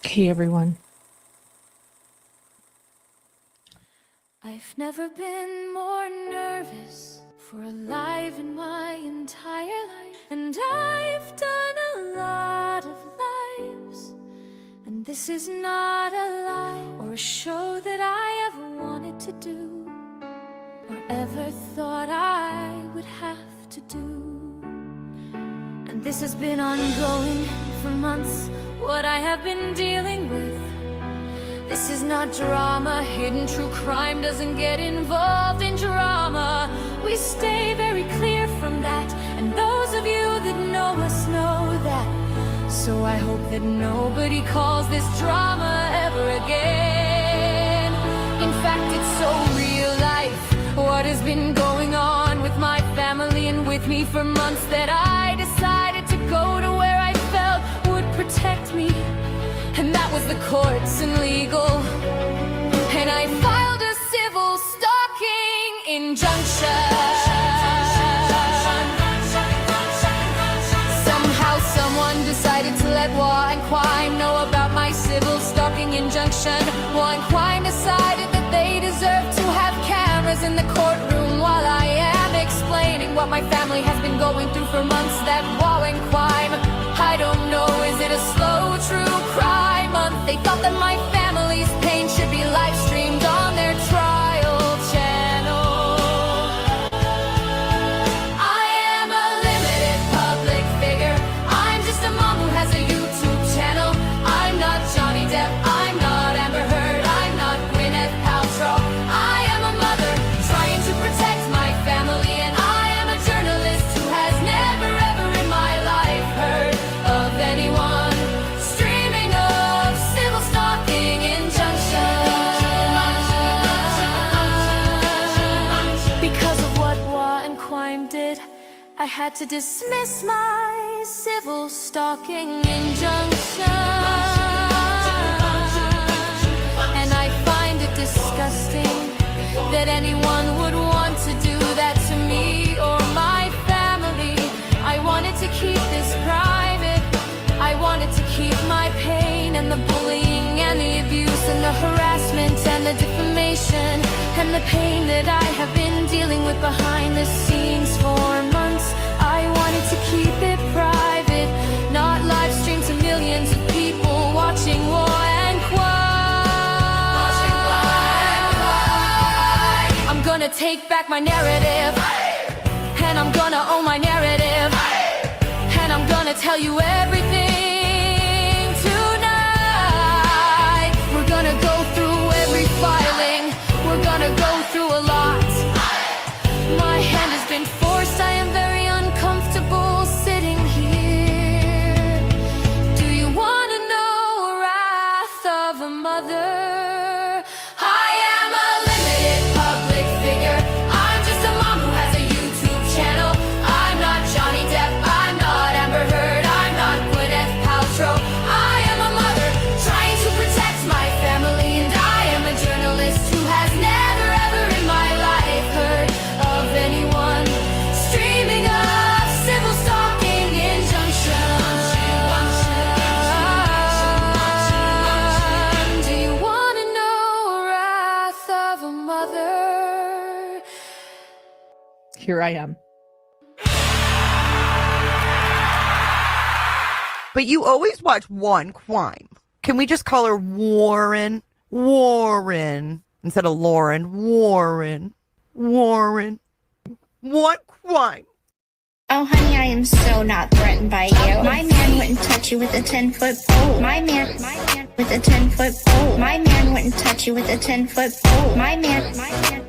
Hey everyone. I've never been more nervous for a life in my entire life. And I've done a lot of lives. And this is not a lie or a show that I ever wanted to do or ever thought I would have to do. And this has been ongoing for months, what I have been dealing with. This is not drama, hidden true crime doesn't get involved in drama. We stay very clear from that, and those of you that know us know that. So I hope that nobody calls this drama ever again. In fact, it's so real life, what has been going on with my family and with me for months, that I decided to go to where I felt would protect me. And that was the courts and legal. And I filed a civil stalking injunction. Somehow someone decided to let law and crime know about my civil stalking injunction. Law and crime decided that they deserve to have cameras in the courtroom while I am explaining what my family has been going through for months. That law and crime, I don't know, is it a slow true crime month? They thought that my family's pain should be live streamed on their trial channel. I am a limited public figure. I'm just a mom who has a YouTube channel. I'm not Johnny Depp, I'm not Amber Heard, I'm not Gwyneth Paltrow. I am a mother trying to protect my family, and I am a journalist who has never ever in my life heard of anyone streaming of civil stalking injunction. Because of what law and crime did, I had to dismiss my civil stalking injunction. And I find it disgusting that anyone would want to do that to me or my family. I wanted to keep this private. I wanted to keep my pain and the bullying and the abuse and the harassment and the defamation and the pain that I have been dealing with behind the scenes for months. I wanted to keep it private, not live stream to millions of people watching war and crime. I'm gonna take back my narrative, and I'm gonna own my narrative, and I'm gonna tell you everything tonight. We're gonna go through every filing, we're gonna go through a lot. My hand has been forced, I am very uncomfortable sitting here. Do you wanna know wrath of a mother? I am a limited public figure. I'm just a mom who has a YouTube channel. I'm not Johnny Depp, I'm not Amber Heard, I'm not Gwyneth Paltrow. I am a mother trying to protect my family, and I am a journalist who has never ever in my life heard of anyone streaming of civil stalking injunction. Do you want to know wrath of a mother? Here I am. But you always watch one crime. Can we just call her Warren? Warren. Instead of Lauren. Warren. Warren. One crime. Oh, honey, I am so not threatened by you. My man wouldn't touch you with a 10-foot pole. My man with a 10-foot pole. My man wouldn't touch you with a 10-foot pole. My man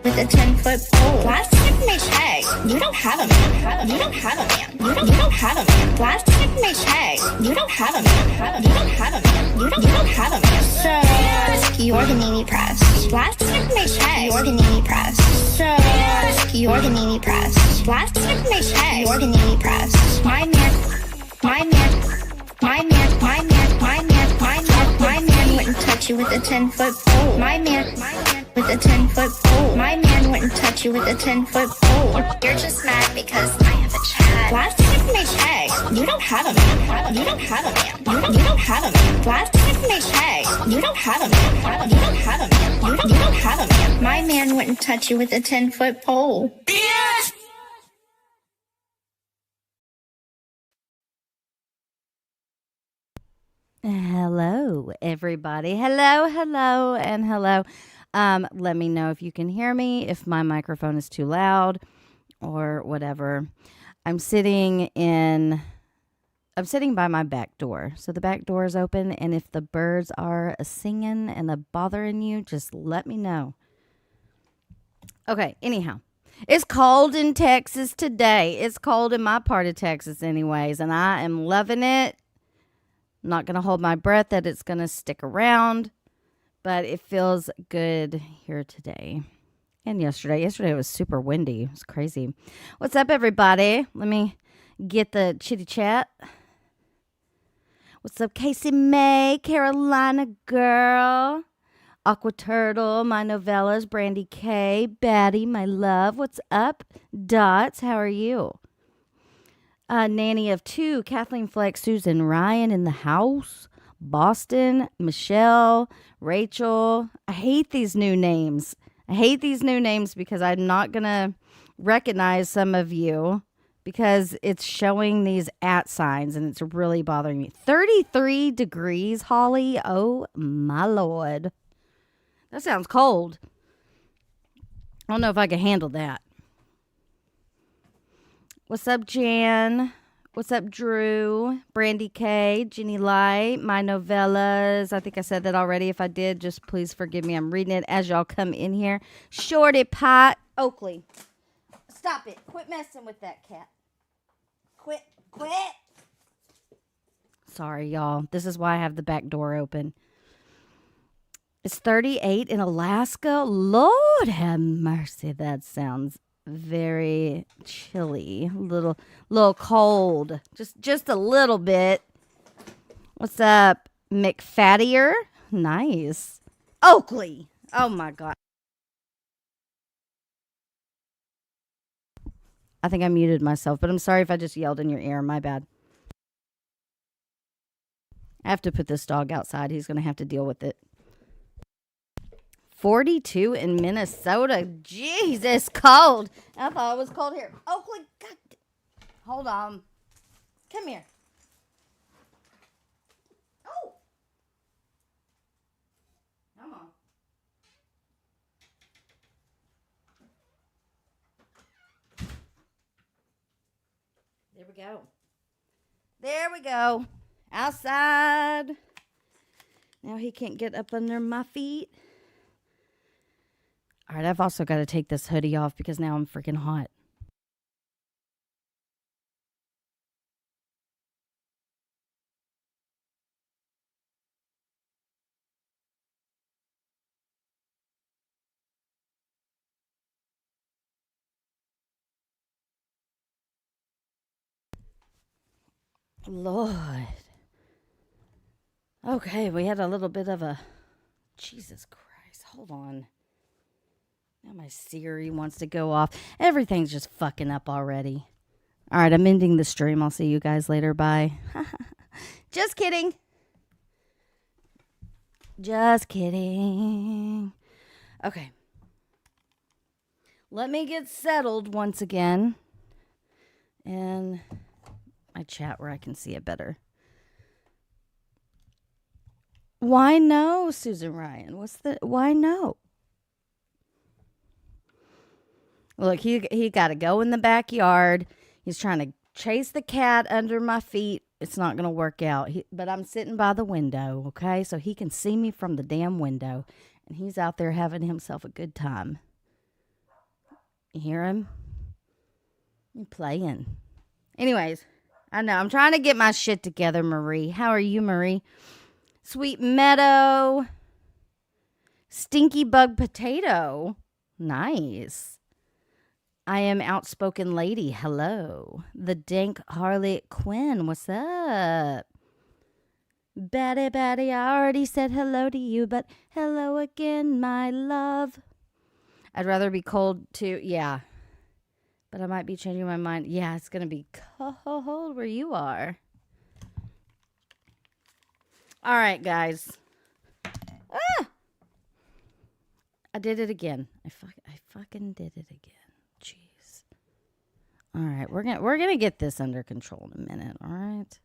with a 10-foot pole. Last time I checked, you don't have a man. You don't have a man. You don't have a man. Last time I checked, you don't have a man. You don't have a man. You don't have a man. So you're the needy press. Last time I checked, you're the needy press. So you're the needy press. Last time I checked, you're the needy press. My man wouldn't touch you with a 10-foot pole. My man with a 10-foot pole. My man wouldn't touch you with a 10-foot pole. You're just mad because I have a chat. Last time me check. You don't have a man. You don't have a man. You don't have a man. Last time me check. You don't have a man. You don't have a man. You don't have a man. My man wouldn't touch you with a 10-foot pole. Hello, everybody. Hello, hello, and hello. Let me know if you can hear me, if my microphone is too loud or whatever. I'm sitting by my back door. So the back door is open, and if the birds are singing and bothering you, just let me know. Okay, anyhow. It's cold in Texas today. It's cold in my part of Texas anyways, and I am loving it. I'm not going to hold my breath that it's going to stick around, but it feels good here today. And yesterday. Yesterday it was super windy. It was crazy. What's up, everybody? Let me get the chitty chat. What's up, Casey May, Carolina girl, Aqua Turtle, my novellas, Brandy K, Batty, my love. What's up, Dots? How are you? Nanny of two, Kathleen Fleck, Susan Ryan in the house, Boston, Michelle, Rachel. I hate these new names. Because I'm not going to recognize some of you because it's showing these @ signs and it's really bothering me. 33 degrees, Holly. Oh, my Lord. That sounds cold. I don't know if I can handle that. What's up, Jan? What's up, Drew? Brandy K, Jenny Light, my novellas. I think I said that already. If I did, just please forgive me. I'm reading it as y'all come in here. Shorty Pot. Oakley. Stop it. Quit messing with that cat. Quit. Sorry, y'all. This is why I have the back door open. It's 38 in Alaska. Lord have mercy. That sounds very chilly, little cold, just a little bit. What's up, McFattier? Nice. Oakley. Oh my God. I think I muted myself, but I'm sorry if I just yelled in your ear. My bad. I have to put this dog outside. He's going to have to deal with it. 42 in Minnesota. Jesus, cold. I thought it was cold here. Oakley, God. Hold on. Come here. Oh. Come on. There we go. Outside. Now he can't get up under my feet. All right, I've also got to take this hoodie off because now I'm freaking hot. Lord. Okay, we had a little bit of a... Jesus Christ, hold on. Now my Siri wants to go off. Everything's just fucking up already. All right, I'm ending the stream. I'll see you guys later. Bye. Just kidding. Just kidding. Okay. Let me get settled once again. And my chat where I can see it better. Why no, Susan Ryan? Why no? Look, he got to go in the backyard. He's trying to chase the cat under my feet. It's not going to work out. But I'm sitting by the window, okay? So he can see me from the damn window. And he's out there having himself a good time. You hear him? He's playing. Anyways, I know. I'm trying to get my shit together, Marie. How are you, Marie? Sweet Meadow. Stinky Bug Potato. Nice. I am Outspoken Lady. Hello. The Dank Harley Quinn. What's up? Batty, I already said hello to you, but hello again, my love. I'd rather be cold too. Yeah. but I might be changing my mind. Yeah, it's going to be cold where you are. All right, guys. I did it again. I fucking did it again. Jeez. All right, we're gonna get this under control in a minute. All right.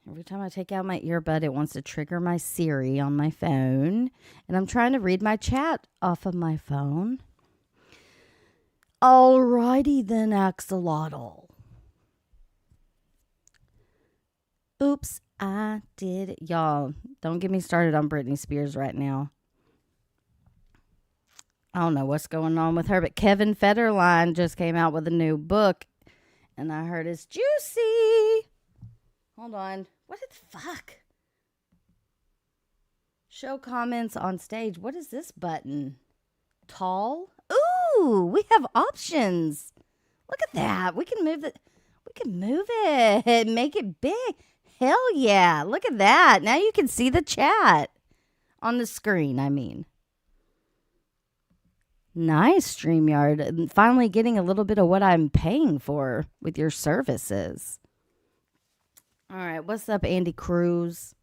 Every time I take out my earbud, it wants to trigger my Siri on my phone, and I'm trying to read my chat off of my phone. Alrighty then, Axolotl. Oops, I did it. Y'all, don't get me started on Britney Spears right now. I don't know what's going on with her, but Kevin Federline just came out with a new book, and I heard it's juicy. Hold on. What the fuck? Show comments on stage. What is this button? Tall? Ooh, we have options. Look at that. We can move it. Make it big. Hell yeah. Look at that. Now you can see the chat on the screen, I mean. Nice, StreamYard. Finally getting a little bit of what I'm paying for with your services. All right, what's up, Andy Cruz?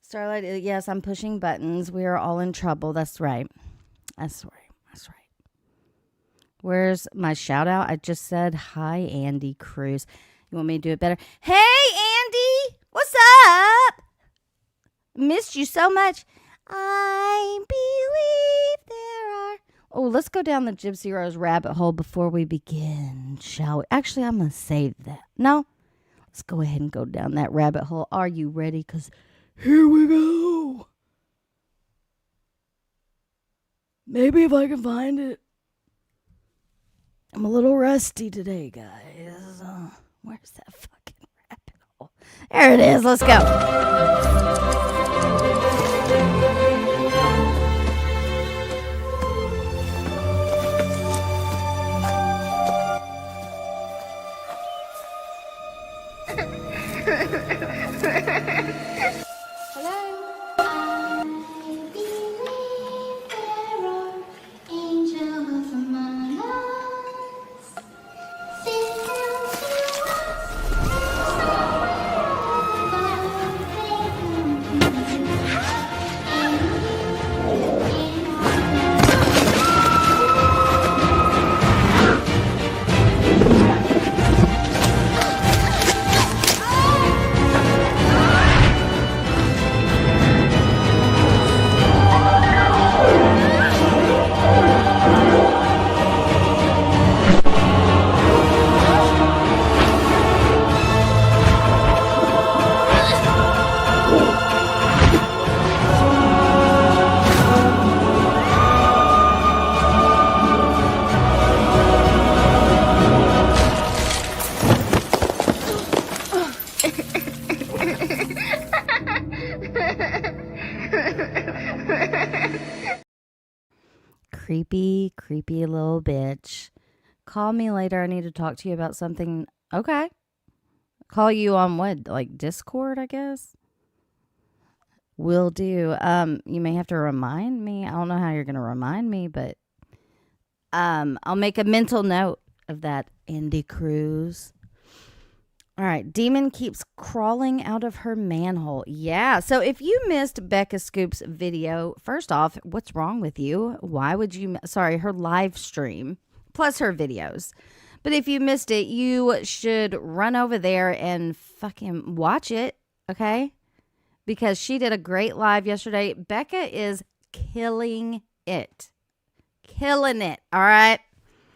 Starlight, yes, I'm pushing buttons. We are all in trouble. That's right. That's right. Where's my shout out? I just said, hi, Andy Cruz. You want me to do it better? Hey, Andy! What's up? Missed you so much. I believe there are... Oh, let's go down the Gypsy Rose rabbit hole before we begin, shall we? Actually, I'm going to save that. No? Let's go ahead and go down that rabbit hole. Are you ready? Because here we go. Maybe if I can find it. I'm a little rusty today, guys. Where's that fucking rabbit hole? There it is. Let's go. Creepy little bitch. Call me later. I need to talk to you about something. Okay. Call you on what? Like Discord, I guess? Will do. You may have to remind me. I don't know how you're going to remind me, but I'll make a mental note of that, Andy Cruz. All right. Demon keeps crawling out of her manhole. Yeah. So if you missed Becca Scoop's video, first off, what's wrong with you? Why would you? Sorry, her live stream plus her videos. But if you missed it, you should run over there and fucking watch it. Okay. Because she did a great live yesterday. Becca is killing it. Killing it. All right.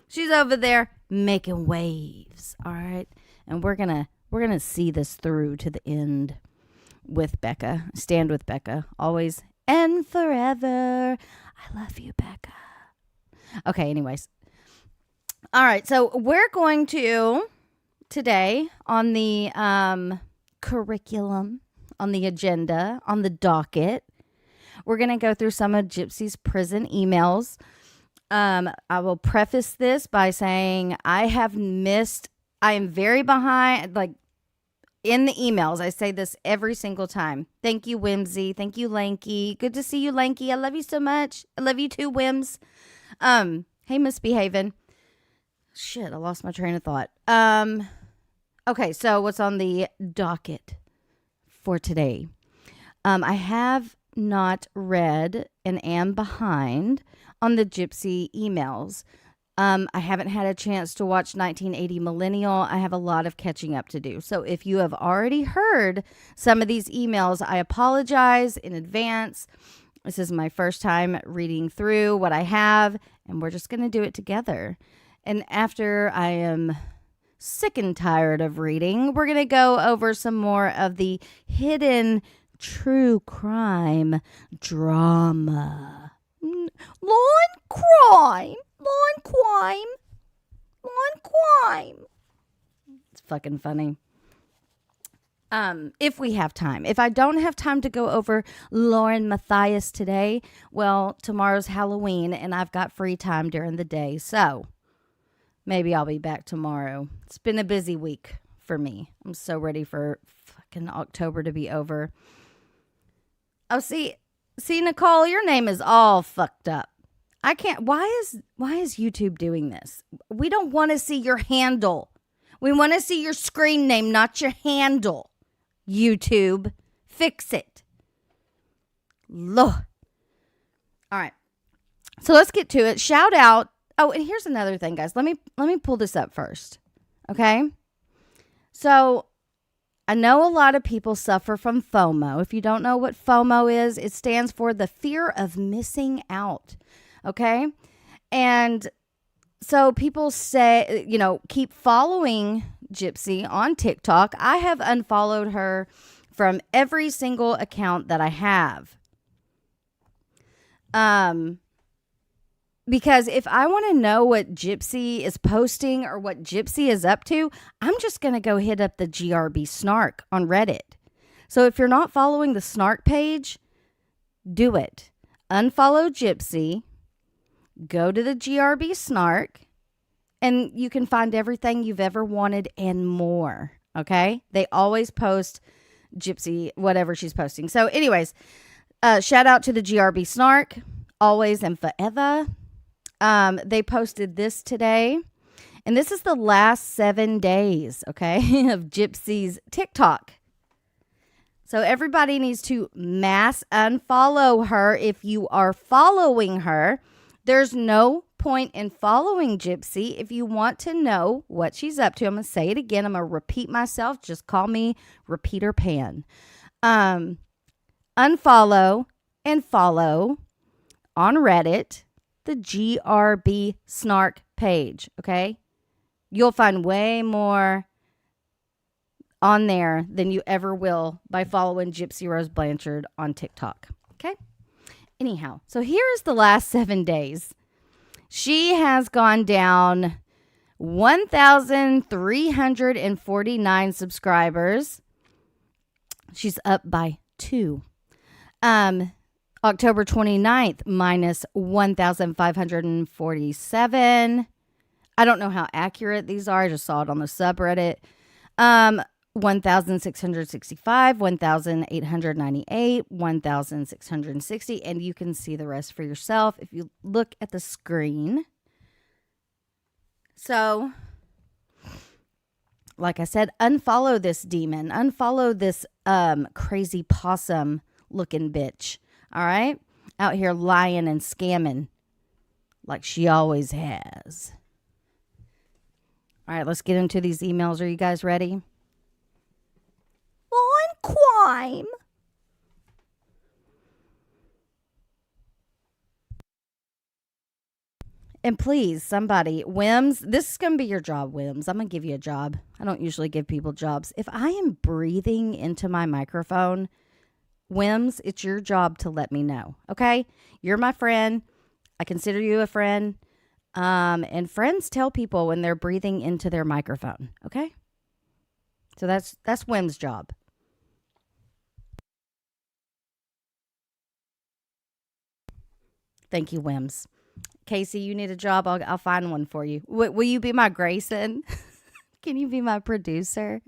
She's over there making waves. All right. And we're gonna see this through to the end with Becca. Stand with Becca. Always and forever. I love you, Becca. Okay, anyways. All right, so we're going to today on the curriculum, on the agenda, on the docket, we're gonna go through some of Gypsy's prison emails. I will preface this by saying I am very behind, like in the emails, I say this every single time. Thank you, Whimsy. Thank you, Lanky. Good to see you, Lanky. I love you so much. I love you too, Whims. Hey, Misbehaving. Shit, I lost my train of thought. Okay, so what's on the docket for today? I have not read and am behind on the Gypsy emails. I haven't had a chance to watch 1980 Millennial. I have a lot of catching up to do. So if you have already heard some of these emails, I apologize in advance. This is my first time reading through what I have, and we're just going to do it together. And after I am sick and tired of reading, we're going to go over some more of the hidden true crime drama. Law and crime. It's fucking funny. If we have time. If I don't have time to go over Lauren Matthias today, well, tomorrow's Halloween and I've got free time during the day. So maybe I'll be back tomorrow. It's been a busy week for me. I'm so ready for fucking October to be over. Oh, see, Nicole, your name is all fucked up. I can't. Why is YouTube doing this? We don't want to see your handle. We want to see your screen name, not your handle. YouTube, fix it. Look. All right. So let's get to it. Shout out. Oh, and here's another thing, guys. Let me pull this up first. Okay? So I know a lot of people suffer from FOMO. If you don't know what FOMO is, it stands for the fear of missing out. Okay? And so people say, keep following Gypsy on TikTok. I have unfollowed her from every single account that I have. Because if I want to know what Gypsy is posting or what Gypsy is up to, I'm just going to go hit up the GRB Snark on Reddit. So if you're not following the Snark page, do it. Unfollow Gypsy. Go to the GRB Snark, and you can find everything you've ever wanted and more, okay? They always post Gypsy, whatever she's posting. So anyways, shout out to the GRB Snark, always and forever. They posted this today, and this is the last 7 days, okay, of Gypsy's TikTok. So everybody needs to mass unfollow her if you are following her. There's no point in following Gypsy if you want to know what she's up to. I'm going to say it again. I'm going to repeat myself. Just call me Repeater Pan. Unfollow and follow on Reddit the GRB Snark page, okay? You'll find way more on there than you ever will by following Gypsy Rose Blanchard on TikTok, okay? Anyhow, so here's the last 7 days. She has gone down 1,349 subscribers. She's up by 2. October 29th, minus 1,547. I don't know how accurate these are. I just saw it on the subreddit. 1,665, 1,898, 1,660, and you can see the rest for yourself if you look at the screen. So, like I said, unfollow this demon. Unfollow this crazy possum looking bitch. All right? Out here lying and scamming like she always has. All right, let's get into these emails. Are you guys ready? On crime. And please, somebody, Wims, this is going to be your job, Wims. I'm going to give you a job. I don't usually give people jobs. If I am breathing into my microphone, Wims, it's your job to let me know, okay? You're my friend. I consider you a friend. And friends tell people when they're breathing into their microphone, okay? So that's Wim's job. Thank you, Wims. Casey, you need a job? I'll find one for you. Will you be my Grayson? Can you be my producer?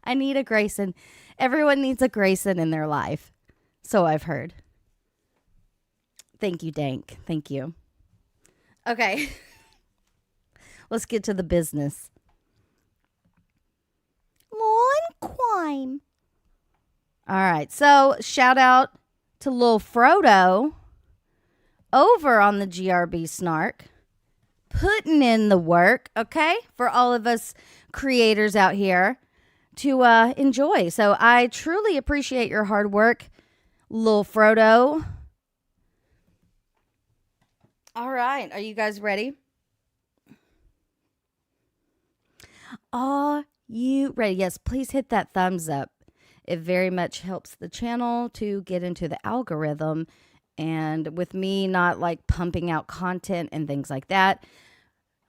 I need a Grayson. Everyone needs a Grayson in their life. So I've heard. Thank you, Dank. Thank you. Okay. Let's get to the business. Lawn climb. All right. So shout out to Lil Frodo over on the GRB Snark. Putting in the work, okay, for all of us creators out here to enjoy. So I truly appreciate your hard work, Lil Frodo. All right, are you guys ready? Are you ready? Yes, please hit that thumbs up. It very much helps the channel to get into the algorithm. And with me not like pumping out content and things like that,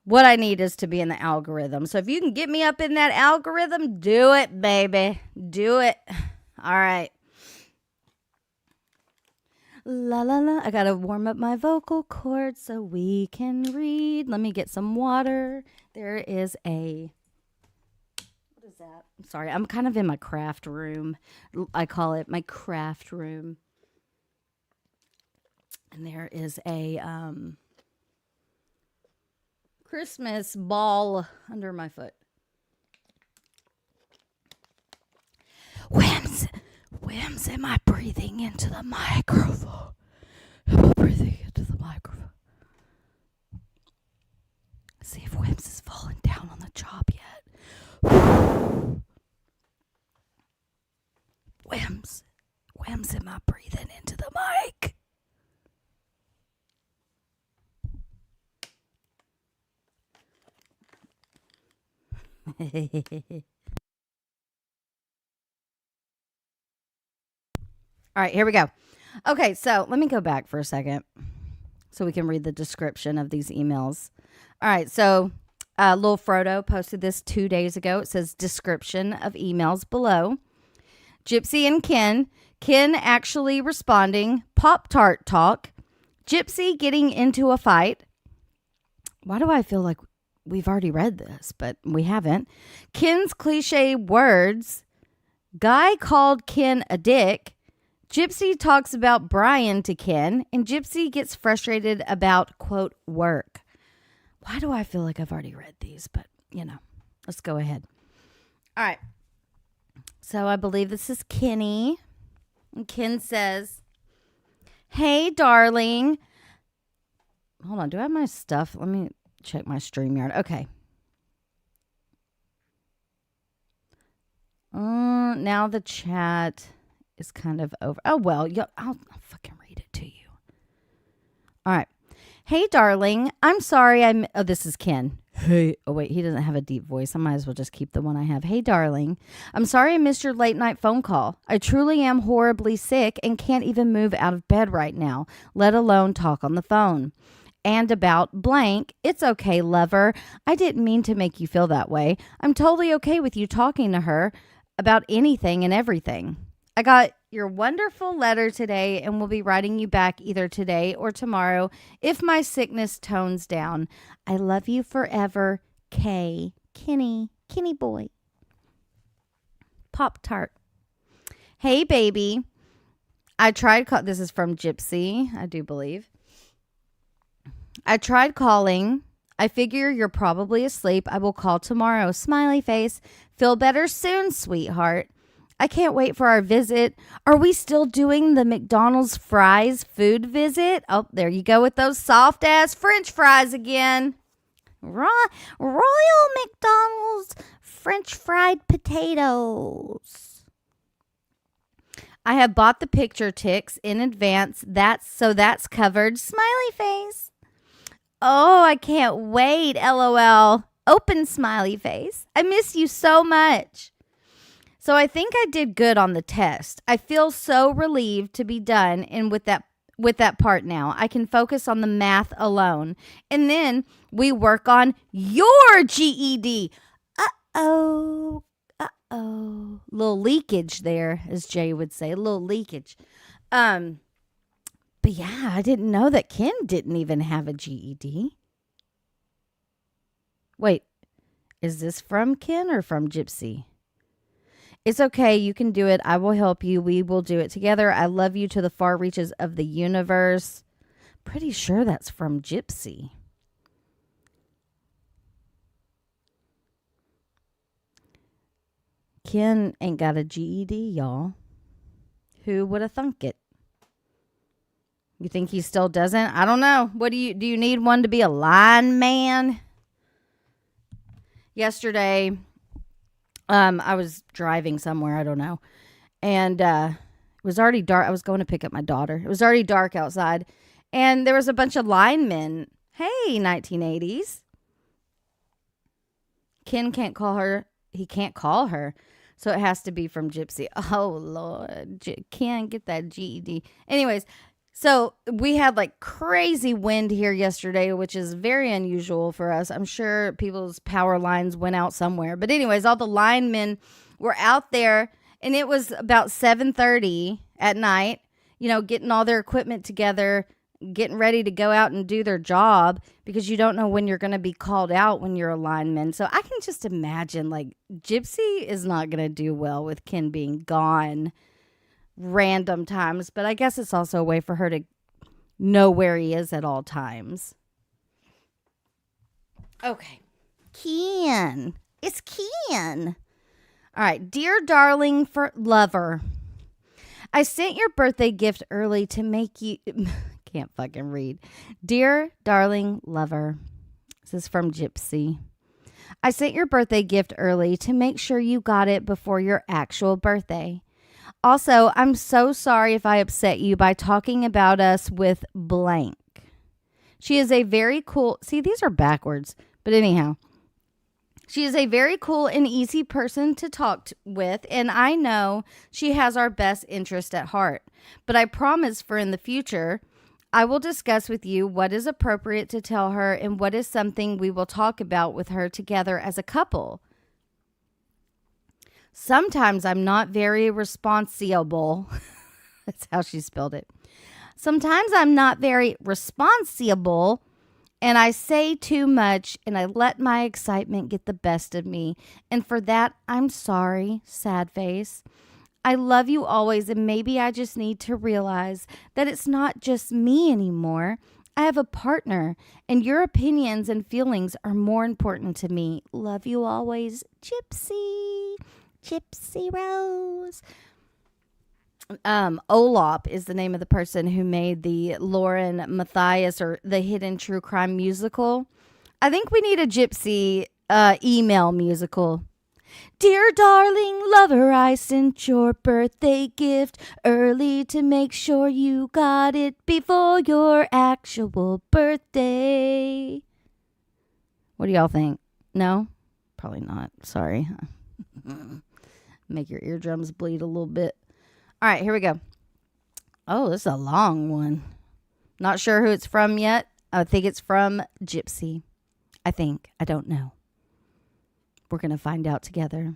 what I need is to be in the algorithm. So if you can get me up in that algorithm, do it, baby. Do it. All right. La la la. I got to warm up my vocal cords so we can read. Let me get some water. There is a... What is that? I'm sorry. I'm kind of in my craft room. I call it my craft room. And there is a... Christmas ball under my foot. Whims, am I breathing into the microphone? Am I breathing into the microphone? See if Whims is falling down on the job yet. Whims, am I breathing into the mic? All right, here we go. Okay, so let me go back for a second so we can read the description of these emails. All right, so Lil Frodo posted this 2 days ago. It says description of emails below. Gypsy and Ken. Ken actually responding. Pop-Tart talk. Gypsy getting into a fight. Why do I feel like we've already read this, but we haven't. Ken's cliche words. Guy called Ken a dick. Gypsy talks about Brian to Ken, and Gypsy gets frustrated about, quote, work. Why do I feel like I've already read these? But, you know, let's go ahead. All right. So I believe this is Kenny. And Ken says, hey, darling. Hold on. Do I have my stuff? Let me check my StreamYard. Okay. Now the chat is kind of over. Oh, well, I'll fucking read it to you. All right. Hey, darling. I'm sorry. Oh, this is Ken. Hey. Oh, wait. He doesn't have a deep voice. I might as well just keep the one I have. Hey, darling. I'm sorry I missed your late night phone call. I truly am horribly sick and can't even move out of bed right now, let alone talk on the phone. And about blank, it's okay, lover. I didn't mean to make you feel that way. I'm totally okay with you talking to her about anything and everything. I got your wonderful letter today and will be writing you back either today or tomorrow if my sickness tones down. I love you forever, K. Kenny boy. Pop-Tart. Hey, baby. I tried this is from Gypsy, I do believe. I tried calling. I figure you're probably asleep. I will call tomorrow. Smiley face. Feel better soon, sweetheart. I can't wait for our visit. Are we still doing the McDonald's fries food visit? Oh, there you go with those soft-ass French fries again. Royal McDonald's French fried potatoes. I have bought the picture ticks in advance. That's covered. Smiley face. Oh, I can't wait. LOL. Open smiley face. I miss you so much. So I think I did good on the test. I feel so relieved to be done and with that part now. I can focus on the math alone. And then we work on your GED. Uh-oh. Little leakage there, as Jay would say. A little leakage. But yeah, I didn't know that Ken didn't even have a GED. Wait, is this from Ken or from Gypsy? It's okay. You can do it. I will help you. We will do it together. I love you to the far reaches of the universe. Pretty sure that's from Gypsy. Ken ain't got a GED, y'all. Who would have thunk it? You think he still doesn't? I don't know. What do you need one to be a lineman? Yesterday, I was driving somewhere, I don't know. And it was already dark. I was going to pick up my daughter. It was already dark outside. And there was a bunch of linemen. Hey, 1980s. Ken can't call her. He can't call her. So it has to be from Gypsy. Oh, Lord. Can't get that GED. Anyways, so we had like crazy wind here yesterday, which is very unusual for us. I'm sure people's power lines went out somewhere. But anyways, all the linemen were out there, and it was about 7:30 at night, getting all their equipment together, getting ready to go out and do their job, because you don't know when you're going to be called out when you're a lineman. So I can just imagine, like, Gypsy is not going to do well with Ken being gone random times, but I guess it's also a way for her to know where he is at all times. Okay. Ken. It's Ken. All right. Dear darling lover, I sent your birthday gift early to make you... Can't fucking read. Dear darling lover. This is from Gypsy. I sent your birthday gift early to make sure you got it before your actual birthday. Also, I'm so sorry if I upset you by talking about us with blank. She is a very cool... See, these are backwards. But anyhow. She is a very cool and easy person to talk with, and I know she has our best interest at heart. But I promise for in the future, I will discuss with you what is appropriate to tell her and what is something we will talk about with her together as a couple. Sometimes I'm not very responsible. That's how she spelled it. Sometimes I'm not very responsible, and I say too much, and I let my excitement get the best of me. And for that, I'm sorry, sad face. I love you always, and maybe I just need to realize that it's not just me anymore. I have a partner, and your opinions and feelings are more important to me. Love you always, Gypsy. Gypsy Rose. Olop is the name of the person who made the Lauren Matthias or the Hidden True Crime musical. I think we need a Gypsy email musical. Dear darling lover, I sent your birthday gift early to make sure you got it before your actual birthday. What do y'all think? No? Probably not. Sorry. Make your eardrums bleed a little bit. All right, here we go. Oh, this is a long one. Not sure who it's from yet. I think it's from Gypsy. I think. I don't know. We're going to find out together.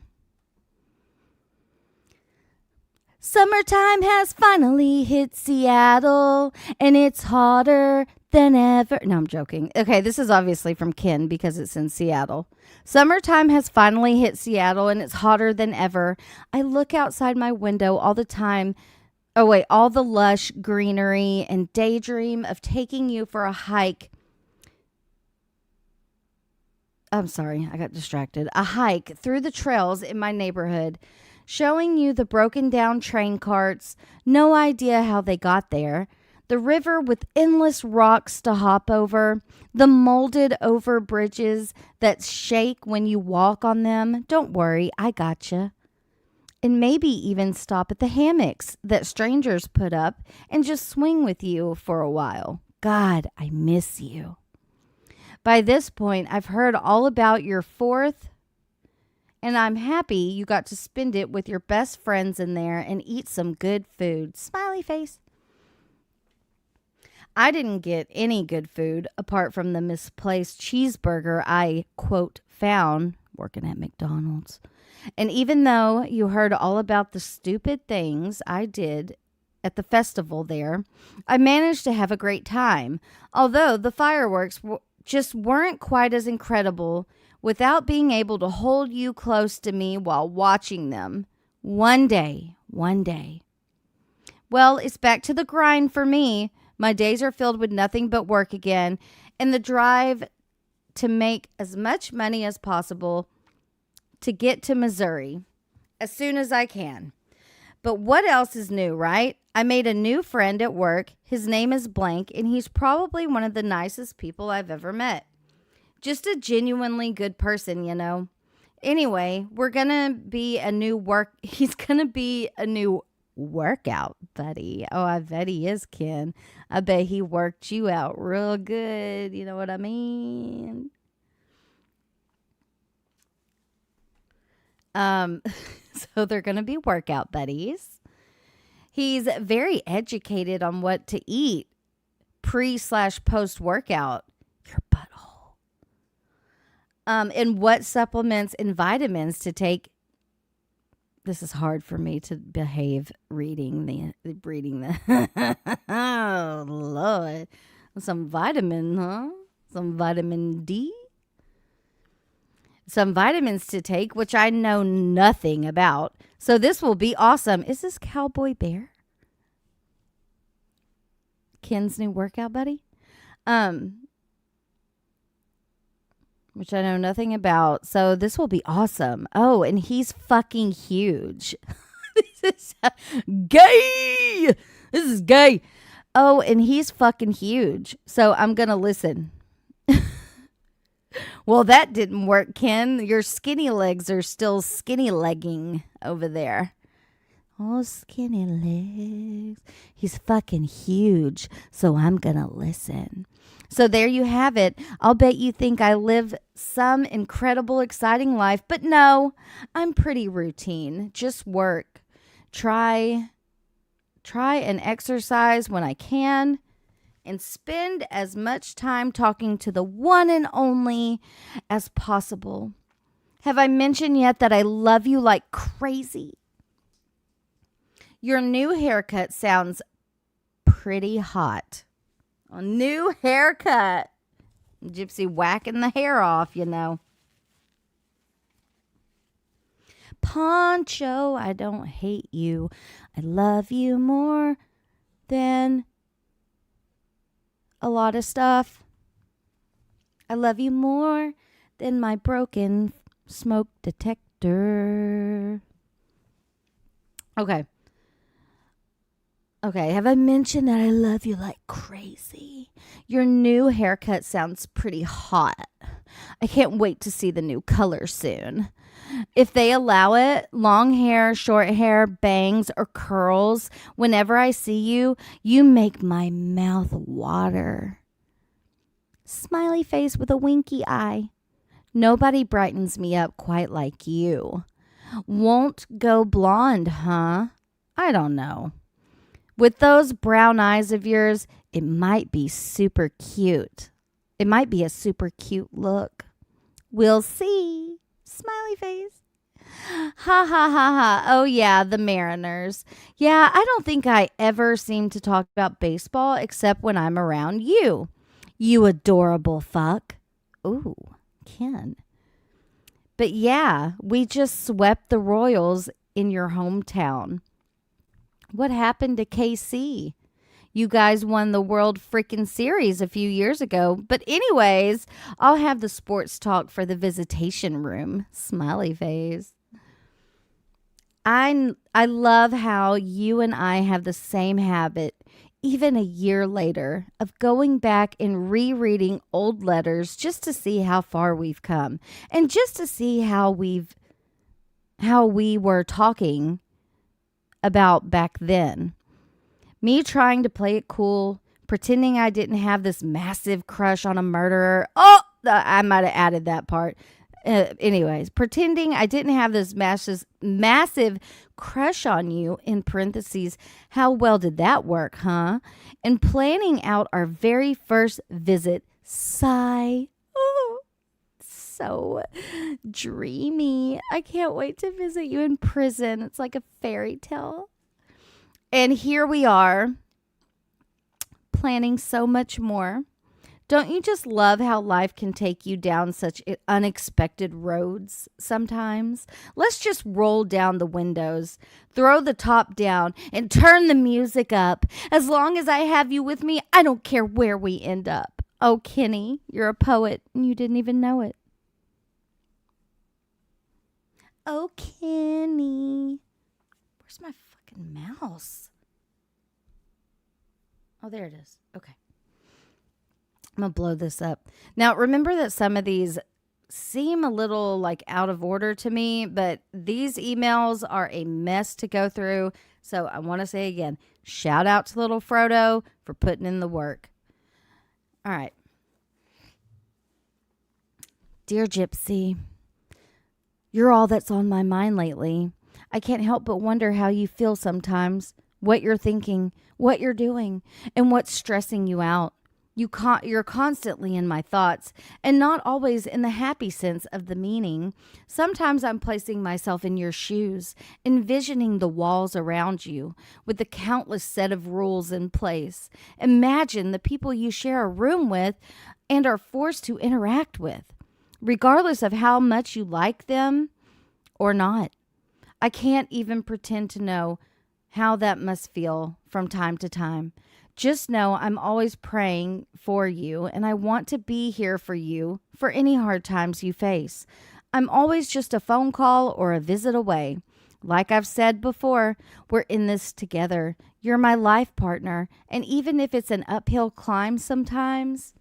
Summertime has finally hit Seattle, and it's hotter than ever. No, I'm joking. Okay, this is obviously from Ken because it's in Seattle. Summertime has finally hit Seattle, and it's hotter than ever. I look outside my window all the time. Oh, wait, all the lush greenery and daydream of taking you for a hike. I'm sorry, I got distracted. A hike through the trails in my neighborhood, showing you the broken down train carts, no idea how they got there, the river with endless rocks to hop over, the molded over bridges that shake when you walk on them. Don't worry, I gotcha. And maybe even stop at the hammocks that strangers put up and just swing with you for a while. God, I miss you. By this point, I've heard all about your 4th, and I'm happy you got to spend it with your best friends in there and eat some good food. Smiley face. I didn't get any good food apart from the misplaced cheeseburger I, quote, found working at McDonald's. And even though you heard all about the stupid things I did at the festival there, I managed to have a great time, although the fireworks just weren't quite as incredible without being able to hold you close to me while watching them. One day, one day. Well, it's back to the grind for me. My days are filled with nothing but work again, and the drive to make as much money as possible to get to Missouri as soon as I can. But what else is new, right? I made a new friend at work. His name is Blank, and he's probably one of the nicest people I've ever met. Just a genuinely good person, you know. Anyway, he's gonna be a new workout buddy. Oh, I bet he is, Ken. I bet he worked you out real good. You know what I mean? So they're gonna be workout buddies. He's very educated on what to eat pre/post workout. Your butthole. And what supplements and vitamins to take. This is hard for me to behave reading the oh Lord. Some vitamin, huh? Some vitamin D. Some vitamins to take, which I know nothing about. So this will be awesome. Is this Cowboy Bear? Ken's new workout buddy? Which I know nothing about. So this will be awesome. Oh, and he's fucking huge. This is gay. This is gay. Oh, and he's fucking huge. So I'm going to listen. Well, that didn't work, Ken. Your skinny legs are still skinny legging over there. Oh, skinny legs. He's fucking huge. So I'm going to listen. So there you have it. I'll bet you think I live some incredible, exciting life. But no, I'm pretty routine. Just work. Try and exercise when I can. And spend as much time talking to the one and only as possible. Have I mentioned yet that I love you like crazy? Your new haircut sounds pretty hot. A new haircut. Gypsy whacking the hair off, you know. Poncho, I don't hate you. I love you more than a lot of stuff. I love you more than my broken smoke detector. Okay. Have I mentioned that I love you like crazy? Your new haircut sounds pretty hot. I can't wait to see the new color soon. If they allow it, long hair, short hair, bangs, or curls, whenever I see you, you make my mouth water. Smiley face with a winky eye. Nobody brightens me up quite like you. Won't go blonde, huh? I don't know. With those brown eyes of yours, it might be super cute. It might be a super cute look. We'll see. Smiley face. Ha ha ha ha. Oh yeah, the Mariners. Yeah, I don't think I ever seem to talk about baseball except when I'm around you. You adorable fuck. Ooh, Ken. But yeah, we just swept the Royals in your hometown. What happened to KC? You guys won the World Frickin' Series a few years ago. But anyways, I'll have the sports talk for the visitation room. Smiley face. I love how you and I have the same habit, even a year later, of going back and rereading old letters just to see how far we've come. And just to see how we were talking about back then. Me trying to play it cool, pretending I didn't have this massive crush on a murderer. Oh, I might have added that part. Anyways, pretending I didn't have this massive crush on you, in parentheses. How well did that work, huh? And planning out our very first visit. Sigh. Oh, so dreamy. I can't wait to visit you in prison. It's like a fairy tale. And here we are, planning so much more. Don't you just love how life can take you down such unexpected roads sometimes? Let's just roll down the windows, throw the top down, and turn the music up. As long as I have you with me, I don't care where we end up. Oh, Kenny, you're a poet and you didn't even know it. Oh, Kenny. Where's my fucking mouse? Oh, there it is. Okay. I'm going to blow this up. Now, remember that some of these seem a little like out of order to me, but these emails are a mess to go through. So I want to say again, shout out to little Frodo for putting in the work. All right. Dear Gypsy, you're all that's on my mind lately. I can't help but wonder how you feel sometimes, what you're thinking, what you're doing, and what's stressing you out. You're constantly in my thoughts, and not always in the happy sense of the meaning. Sometimes I'm placing myself in your shoes, envisioning the walls around you, with the countless set of rules in place. Imagine the people you share a room with and are forced to interact with, regardless of how much you like them or not. I can't even pretend to know how that must feel from time to time. Just know I'm always praying for you, and I want to be here for you for any hard times you face. I'm always just a phone call or a visit away. Like I've said before, we're in this together. You're my life partner, and even if it's an uphill climb sometimes,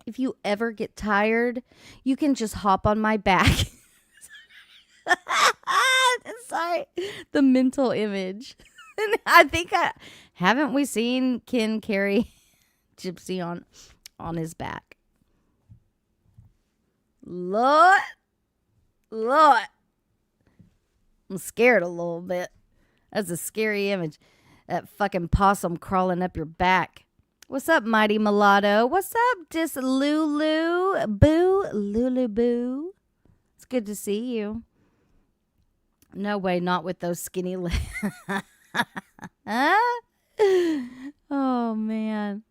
if you ever get tired, you can just hop on my back. Sorry, the mental image. I think haven't we seen Ken carry Gypsy on his back? Lord, I'm scared a little bit. That's a scary image. That fucking possum crawling up your back. What's up, Mighty Mulatto? What's up, Dis Lulu Boo? Lulu Boo. It's good to see you. No way, not with those skinny legs. Huh? Oh, man.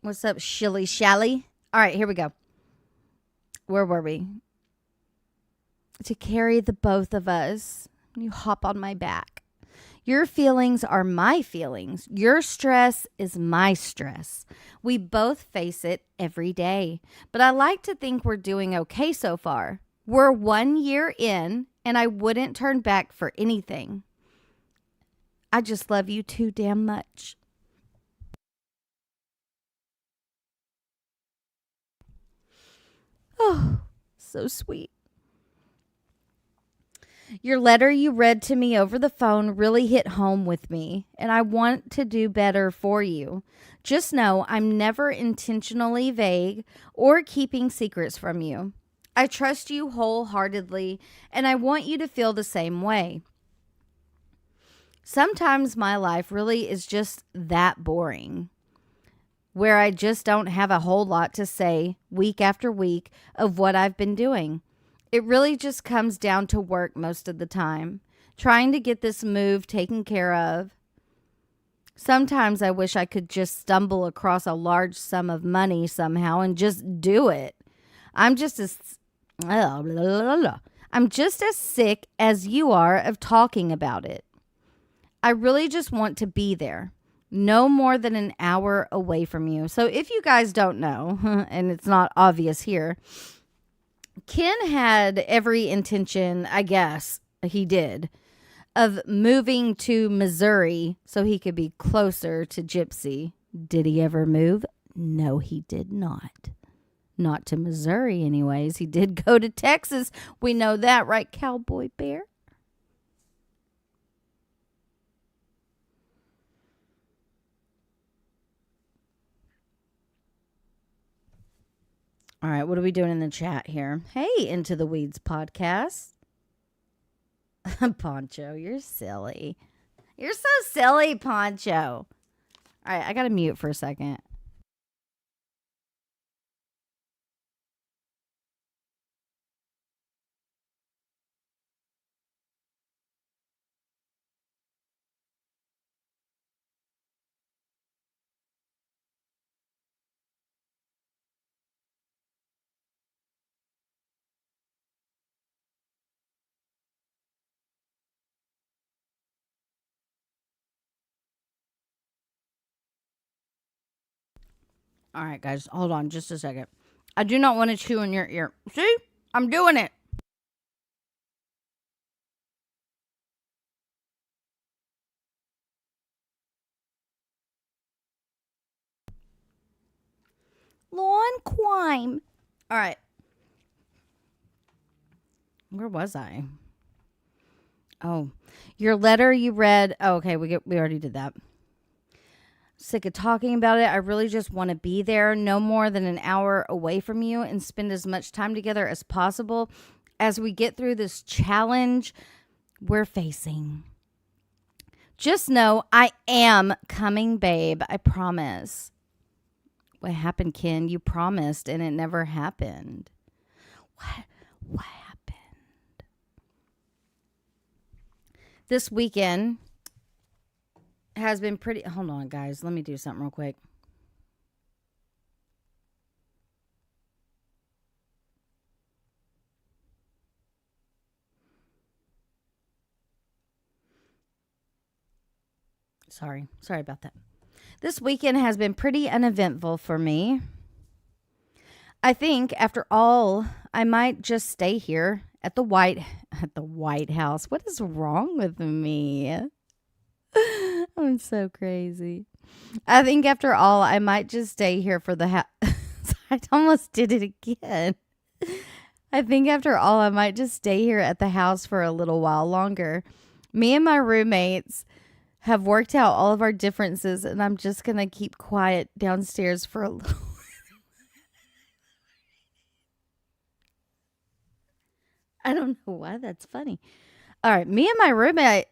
What's up, Shilly Shally? All right, here we go. Where were we? To carry the both of us. You hop on my back. Your feelings are my feelings. Your stress is my stress. We both face it every day. But I like to think we're doing okay so far. We're 1 year in, and I wouldn't turn back for anything. I just love you too damn much. Oh, so sweet. Your letter you read to me over the phone really hit home with me, and I want to do better for you. Just know I'm never intentionally vague or keeping secrets from you. I trust you wholeheartedly, and I want you to feel the same way. Sometimes my life really is just that boring, where I just don't have a whole lot to say week after week of what I've been doing. It really just comes down to work most of the time, trying to get this move taken care of. Sometimes I wish I could just stumble across a large sum of money somehow and just do it. I'm just as sick as you are of talking about it. I really just want to be there, no more than an hour away from you. So if you guys don't know, and it's not obvious here, Ken had every intention, I guess he did, of moving to Missouri so he could be closer to Gypsy. Did he ever move? No, he did not. Not to Missouri, anyways. He did go to Texas. We know that, right, Cowboy Bear? All right, what are we doing in the chat here? Hey, Into the Weeds podcast. Poncho, you're silly. You're so silly, Poncho. All right, I got to mute for a second. All right, guys, hold on just a second. I do not want to chew in your ear. See? I'm doing it. Lawn quime. All right. Where was I? Oh, your letter you read. Oh, okay, we already did that. Sick of talking about it. I really just want to be there, no more than an hour away from you, and spend as much time together as possible as we get through this challenge we're facing. Just know I am coming, babe. I promise. What happened, Ken? You promised and it never happened. What happened? This weekend has been pretty... Hold on, guys. Let me do something real quick. Sorry about that. This weekend has been pretty uneventful for me. I think after all, I might just stay here at the White House. What is wrong with me? I'm so crazy. I think after all, I might just stay here for the I almost did it again. I think after all, I might just stay here at the house for a little while longer. Me and my roommates have worked out all of our differences, and I'm just going to keep quiet downstairs for a little. I don't know why that's funny. All right, me and my roommates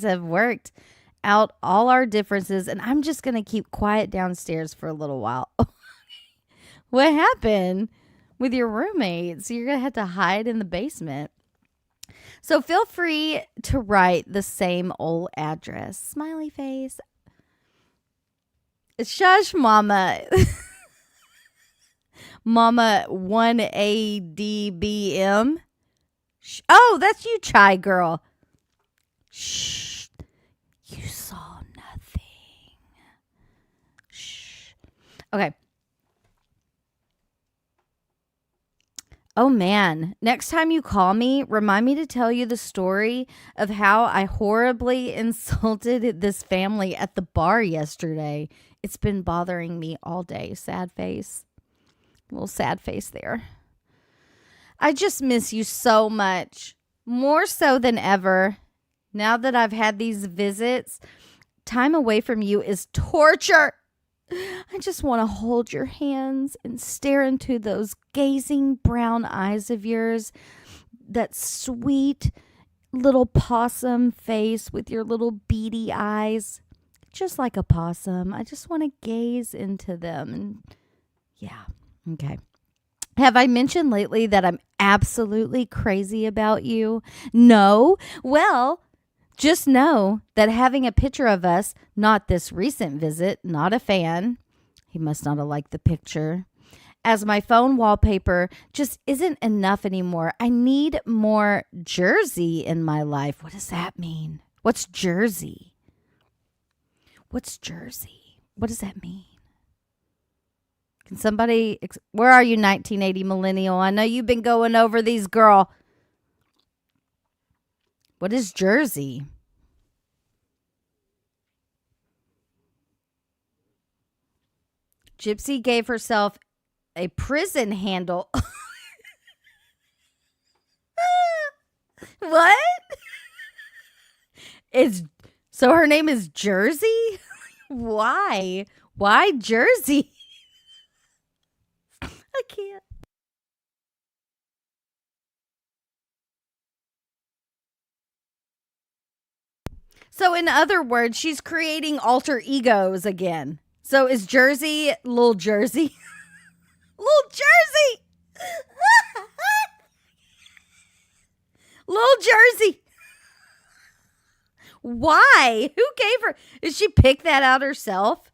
have worked out all our differences, and I'm just going to keep quiet downstairs for a little while. What happened with your roommates? You're going to have to hide in the basement. So feel free to write the same old address. Smiley face. Shush, Mama. Mama 1ADBM. Oh, that's you, Chai Girl. Shh. You saw nothing. Shh. Okay. Oh, man. Next time you call me, remind me to tell you the story of how I horribly insulted this family at the bar yesterday. It's been bothering me all day. Sad face. A little sad face there. I just miss you so much. More so than ever. Now that I've had these visits, time away from you is torture. I just want to hold your hands and stare into those gazing brown eyes of yours. That sweet little possum face with your little beady eyes. Just like a possum. I just want to gaze into them. And yeah, okay. Have I mentioned lately that I'm absolutely crazy about you? No? Well, just know that having a picture of us, not this recent visit, not a fan, he must not have liked the picture, as my phone wallpaper just isn't enough anymore. I need more Jersey in my life. What does that mean? What's Jersey? What's Jersey? What does that mean? Can somebody, where are you, 1980 millennial? I know you've been going over these, girl. What is Jersey? Gypsy gave herself a prison handle. What? So her name is Jersey? Why? Why Jersey? I can't. So in other words, she's creating alter egos again. So is Jersey Little Jersey? Little Jersey! Little Jersey! Why? Who gave her? Did she pick that out herself?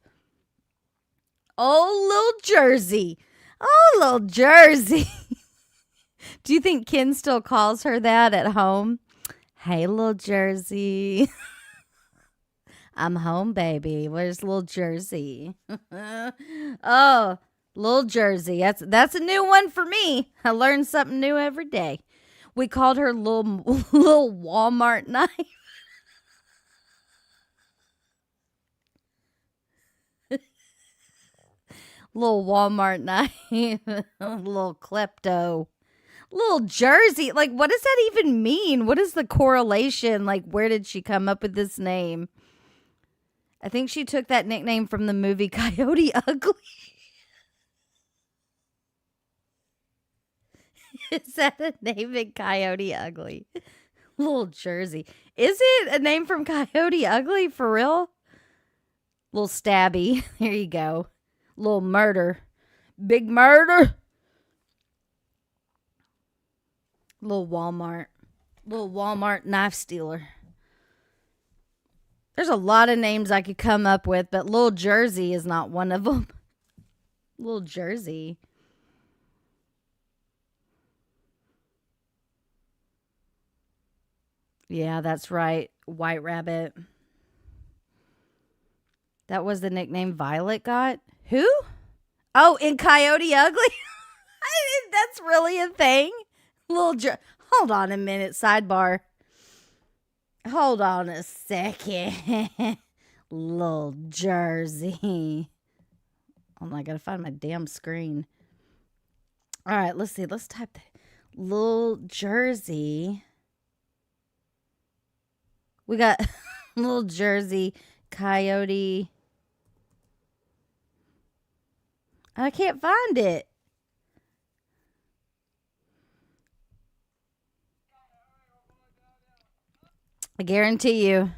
Oh, Little Jersey. Oh, Little Jersey. Do you think Ken still calls her that at home? Hey, Little Jersey. I'm home, baby. Where's little Jersey? Oh, little Jersey. That's a new one for me. I learn something new every day. We called her little little Walmart knife. Little Walmart knife. Little klepto. Little Jersey. Like, what does that even mean? What is the correlation? Like, where did she come up with this name? I think she took that nickname from the movie Coyote Ugly. Is that a name in Coyote Ugly? Little Jersey. Is it a name from Coyote Ugly for real? Little Stabby. There you go. Little Murder. Big Murder. Little Walmart. Little Walmart knife stealer. There's a lot of names I could come up with, but Little Jersey is not one of them. Little Jersey. Yeah, that's right. White Rabbit. That was the nickname Violet got. Who? Oh, in Coyote Ugly? That's really a thing? Hold on a minute, sidebar. Hold on a second. Little Jersey. Oh, I gotta find my damn screen. All right, let's see. Let's type that. Little Jersey. We got Little Jersey, Coyote. I can't find it. I guarantee you.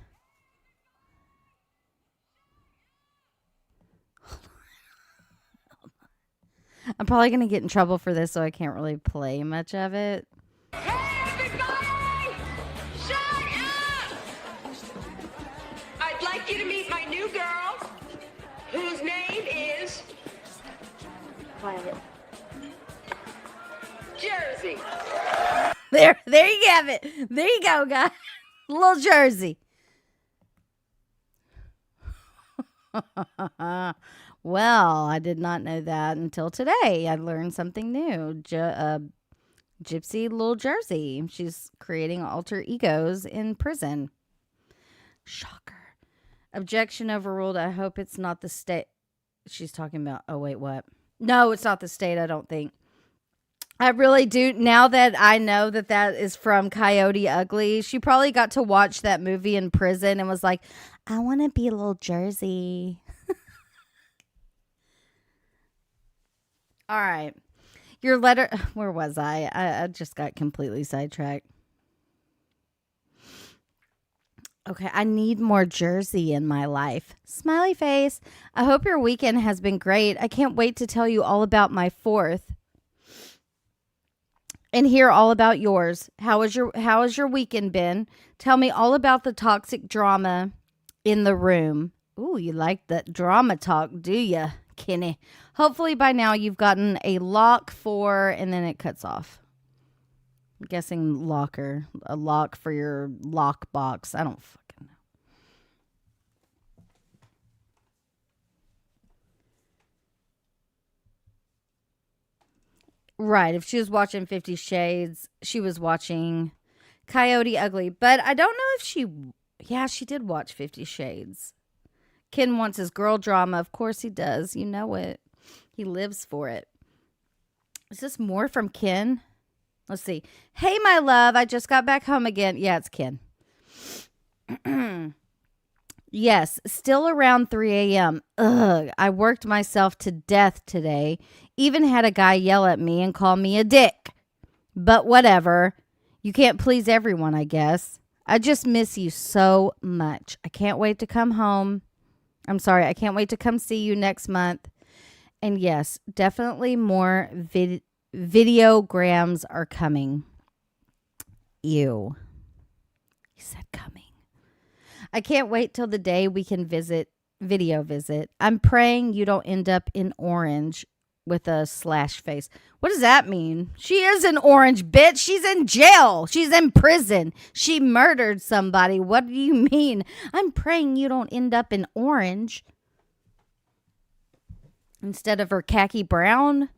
I'm probably going to get in trouble for this, so I can't really play much of it. Hey, everybody! Shut up! I'd like you to meet my new girl, whose name is... Violet. Jersey. There you have it. There you go, guys. Little Jersey. Well, I did not know that until today. I learned something new. Gypsy Little Jersey. She's creating alter egos in prison. Shocker. Objection overruled. I hope it's not the state. She's talking about, oh, wait, what? No, it's not the state, I don't think. I really do. Now that I know that that is from Coyote Ugly, she probably got to watch that movie in prison and was like, I want to be Little Jersey. All right. Your letter. Where was I? I just got completely sidetracked. Okay. I need more Jersey in my life. Smiley face. I hope your weekend has been great. I can't wait to tell you all about my 4th. And hear all about yours. How has your weekend been? Tell me all about the toxic drama in the room. Ooh, you like that drama talk, do you, Kenny? Hopefully by now you've gotten a lock for, and then it cuts off. I'm guessing locker. A lock for your lock box. I don't fucking know. Right. If she was watching 50 Shades, she was watching Coyote Ugly. But I don't know if she... Yeah, she did watch 50 Shades. Ken wants his girl drama. Of course he does. You know it. He lives for it. Is this more from Ken? Let's see. Hey, my love. I just got back home again. Yeah, it's Ken. Yes, still around 3 a.m. Ugh, I worked myself to death today. Even had a guy yell at me and call me a dick. But whatever. You can't please everyone, I guess. I just miss you so much. I can't wait to come home. I'm sorry, I can't wait to come see you next month. And yes, definitely more videograms are coming. Ew. He said coming. I can't wait till the day we can video visit. I'm praying you don't end up in Orange. with a slash face. What does that mean? She is an orange, bitch. She's in jail. She's in prison. She murdered somebody. What do you mean? I'm praying you don't end up in orange instead of her khaki brown.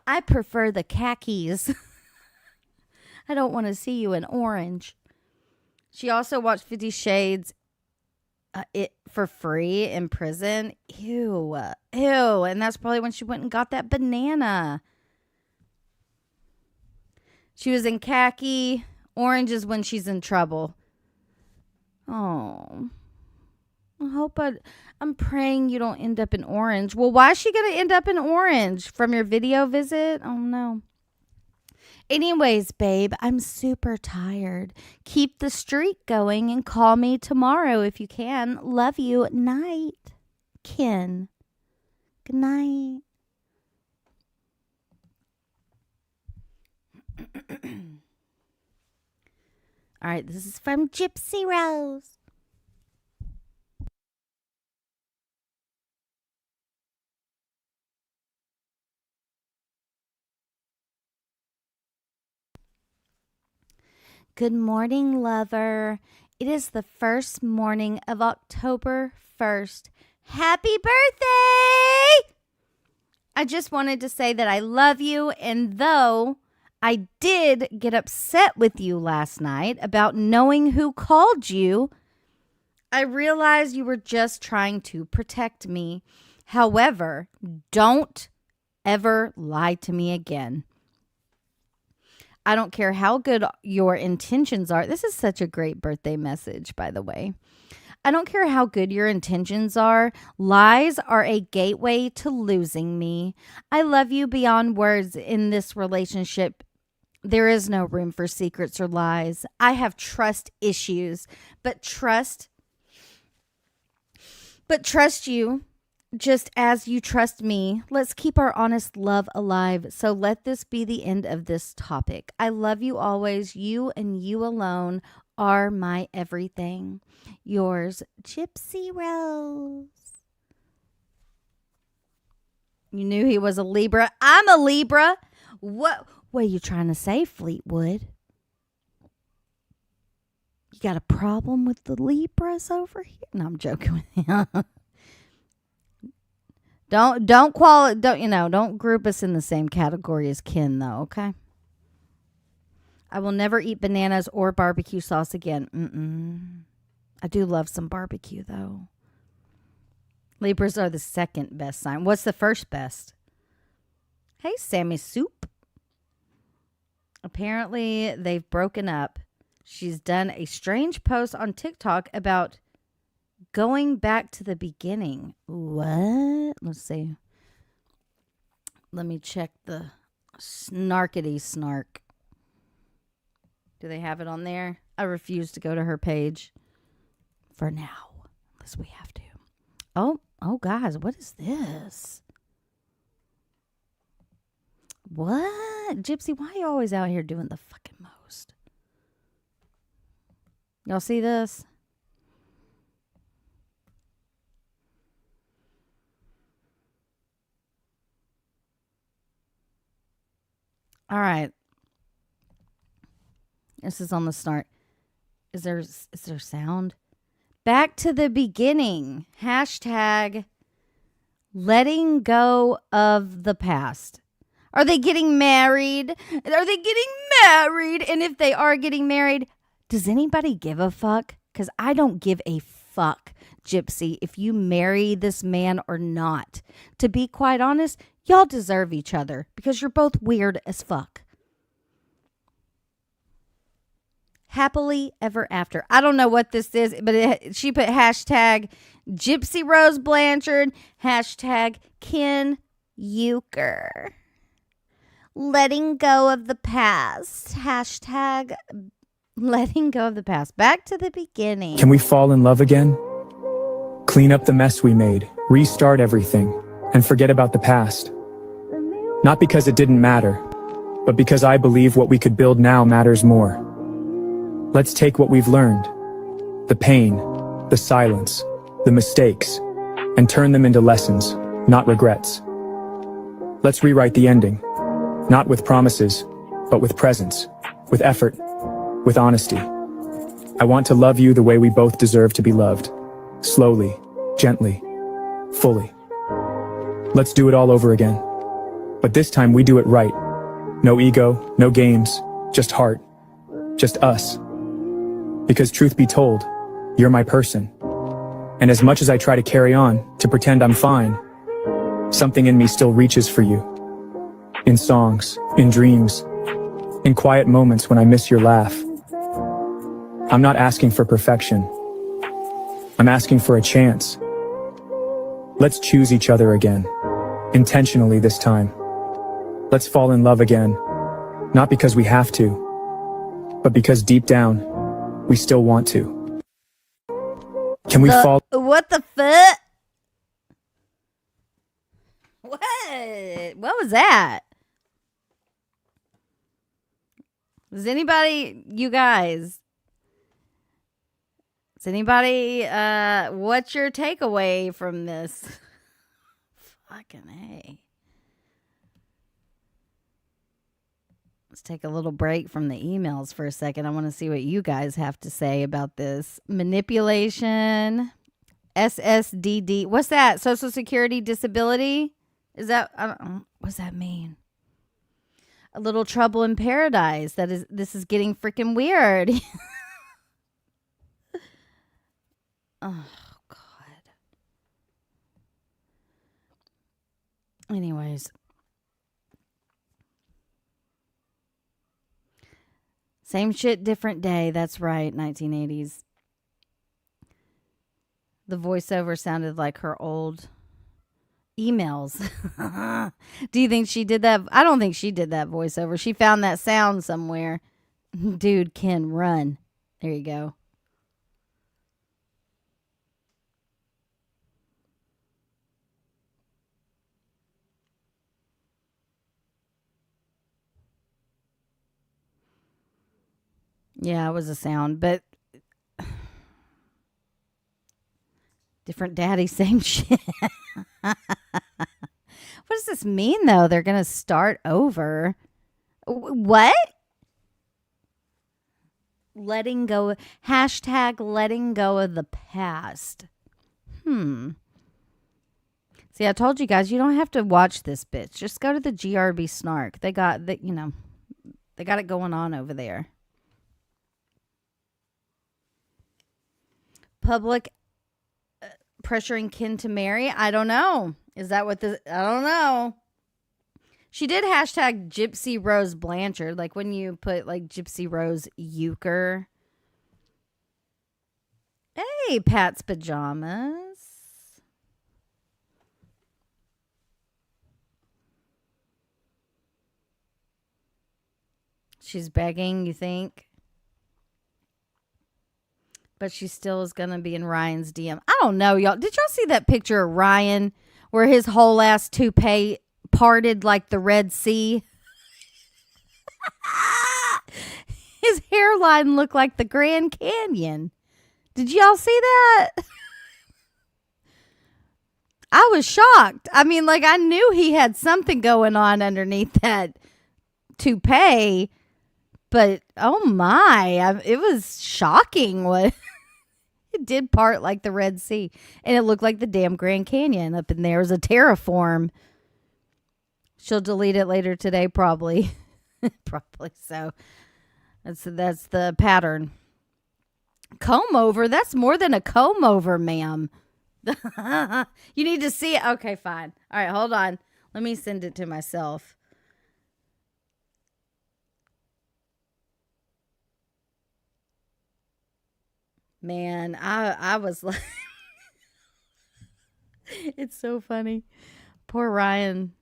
I prefer the khakis. I don't want to see you in orange. She also watched 50 Shades for free in prison. Ew. And that's probably when she went and got that banana. She was in khaki. Orange is when she's in trouble. Oh. I'm praying you don't end up in orange. Well, why is she going to end up in orange? From your video visit? Oh, no. Anyways, babe, I'm super tired. Keep the streak going and call me tomorrow if you can. Love you. Night, Ken. Good night. All right, this is from Gypsy Rose. Good morning, lover. It is the first morning of October 1st. Happy birthday! I just wanted to say that I love you, and though I did get upset with you last night about knowing who called you, I realized you were just trying to protect me. However, don't ever lie to me again. I don't care how good your intentions are. This is such a great birthday message, by the way. I don't care how good your intentions are. Lies are a gateway to losing me. I love you beyond words in this relationship. There is no room for secrets or lies. I have trust issues, but trust you. Just as you trust me, let's keep our honest love alive. So let this be the end of this topic. I love you always. You and you alone are my everything. Yours, Gypsy Rose. You knew he was a Libra. I'm a Libra. What are you trying to say, Fleetwood? You got a problem with the Libras over here? No, I'm joking with you. Don't group us in the same category as Ken, though, okay? I will never eat bananas or barbecue sauce again. I do love some barbecue, though. Libras are the second best sign. What's the first best? Hey, Sammy Soup. Apparently, they've broken up. She's done a strange post on TikTok about going back to the beginning. What? Let's see. Let me check the snarkity snark. Do they have it on there? I refuse to go to her page for now, unless we have to. Oh, guys, what is this? What? Gypsy, why are you always out here doing the fucking most? Y'all see this? All right. This is on the start. Is there sound? Back to the beginning. Hashtag letting go of the past. Are they getting married? Are they getting married? And if they are getting married, does anybody give a fuck? Because I don't give a fuck, Gypsy, if you marry this man or not. To be quite honest, y'all deserve each other because you're both weird as fuck. Happily ever after. I don't know what this is, but she put hashtag Gypsy Rose Blanchard, hashtag Ken Euchre. Letting go of the past. Hashtag letting go of the past. Back to the beginning. Can we fall in love again? Clean up the mess we made, restart everything, and forget about the past. Not because it didn't matter, but because I believe what we could build now matters more. Let's take what we've learned, the pain, the silence, the mistakes, and turn them into lessons, not regrets. Let's rewrite the ending. Not with promises, but with presence, with effort, with honesty. I want to love you the way we both deserve to be loved. Slowly, gently, fully. Let's do it all over again. But this time we do it right. No ego, no games, just heart. Just us. Because truth be told, you're my person. And as much as I try to carry on, to pretend I'm fine, something in me still reaches for you. In songs, in dreams, in quiet moments when I miss your laugh. I'm not asking for perfection. I'm asking for a chance. Let's choose each other again. Intentionally this time. Let's fall in love again. Not because we have to, but because deep down, we still want to. Can we fall? What the fuck? What? What was that? Does anybody, you guys, what's your takeaway from this? Fucking hey. Let's take a little break from the emails for a second. I want to see what you guys have to say about this. Manipulation, SSDD. What's that? Social Security Disability? Is that, I don't know. What does that mean? A little trouble in paradise. This is getting freaking weird. Oh, God. Anyways. Same shit, different day. That's right, 1980s. The voiceover sounded like her old emails. Do you think she did that? I don't think she did that voiceover. She found that sound somewhere. Dude can run. There you go. Yeah, it was a sound, but different daddy, same shit. What does this mean, though? They're going to start over. What? Letting go. Hashtag letting go of the past. See, I told you guys, you don't have to watch this bitch. Just go to the GRB Snark. They got the, they got it going on over there. Public pressuring Ken to marry? I don't know. Is that what this? I don't know. She did hashtag Gypsy Rose Blanchard. Like when you put like Gypsy Rose Euchre. Hey, Pat's Pajamas. She's begging, you think? But she still is going to be in Ryan's DM. I don't know, y'all. Did y'all see that picture of Ryan where his whole ass toupee parted like the Red Sea? His hairline looked like the Grand Canyon. Did y'all see that? I was shocked. I mean, like, I knew he had something going on underneath that toupee. But, oh my, it was shocking what it did part like the Red Sea. And it looked like the damn Grand Canyon up in there was a terraform. She'll delete it later today, probably. Probably so. That's the pattern. Comb over? That's more than a comb over, ma'am. You need to see it. Okay, fine. All right, hold on. Let me send it to myself. Man, I was like, it's so funny. Poor Ryan.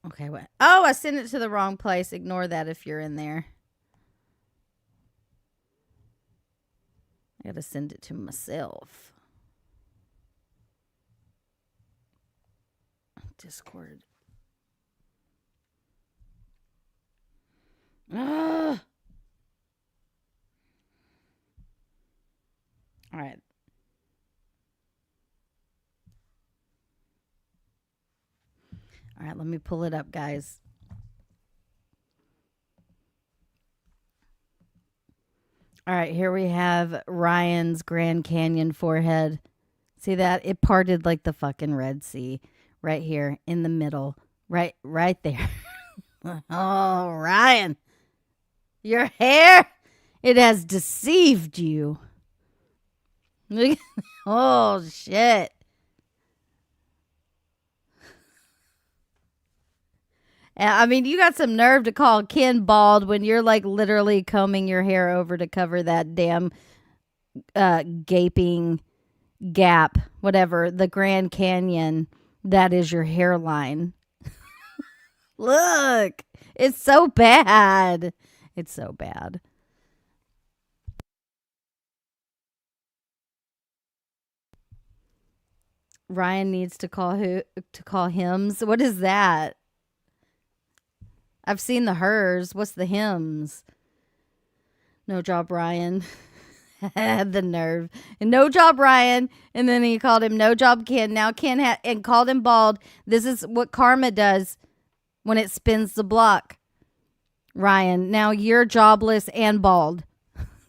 Okay, what? Oh, I sent it to the wrong place. Ignore that if you're in there. I gotta send it to myself. Discord. Ugh. All right. All right, let me pull it up, guys. All right, here we have Ryan's Grand Canyon forehead. See that? It parted like the fucking Red Sea right here in the middle. Right there. Oh, Ryan. Your hair, it has deceived you. Oh, shit. I mean, you got some nerve to call Ken bald when you're like literally combing your hair over to cover that damn gaping gap, whatever, the Grand Canyon. That is your hairline. Look, it's so bad. It's so bad. Ryan needs to call hymns. What is that? I've seen the hers. What's the hymns? No job, Ryan. Had the nerve. And no job, Ryan. And then he called him no job, Ken. Now Ken and called him bald. This is what karma does when it spins the block. Ryan, now you're jobless and bald.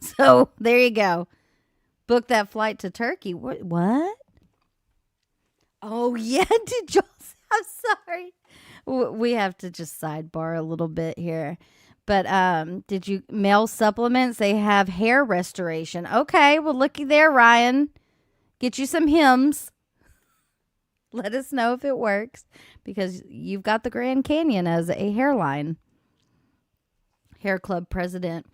So there you go. Book that flight to Turkey. What? Oh, yeah. Did y'all? I'm sorry. We have to just sidebar a little bit here. But did you male supplements? They have hair restoration. Okay, well, looky there, Ryan. Get you some hymns. Let us know if it works because you've got the Grand Canyon as a hairline. Hair Club president.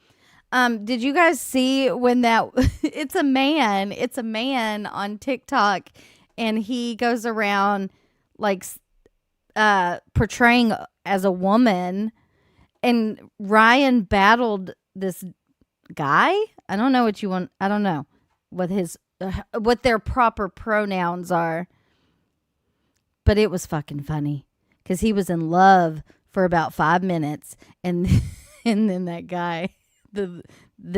Did you guys see when that it's a man on TikTok and he goes around like portraying as a woman, and Ryan battled this guy. I don't know what you want. I don't know what what their proper pronouns are, but it was fucking funny because he was in love for about 5 minutes, and and then that guy, the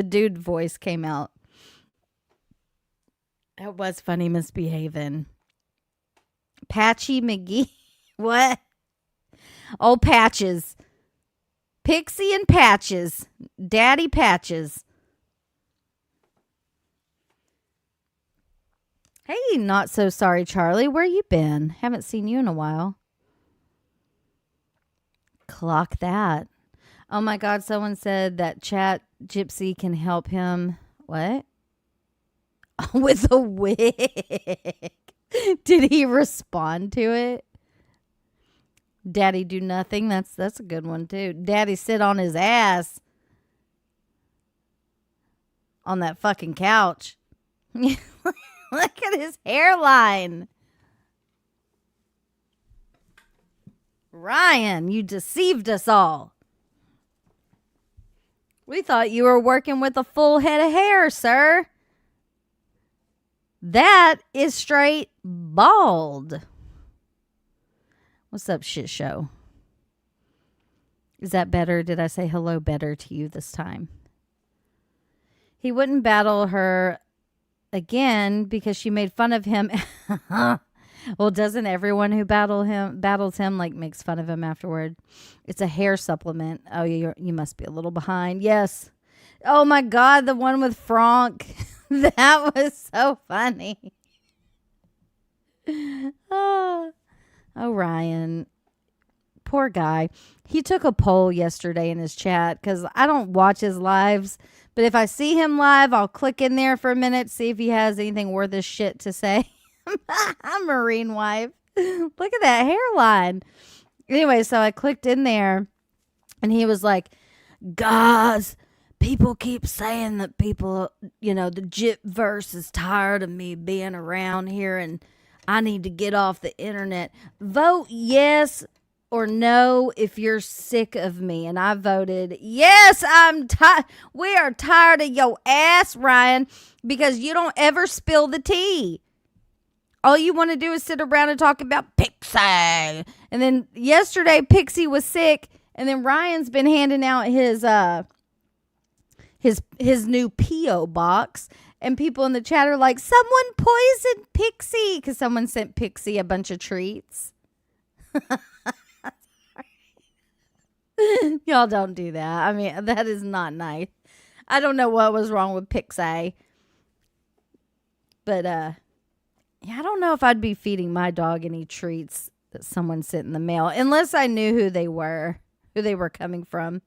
dude voice came out. That was funny misbehaving. Patchy McGee. What? Oh, Patches. Pixie and Patches. Daddy Patches. Hey, not so sorry, Charlie. Where you been? Haven't seen you in a while. Clock that. Oh my God, someone said that Chat Gypsy can help him. What? With a wig. Did he respond to it? Daddy do nothing. That's a good one too. Daddy sit on his ass on that fucking couch. Look at his hairline. Ryan, you deceived us all. We thought you were working with a full head of hair, sir. That is straight bald. What's up, shit show? Is that better? Did I say hello better to you this time? He wouldn't battle her again because she made fun of him. Well, doesn't everyone who battles him like makes fun of him afterward? It's a hair supplement. Oh, you must be a little behind. Yes. Oh my God, the one with Franck. That was so funny. Oh, Ryan. Poor guy. He took a poll yesterday in his chat because I don't watch his lives. But if I see him live, I'll click in there for a minute, see if he has anything worth his shit to say. I'm Marine wife. Look at that hairline. Anyway, so I clicked in there and he was like, guys, people keep saying that people, the Jip verse is tired of me being around here and I need to get off the internet. Vote yes or no if you're sick of me. And I voted yes. We are tired of your ass, Ryan, because you don't ever spill the tea. All you want to do is sit around and talk about Pixie. And then yesterday Pixie was sick, and then Ryan's been handing out his new P.O. box. And people in the chat are like, someone poisoned Pixie, because someone sent Pixie a bunch of treats. Y'all don't do that. I mean, that is not nice. I don't know what was wrong with Pixie. But, yeah, I don't know if I'd be feeding my dog any treats that someone sent in the mail. Unless I knew who they were coming from.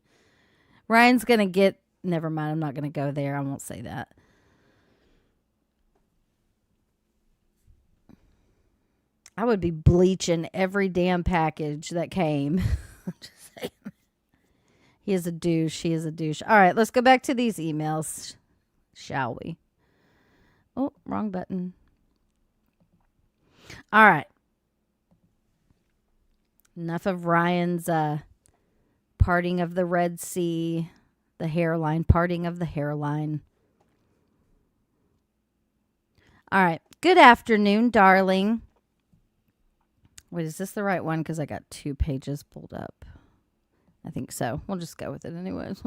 Ryan's going to get... Never mind, I'm not going to go there. I won't say that. I would be bleaching every damn package that came. Just saying. He is a douche. He is a douche. All right, let's go back to these emails, shall we? Oh, wrong button. All right. Enough of Ryan's parting of the Red Sea, the hairline, parting of the hairline. All right. Good afternoon, darling. Wait, is this the right one? Because I got 2 pages pulled up. I think so. We'll just go with it anyways.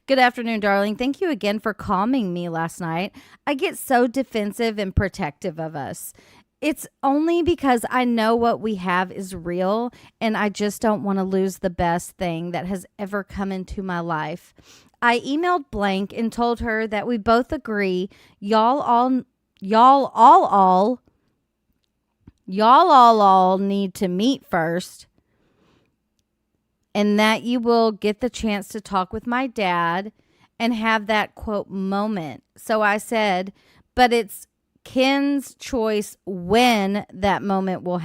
Good afternoon, darling. Thank you again for calming me last night. I get so defensive and protective of us. It's only because I know what we have is real, and I just don't want to lose the best thing that has ever come into my life. I emailed Blank and told her that we both agree y'all all need to meet first, and that you will get the chance to talk with my dad and have that quote moment. So I said, but it's Ken's choice when that moment will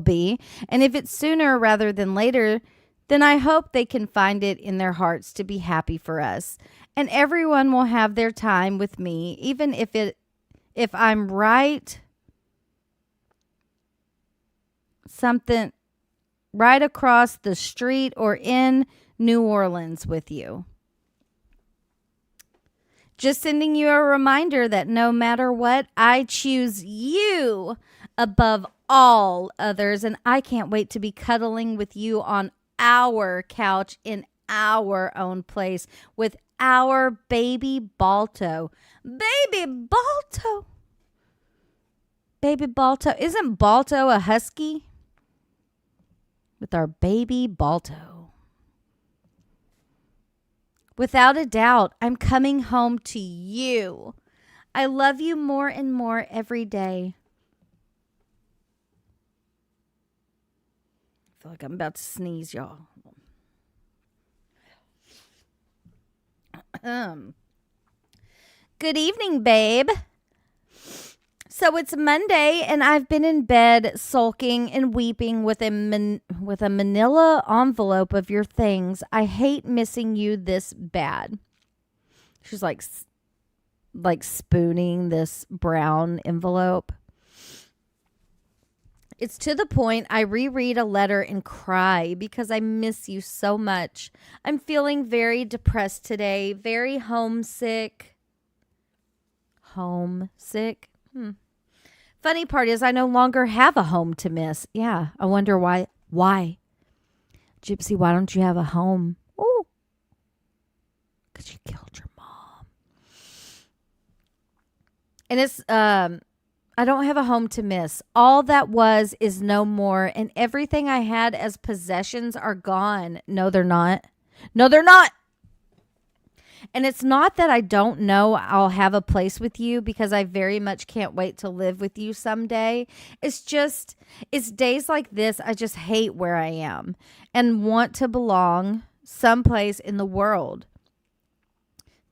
be. And if it's sooner rather than later, then I hope they can find it in their hearts to be happy for us. And everyone will have their time with me, even if I'm right, something right across the street or in New Orleans with you. Just sending you a reminder that no matter what, I choose you above all others. And I can't wait to be cuddling with you on our couch in our own place with our baby Balto. Baby Balto. Baby Balto. Isn't Balto a husky? With our baby Balto. Without a doubt, I'm coming home to you. I love you more and more every day. I feel like I'm about to sneeze, y'all. Good evening, babe. So it's Monday, and I've been in bed sulking and weeping with a manila envelope of your things. I hate missing you this bad. She's like spooning this brown envelope. It's to the point I reread a letter and cry because I miss you so much. I'm feeling very depressed today, very homesick. Homesick? Funny part is I no longer have a home to miss. Yeah, I wonder why. Why? Gypsy, why don't you have a home? Oh, because you killed your mom. And it's, I don't have a home to miss. All that was is no more, and everything I had as possessions are gone. No, they're not. No, they're not. And it's not that I don't know I'll have a place with you, because I very much can't wait to live with you someday. It's days like this I just hate where I am and want to belong someplace in the world.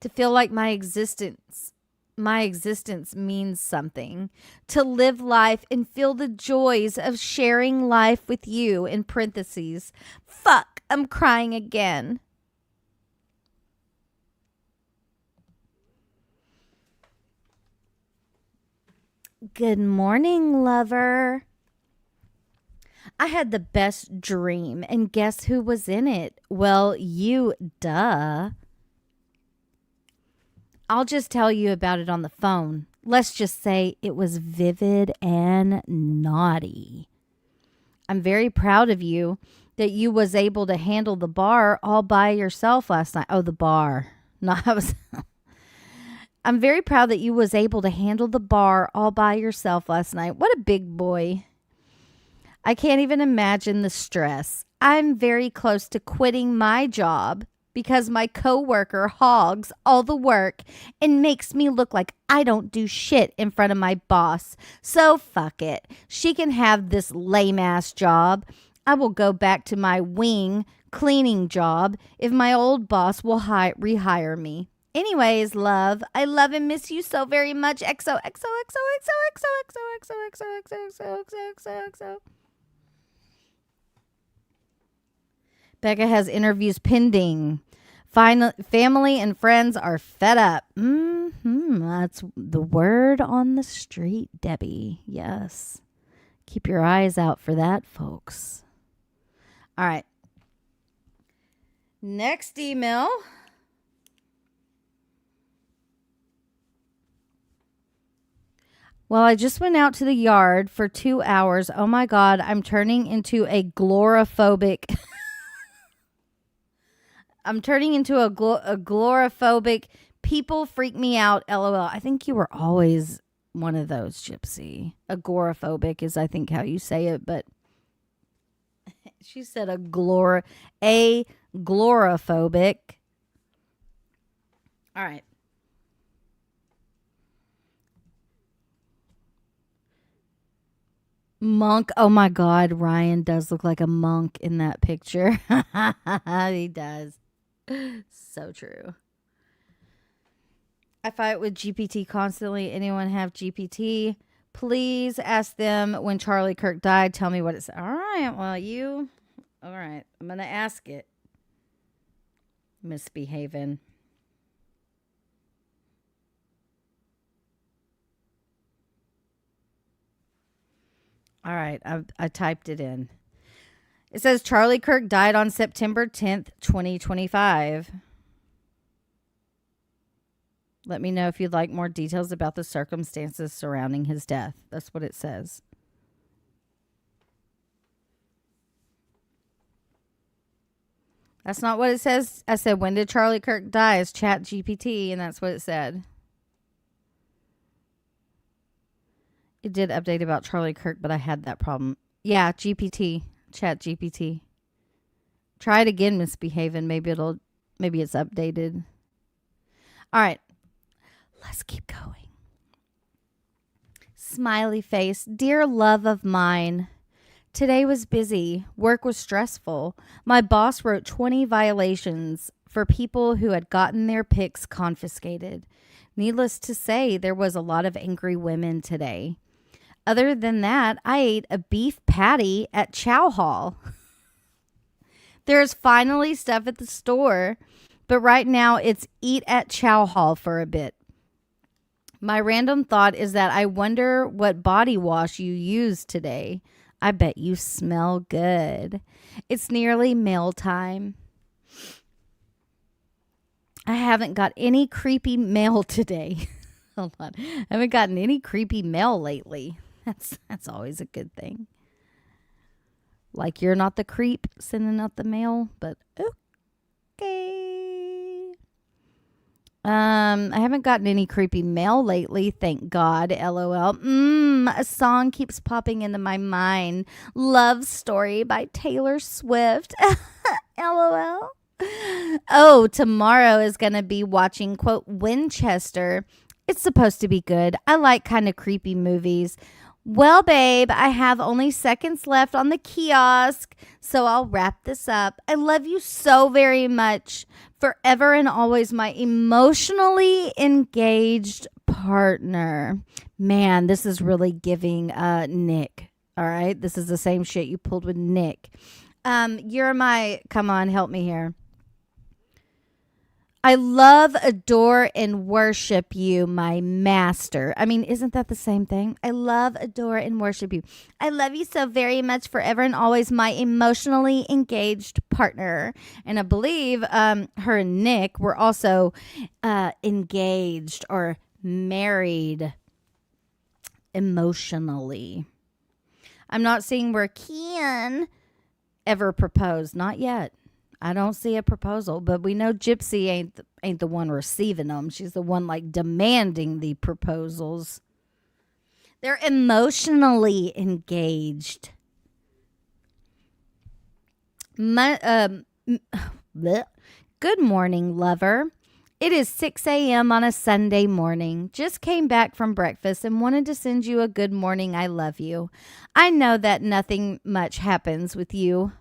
To feel like my existence means something. To live life and feel the joys of sharing life with you, in parentheses. Fuck, I'm crying again. Good morning, lover. I had the best dream, and guess who was in it? Well, you, duh. I'll just tell you about it on the phone. Let's just say it was vivid and naughty. I'm very proud of you that you was able to handle the bar all by yourself last night. Oh, the bar. No, I was... I'm very proud that you was able to handle the bar all by yourself last night. What a big boy. I can't even imagine the stress. I'm very close to quitting my job because my coworker hogs all the work and makes me look like I don't do shit in front of my boss. So fuck it. She can have this lame ass job. I will go back to my wing cleaning job if my old boss will rehire me. Anyways, love, I love and miss you so very much. XO, XO, XO, XO, XO, XO, XO, XO, XO, XO, XO, XO. Becca has interviews pending. Family and friends are fed up. That's the word on the street, Debbie. Yes. Keep your eyes out for that, folks. All right. Next email. Well, I just went out to the yard for 2 hours. Oh my God, I'm turning into a glorophobic. I'm turning into a glorophobic. People freak me out. LOL. I think you were always one of those, Gypsy. Agoraphobic is, I think, how you say it, but she said agoraphobic. All right. Monk. Oh my God, Ryan does look like a monk in that picture. He does. So true. I fight with GPT constantly. Anyone have GPT? Please ask them when Charlie Kirk died. Tell me what it's. All right. Well, all right. I'm going to ask it. Misbehaving. All right. I typed it in. It says Charlie Kirk died on September 10th, 2025. Let me know if you'd like more details about the circumstances surrounding his death. That's what it says. That's not what it says. I said, when did Charlie Kirk die? It's Chat GPT, and that's what it said. It did update about Charlie Kirk, but I had that problem. Yeah, GPT. Chat GPT. Try it again, Misbehaving. Maybe it's updated. All right. Let's keep going. Smiley face. Dear love of mine. Today was busy. Work was stressful. My boss wrote 20 violations for people who had gotten their pics confiscated. Needless to say, there was a lot of angry women today. Other than that, I ate a beef patty at Chow Hall. There's finally stuff at the store, but right now it's eat at Chow Hall for a bit. My random thought is that I wonder what body wash you used today. I bet you smell good. It's nearly mail time. I haven't got any creepy mail today. Hold on. I haven't gotten any creepy mail lately. That's always a good thing. Like you're not the creep sending out the mail, but okay. I haven't gotten any creepy mail lately, thank God. LOL. A song keeps popping into my mind. Love Story by Taylor Swift. LOL. Oh, tomorrow is going to be watching, quote, Winchester. It's supposed to be good. I like kind of creepy movies. Well, babe, I have only seconds left on the kiosk, so I'll wrap this up. I love you so very much. Forever and always, my emotionally engaged partner. Man, this is really giving Nick. All right, this is the same shit you pulled with Nick. You're my, come on, help me here. I love, adore, and worship you, my master. I mean, isn't that the same thing? I love, adore, and worship you. I love you so very much, forever and always, my emotionally engaged partner. And I believe her and Nick were also engaged or married emotionally. I'm not seeing where Kian ever proposed. Not yet. I don't see a proposal, but we know Gypsy ain't the one receiving them. She's the one like demanding the proposals. They're emotionally engaged. Bleh. Good morning, lover. It is 6 a.m. on a Sunday morning. Just came back from breakfast and wanted to send you a good morning. I love you. I know that nothing much happens with you.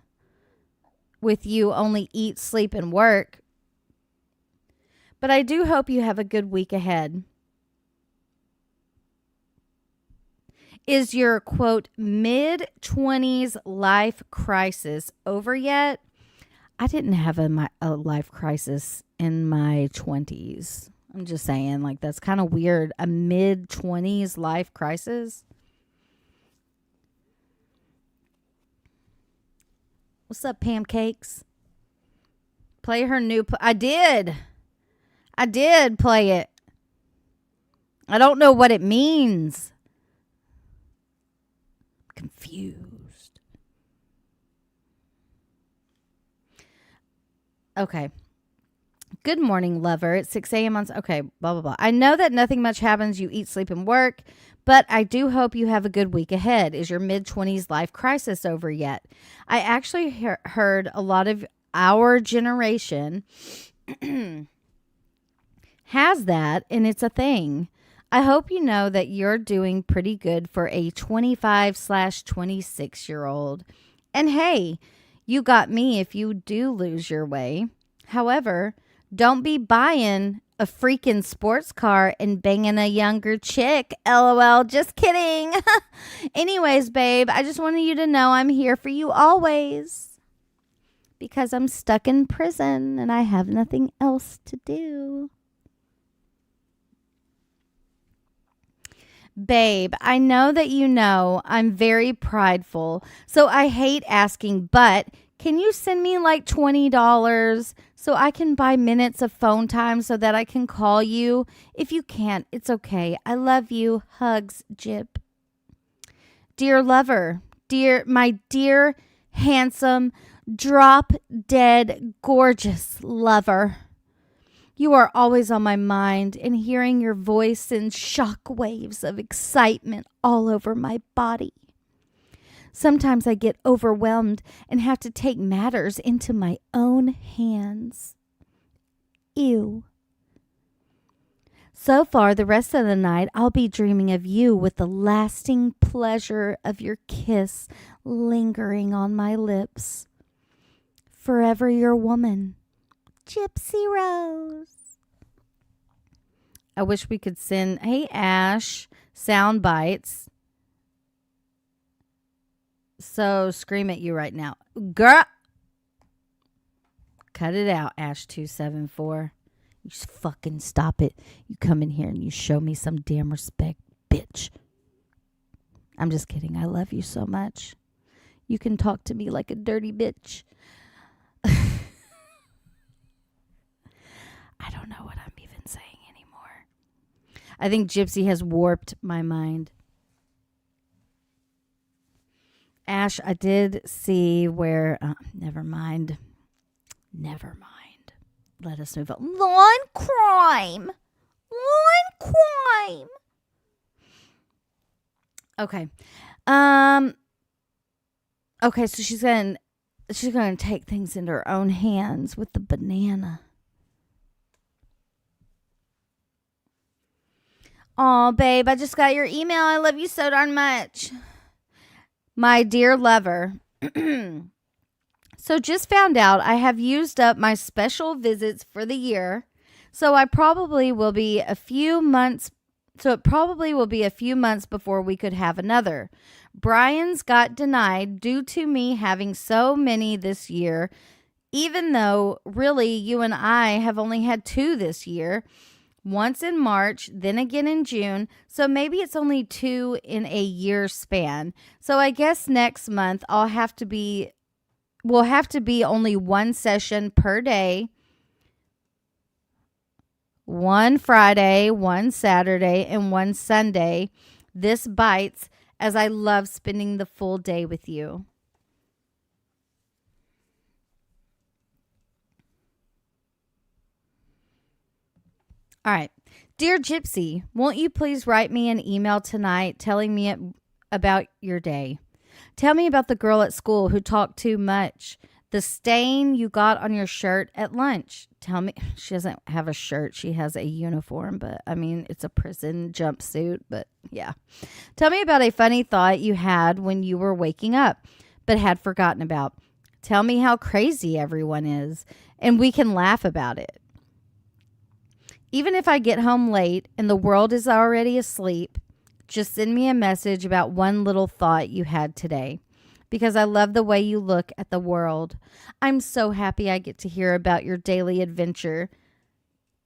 With you only eat, sleep, and work. But I do hope you have a good week ahead. Is your, quote, mid-20s life crisis over yet? I didn't have a life crisis in my 20s. I'm just saying, like, that's kind of weird. A mid-20s life crisis? What's up, Pancakes? Play her new... I did play it. I don't know what it means. Confused. Okay. Good morning, lover. It's 6 a.m. on... Okay, blah, blah, blah. I know that nothing much happens. You eat, sleep, and work. But I do hope you have a good week ahead. Is your mid-20s life crisis over yet? I actually heard a lot of our generation has that, and it's a thing. I hope you know that you're doing pretty good for a 25/26-year-old. And hey, you got me if you do lose your way. However, don't be buying a freaking sports car and banging a younger chick. LOL, just kidding. Anyways, babe, I just wanted you to know I'm here for you always. Because I'm stuck in prison and I have nothing else to do. Babe, I know that you know I'm very prideful, so I hate asking, but can you send me like $20 so I can buy minutes of phone time so that I can call you? If you can't, it's okay. I love you. Hugs, Jip. Dear lover, my dear, handsome, drop dead, gorgeous lover. You are always on my mind, and hearing your voice sends shock waves of excitement all over my body. Sometimes I get overwhelmed and have to take matters into my own hands. Ew. So far, the rest of the night, I'll be dreaming of you with the lasting pleasure of your kiss lingering on my lips. Forever your woman. Gypsy Rose. I wish we could send, hey, Ash, sound bites. So scream at you right now. Girl. Cut it out, Ash274. You just fucking stop it. You come in here and you show me some damn respect, bitch. I'm just kidding. I love you so much. You can talk to me like a dirty bitch. I don't know what I'm even saying anymore. I think Gypsy has warped my mind. Ash, I did see where... never mind. Never mind. Let us move on. Lawn crime. Okay. Okay, so she's going to take things into her own hands with the banana. Aw, babe, I just got your email. I love you so darn much. My dear lover. So just found out I have used up my special visits for the year. So it probably will be a few months before we could have another. Brian's got denied due to me having so many this year, even though really you and I have only had 2 this year. Once in March, then again in June. So maybe it's only 2 in a year span. So I guess next month we'll have to be only 1 session per day. 1 Friday, 1 Saturday, and 1 Sunday. This bites, as I love spending the full day with you. All right. Dear Gypsy, won't you please write me an email tonight telling me about your day? Tell me about the girl at school who talked too much The stain you got on your shirt at lunch. Tell me, she doesn't have a shirt. She has a uniform, but I mean, it's a prison jumpsuit, but yeah. Tell me about a funny thought you had when you were waking up, but had forgotten about. Tell me how crazy everyone is, and we can laugh about it. Even if I get home late and the world is already asleep, just send me a message about one little thought you had today, because I love the way you look at the world. I'm so happy I get to hear about your daily adventure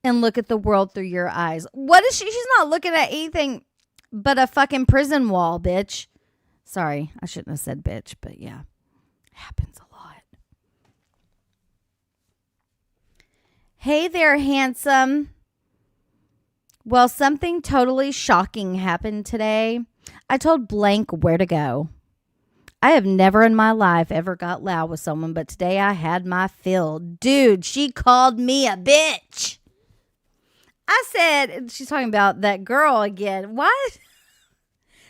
and look at the world through your eyes. What is she? She's not looking at anything but a fucking prison wall, bitch. Sorry, I shouldn't have said bitch, but yeah, happens a lot. Hey there, handsome. Well, something totally shocking happened today. I told blank where to go. I have never in my life ever got loud with someone, but today I had my fill. Dude, she called me a bitch. I said, she's talking about that girl again. What?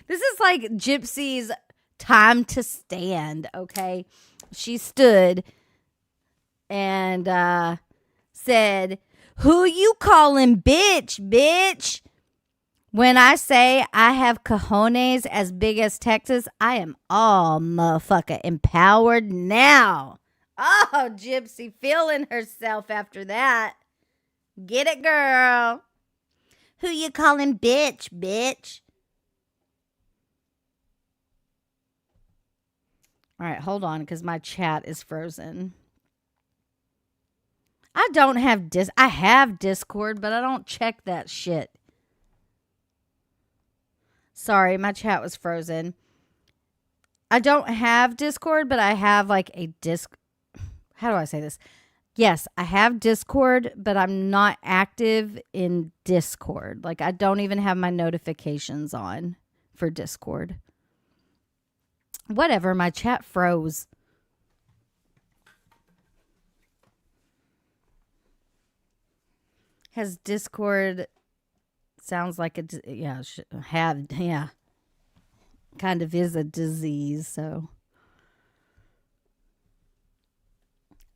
This is like Gypsy's time to stand, okay? She stood and said, who you calling bitch, bitch? When I say I have cojones as big as Texas, I am all motherfucker empowered now. Oh, Gypsy feeling herself after that. Get it, girl. Who you calling bitch, bitch? All right, hold on, because my chat is frozen. I don't have I have Discord, but I don't check that shit. Sorry, my chat was frozen. I don't have Discord, but I have like a how do I say this? Yes, I have Discord, but I'm not active in Discord. Like, I don't even have my notifications on for Discord. Whatever, my chat froze. Has Discord sounds like kind of is a disease, so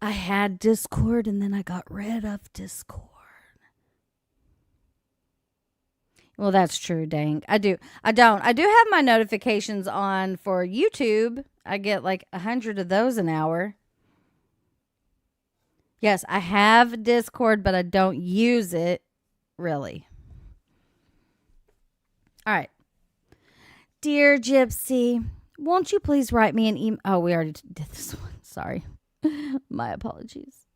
I had Discord and then I got rid of Discord. Well, that's true, Dank. I do have my notifications on for YouTube. I get like 100 of those an hour. Yes, I have Discord, but I don't use it really. All right. Dear Gypsy, won't you please write me an email? Oh, we already did this one. Sorry. My apologies.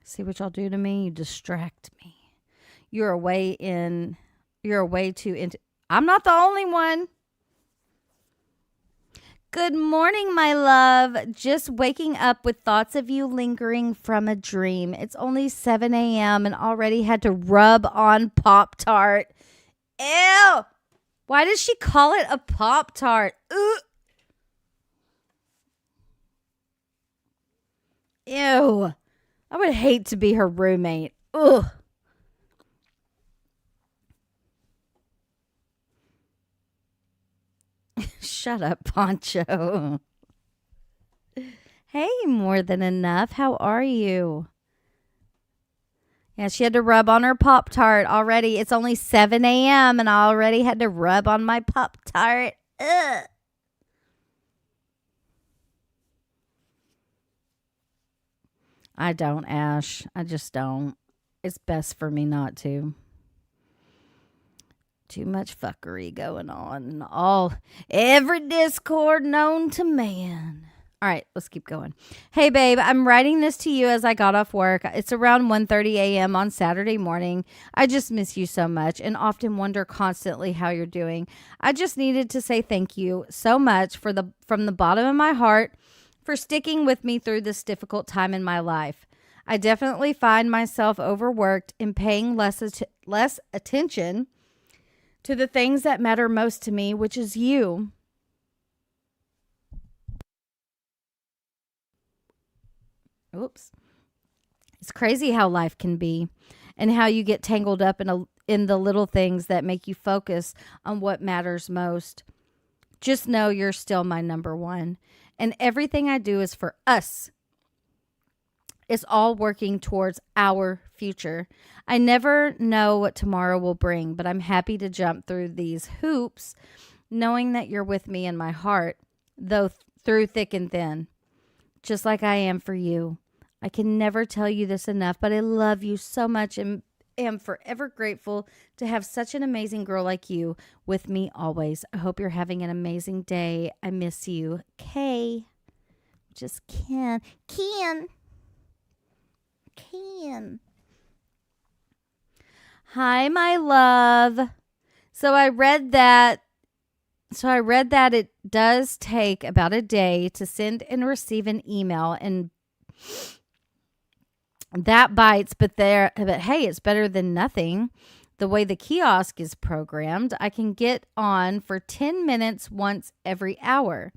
See what y'all do to me? You distract me. You're way too I'm not the only one. Good morning, my love. Just waking up with thoughts of you lingering from a dream. It's only 7 a.m. and already had to rub on Pop-Tart. Ew! Why does she call it a Pop-Tart? Ew. I would hate to be her roommate. Ugh. Shut up, Poncho. Hey, more than enough. How are you? Yeah, she had to rub on her Pop-Tart already. It's only 7 a.m. and I already had to rub on my Pop-Tart. Ugh. I don't, Ash. I just don't. It's best for me not to. Too much fuckery going on. Every Discord known to man. All right, let's keep going. Hey, babe, I'm writing this to you as I got off work. It's around 1:30 a.m. on Saturday morning. I just miss you so much and often wonder constantly how you're doing. I just needed to say thank you so much from the bottom of my heart for sticking with me through this difficult time in my life. I definitely find myself overworked and paying less attention to the things that matter most to me, which is you. Oops. It's crazy how life can be and how you get tangled up in the little things that make you focus on what matters most. Just know you're still my number one. And everything I do is for us. It's all working towards our future. I never know what tomorrow will bring, but I'm happy to jump through these hoops knowing that you're with me in my heart, though through thick and thin, just like I am for you. I can never tell you this enough, but I love you so much and am forever grateful to have such an amazing girl like you with me always. I hope you're having an amazing day. I miss you. Kay. Just Ken. Hi, my love. So I read that it does take about a day to send and receive an email, and that bites, but hey, it's better than nothing. The way the kiosk is programmed, I can get on for 10 minutes once every hour.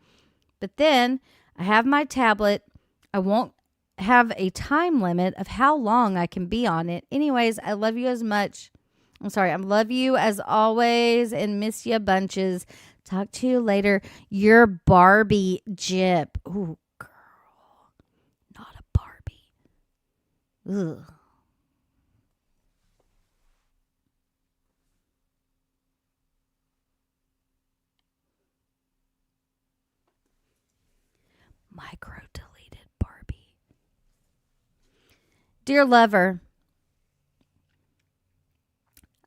But then I have my tablet. I won't have a time limit of how long I can be on it. Anyways, I love you as much. I love you as always and miss you bunches. Talk to you later. Your Barbie Jip. Ooh, girl. Not a Barbie. Ugh. Micro deleted Barbie. Dear lover,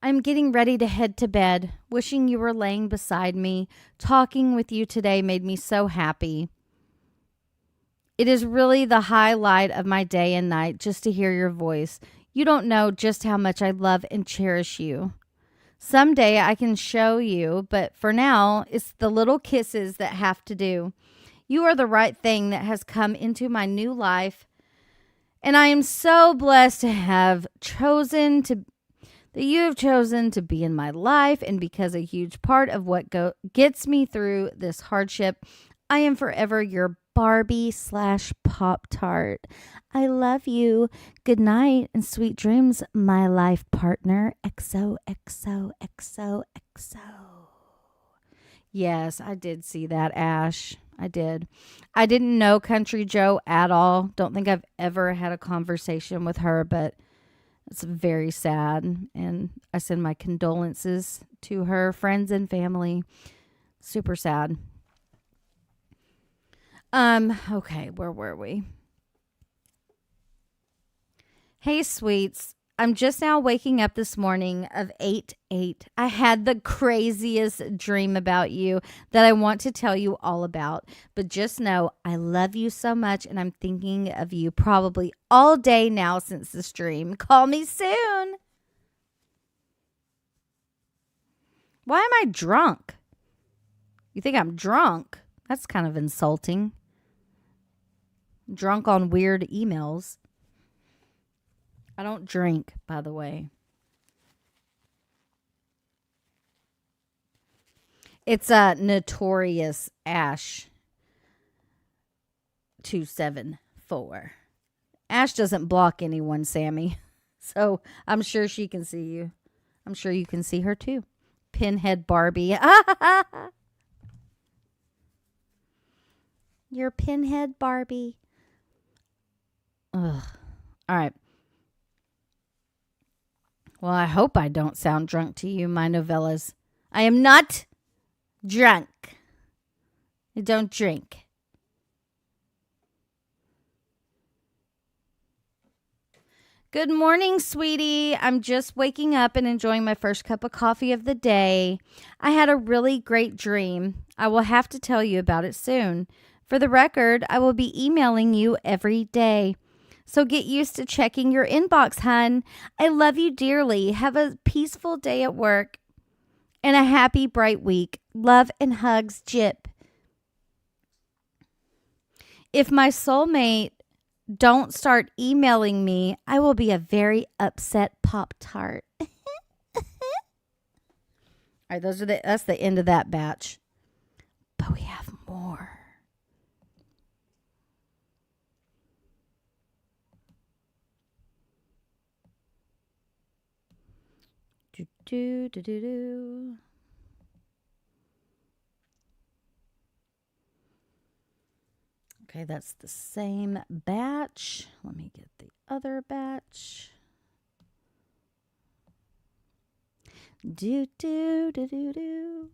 I'm getting ready to head to bed. Wishing you were laying beside me. Talking with you today made me so happy. It is really the highlight of my day and night just to hear your voice. You don't know just how much I love and cherish you. Someday I can show you, but for now, it's the little kisses that have to do. You are the right thing that has come into my new life, and I am so blessed to have you have chosen to be in my life, and because a huge part of what gets me through this hardship, I am forever your Barbie/Pop-Tart. I love you. Good night and sweet dreams, my life partner. XOXOXOXO. Yes, I did see that, Ash. I did. I didn't know Country Joe at all. Don't think I've ever had a conversation with her, but it's very sad. And I send my condolences to her friends and family. Super sad. Okay, where were we? Hey, sweets. I'm just now waking up this morning of 8/8. I had the craziest dream about you that I want to tell you all about. But just know I love you so much, and I'm thinking of you probably all day now since this dream. Call me soon. Why am I drunk? You think I'm drunk? That's kind of insulting. Drunk on weird emails. I don't drink, by the way. It's a Notorious Ash 274. Ash doesn't block anyone, Sammy. So I'm sure she can see you. I'm sure you can see her too. Pinhead Barbie. You're Pinhead Barbie. Ugh. All right. Well, I hope I don't sound drunk to you, my novellas. I am not drunk. I don't drink. Good morning, sweetie. I'm just waking up and enjoying my first cup of coffee of the day. I had a really great dream. I will have to tell you about it soon. For the record, I will be emailing you every day. So get used to checking your inbox, hun. I love you dearly. Have a peaceful day at work and a happy, bright week. Love and hugs, Jip. If my soulmate don't start emailing me, I will be a very upset Pop-Tart. All right, that's the end of that batch. But we have more. Do. Okay, that's the same batch. Let me get the other batch. Do, do, do, do, do.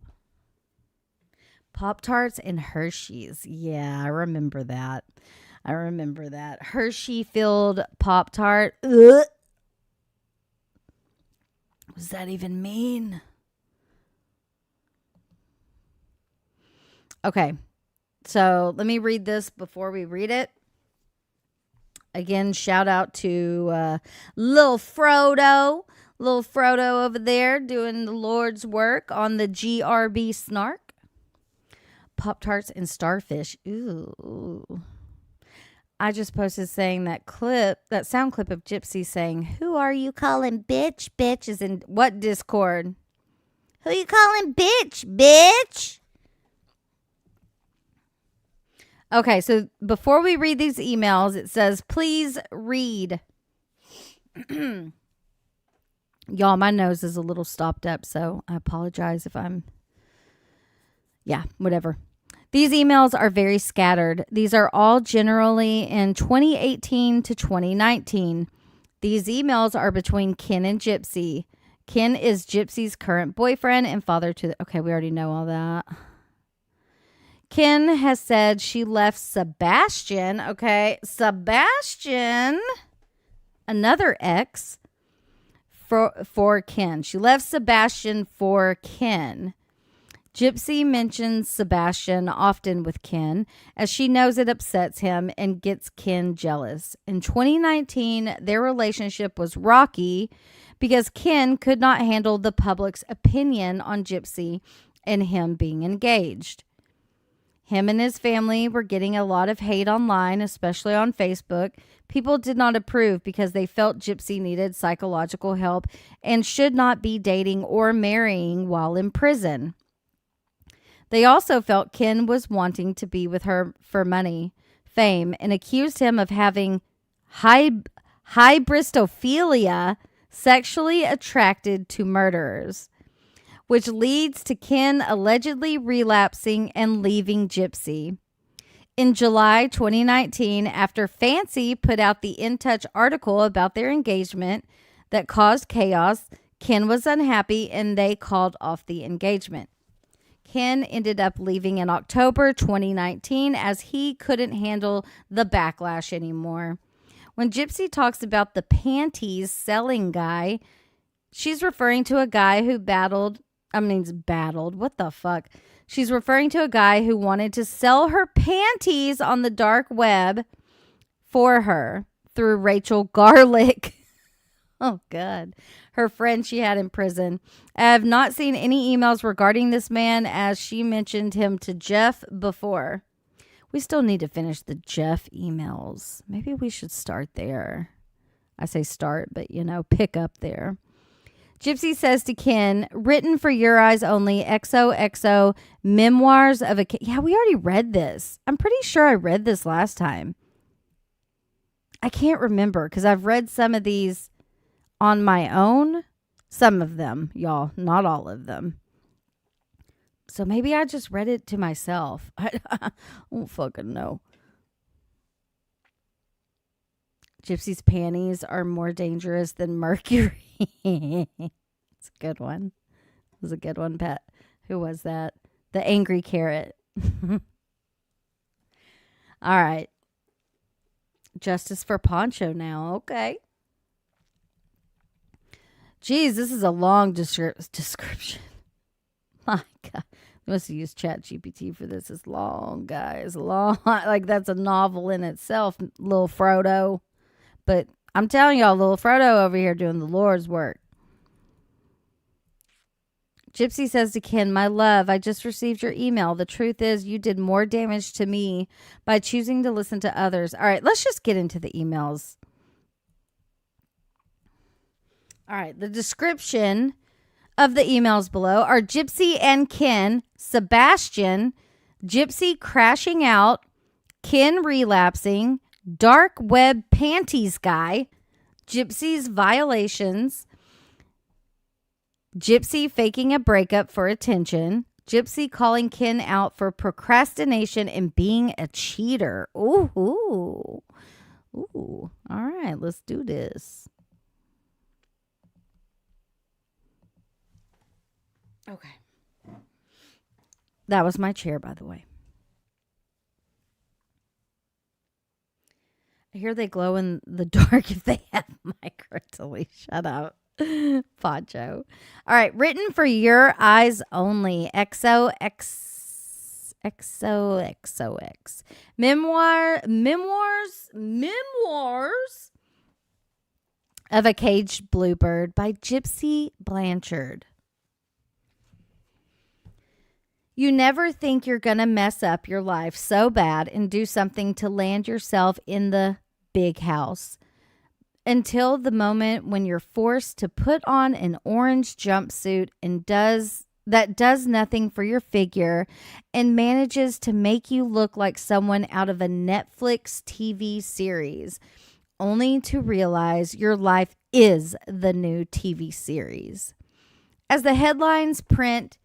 Pop-Tarts and Hershey's. Yeah, I remember that. Hershey-filled Pop-Tart. Ugh. What does that even mean? Okay, so let me read this before we read it. Again, shout out to Lil Frodo. Lil Frodo over there doing the Lord's work on the GRB Snark. Pop-Tarts and Starfish. Ooh. I just posted saying that sound clip of Gypsy saying, "Who are you calling bitch? Bitch is in what Discord? Who you calling bitch? Bitch?" Okay, so before we read these emails, it says, please read. Y'all, my nose is a little stopped up, so I apologize if whatever. These emails are very scattered. These are all generally in 2018 to 2019. These emails are between Ken and Gypsy. Ken is Gypsy's current boyfriend and father to okay, we already know all that. Ken has said she left Sebastian, another ex, for Ken. She left Sebastian for Ken. Gypsy mentions Sebastian often with Ken as she knows it upsets him and gets Ken jealous. In 2019, their relationship was rocky because Ken could not handle the public's opinion on Gypsy and him being engaged. Him and his family were getting a lot of hate online, especially on Facebook. People did not approve because they felt Gypsy needed psychological help and should not be dating or marrying while in prison. They also felt Ken was wanting to be with her for money, fame, and accused him of having hybristophilia, sexually attracted to murderers, which leads to Ken allegedly relapsing and leaving Gypsy. In July 2019, after Fancy put out the In Touch article about their engagement that caused chaos, Ken was unhappy and they called off the engagement. Ken ended up leaving in October 2019 as he couldn't handle the backlash anymore. When Gypsy talks about the panties selling guy, she's referring to a guy who battled. What the fuck? She's referring to a guy who wanted to sell her panties on the dark web for her through Rachel Garlick. Oh, God. Her friend she had in prison. I have not seen any emails regarding this man as she mentioned him to Jeff before. We still need to finish the Jeff emails. Maybe we should start there. I say start, but, pick up there. Gypsy says to Ken, written for your eyes only, XOXO, memoirs of a... Yeah, we already read this. I'm pretty sure I read this last time. I can't remember because I've read some of these on my own. Some of them, y'all. Not all of them. So maybe I just read it to myself. I don't fucking know. Gypsy's panties are more dangerous than mercury. It's a good one. It was a good one, Pat. Who was that? The Angry Carrot. All right. Justice for Poncho now. Okay. Geez, this is a long description. My God. We must have used ChatGPT for this. It's long, guys. Long. Like that's a novel in itself, Lil Frodo. But I'm telling y'all, Lil Frodo over here doing the Lord's work. Gypsy says to Ken, my love, I just received your email. The truth is you did more damage to me by choosing to listen to others. All right, let's just get into the emails. All right, the description of the emails below are Gypsy and Ken, Sebastian, Gypsy crashing out, Ken relapsing, dark web panties guy, Gypsy's violations, Gypsy faking a breakup for attention, Gypsy calling Ken out for procrastination and being a cheater. Ooh. Ooh. All right, let's do this. Okay. That was my chair, by the way. I hear they glow in the dark if they have microtele. Shut up. Poncho. All right. Written for your eyes only. XOXOXOX. Memoirs of a Caged Bluebird by Gypsy Blanchard. You never think you're going to mess up your life so bad and do something to land yourself in the big house until the moment when you're forced to put on an orange jumpsuit and does nothing for your figure and manages to make you look like someone out of a Netflix TV series, only to realize your life is the new TV series. As the headlines print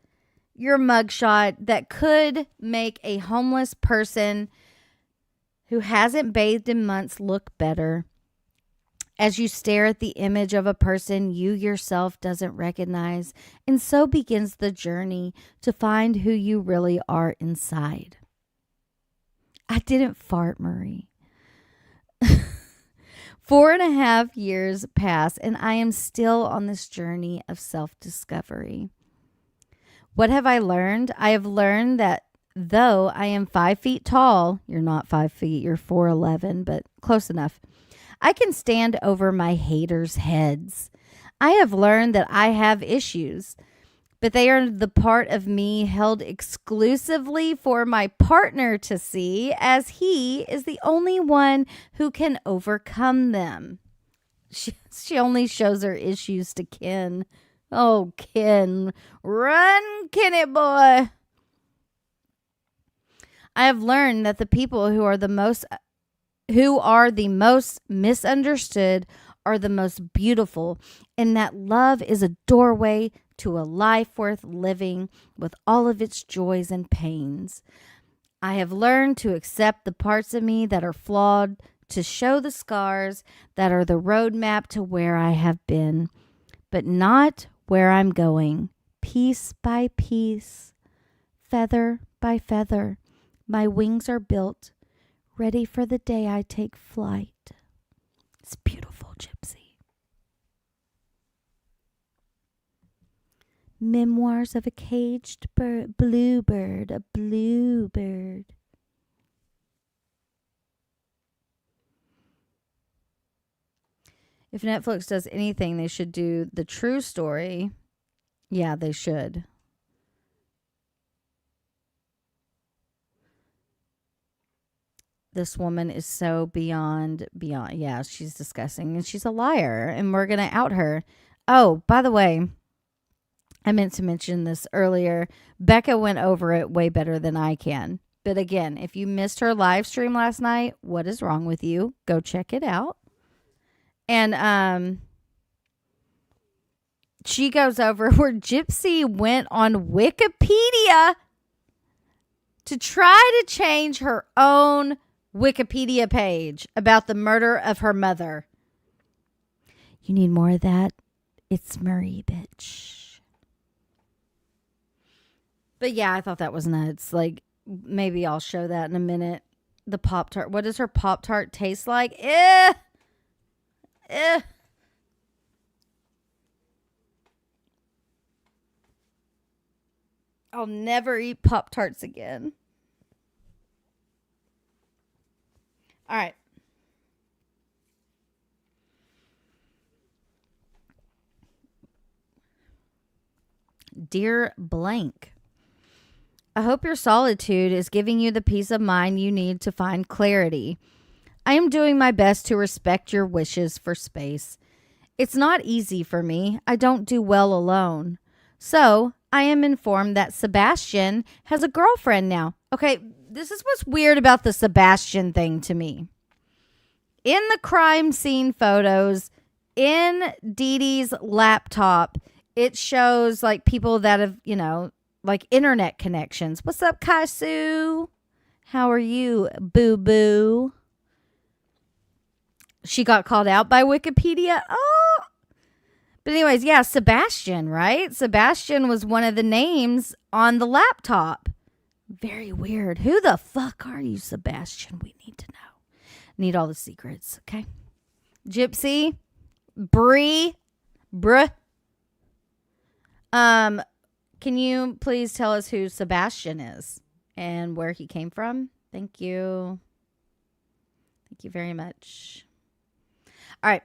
your mugshot that could make a homeless person who hasn't bathed in months look better, as you stare at the image of a person you yourself doesn't recognize, and so begins the journey to find who you really are inside. I didn't fart, Marie. 4.5 years pass, and I am still on this journey of self-discovery. What have I learned? I have learned that though I am 5 feet tall, you're not 5 feet, you're 4'11", but close enough. I can stand over my haters' heads. I have learned that I have issues, but they are the part of me held exclusively for my partner to see, as he is the only one who can overcome them. She only shows her issues to Ken. Oh, Ken, run, Kenny boy. I have learned that the people who are the most misunderstood are the most beautiful, and that love is a doorway to a life worth living with all of its joys and pains. I have learned to accept the parts of me that are flawed, to show the scars that are the roadmap to where I have been, but not where I'm going. Piece by piece, feather by feather, my wings are built, ready for the day I take flight. It's beautiful, Gypsy. Memoirs of a Caged Bluebird, a bluebird. If Netflix does anything, they should do the true story. Yeah, they should. This woman is so beyond. Yeah, she's disgusting. And she's a liar. And we're going to out her. Oh, by the way, I meant to mention this earlier. Becca went over it way better than I can. But again, if you missed her live stream last night, what is wrong with you? Go check it out. And she goes over where Gypsy went on Wikipedia to try to change her own Wikipedia page about the murder of her mother. You need more of that? It's Marie, bitch. But yeah, I thought that was nuts. Like, maybe I'll show that in a minute. The Pop-Tart. What does her Pop-Tart taste like? I'll never eat Pop-Tarts again. All right. Dear blank, I hope your solitude is giving you the peace of mind you need to find clarity. I am doing my best to respect your wishes for space. It's not easy for me. I don't do well alone. So, I am informed that Sebastian has a girlfriend now. Okay, this is what's weird about the Sebastian thing to me. In the crime scene photos, in Dee Dee's laptop, it shows like people that have, like internet connections. What's up, Kaisu? How are you, boo-boo? She got called out by Wikipedia. Oh. But anyways, yeah, Sebastian, right? Sebastian was one of the names on the laptop. Very weird. Who the fuck are you, Sebastian? We need to know. Need all the secrets, okay? Gypsy, Bruh. Can you please tell us who Sebastian is and where he came from? Thank you. Thank you very much. All right.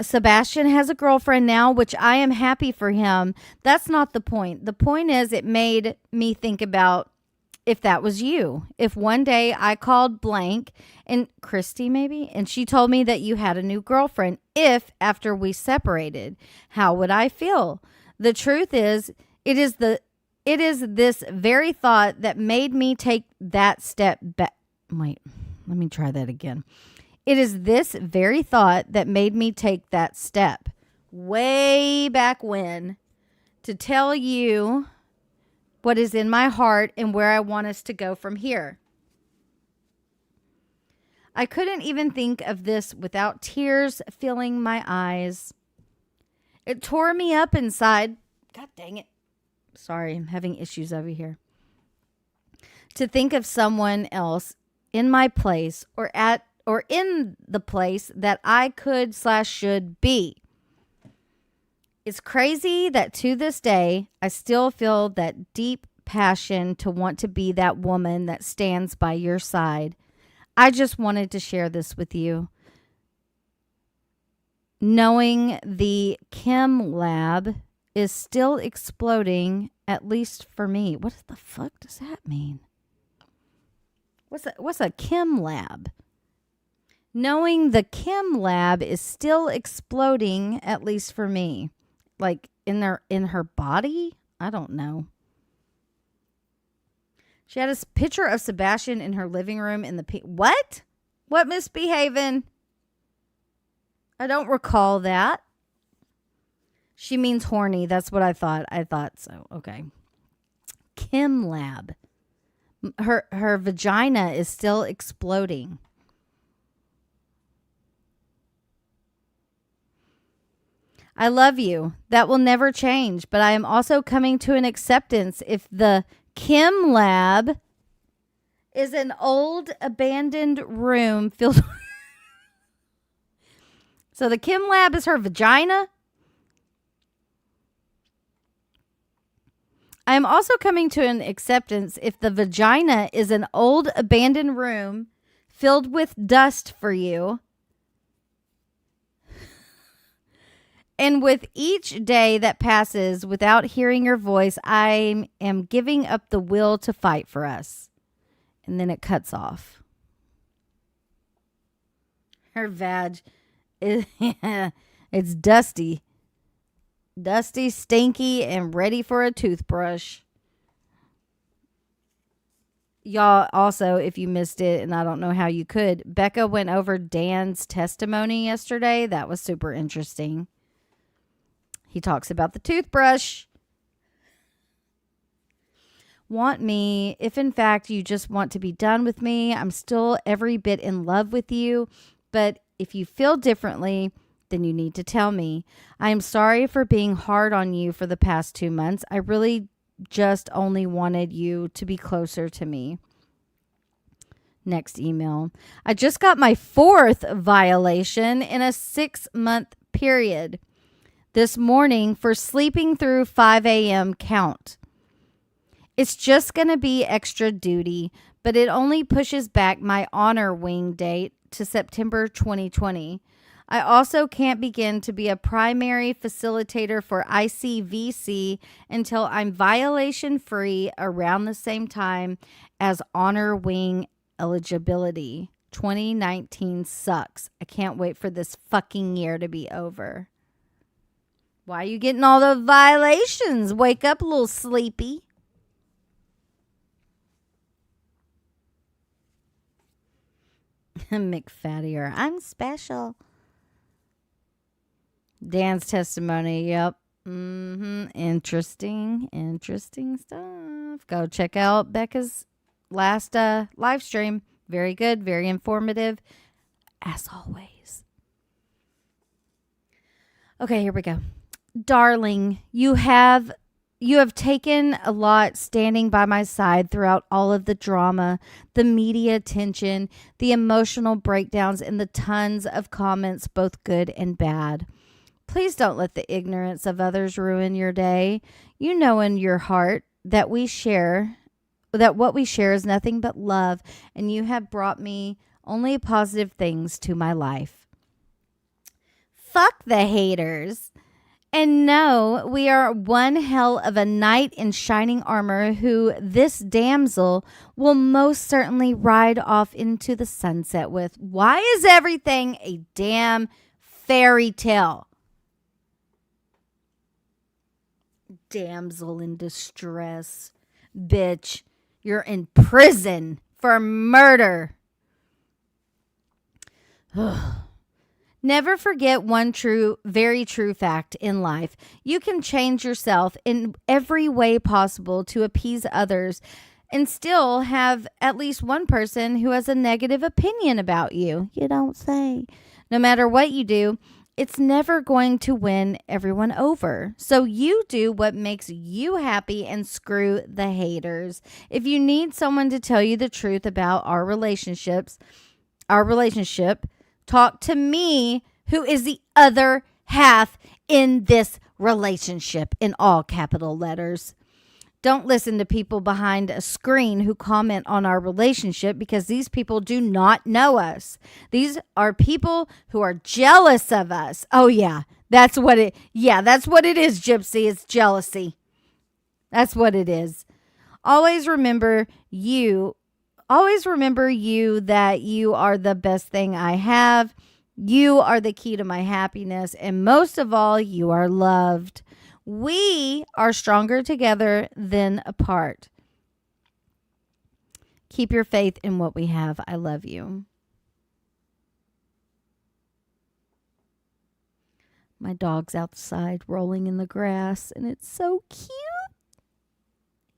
Sebastian has a girlfriend now, which I am happy for him. That's not the point. The point is it made me think about if that was you. If one day I called blank and Christy maybe, and she told me that you had a new girlfriend, if after we separated, how would I feel? The truth is, it is this very thought that made me take that step back. Wait, let me try that again. It is this very thought that made me take that step way back when to tell you what is in my heart and where I want us to go from here. I couldn't even think of this without tears filling my eyes. It tore me up inside. God dang it. Sorry, I'm having issues over here. To think of someone else in my place or in the place that I could/should be. It's crazy that to this day, I still feel that deep passion to want to be that woman that stands by your side. I just wanted to share this with you. Knowing the chem lab is still exploding, at least for me. What the fuck does that mean? What's a chem lab? Knowing the chem lab is still exploding, at least for me. Like in her body? I don't know. She had a picture of Sebastian in her living room in the what? What misbehaving? I don't recall that. She means horny. That's what I thought. I thought so. Okay. Chem lab. Her vagina is still exploding. I love you. That will never change. But I am also coming to an acceptance if the chem lab is an old abandoned room filled. So the chem lab is her vagina. I am also coming to an acceptance if the vagina is an old abandoned room filled with dust for you. And with each day that passes without hearing your voice, I am giving up the will to fight for us. And then it cuts off. Her vag, it's dusty. Dusty, stinky, and ready for a toothbrush. Y'all, also, if you missed it, and I don't know how you could, Becca went over Dan's testimony yesterday. That was super interesting. He talks about the toothbrush. Want me, if in fact you just want to be done with me, I'm still every bit in love with you. But if you feel differently, then you need to tell me. I am sorry for being hard on you for the past 2 months. I really just only wanted you to be closer to me. Next email. I just got my 4th violation in a 6-month period this morning for sleeping through 5 a.m. count. It's just going to be extra duty, but it only pushes back my honor wing date to September 2020. I also can't begin to be a primary facilitator for ICVC until I'm violation free around the same time as honor wing eligibility. 2019 sucks. I can't wait for this fucking year to be over. Why are you getting all the violations? Wake up, a little sleepy. McFattier. I'm special. Dan's testimony. Yep. Interesting stuff. Go check out Becca's last live stream. Very good, very informative, as always. Okay, here we go. Darling, you have taken a lot standing by my side throughout all of the drama, the media attention, the emotional breakdowns, and the tons of comments, both good and bad. Please don't let the ignorance of others ruin your day. You know in your heart that what we share is nothing but love, and you have brought me only positive things to my life. Fuck the haters. And no, we are one hell of a knight in shining armor who this damsel will most certainly ride off into the sunset with. Why is everything a damn fairy tale? Damsel in distress. Bitch, you're in prison for murder. Never forget one very true fact in life. You can change yourself in every way possible to appease others and still have at least one person who has a negative opinion about you. You don't say. No matter what you do, it's never going to win everyone over. So you do what makes you happy and screw the haters. If you need someone to tell you the truth about our relationship, talk to me, who is the other half in this relationship, in all capital letters. Don't listen to people behind a screen who comment on our relationship, because these people do not know us. These are people who are jealous of us. Oh yeah, that's what it is, Gypsy. It's jealousy. That's what it is. Always remember that you are the best thing I have. You are the key to my happiness. And most of all, you are loved. We are stronger together than apart. Keep your faith in what we have. I love you. My dog's outside rolling in the grass, and it's so cute.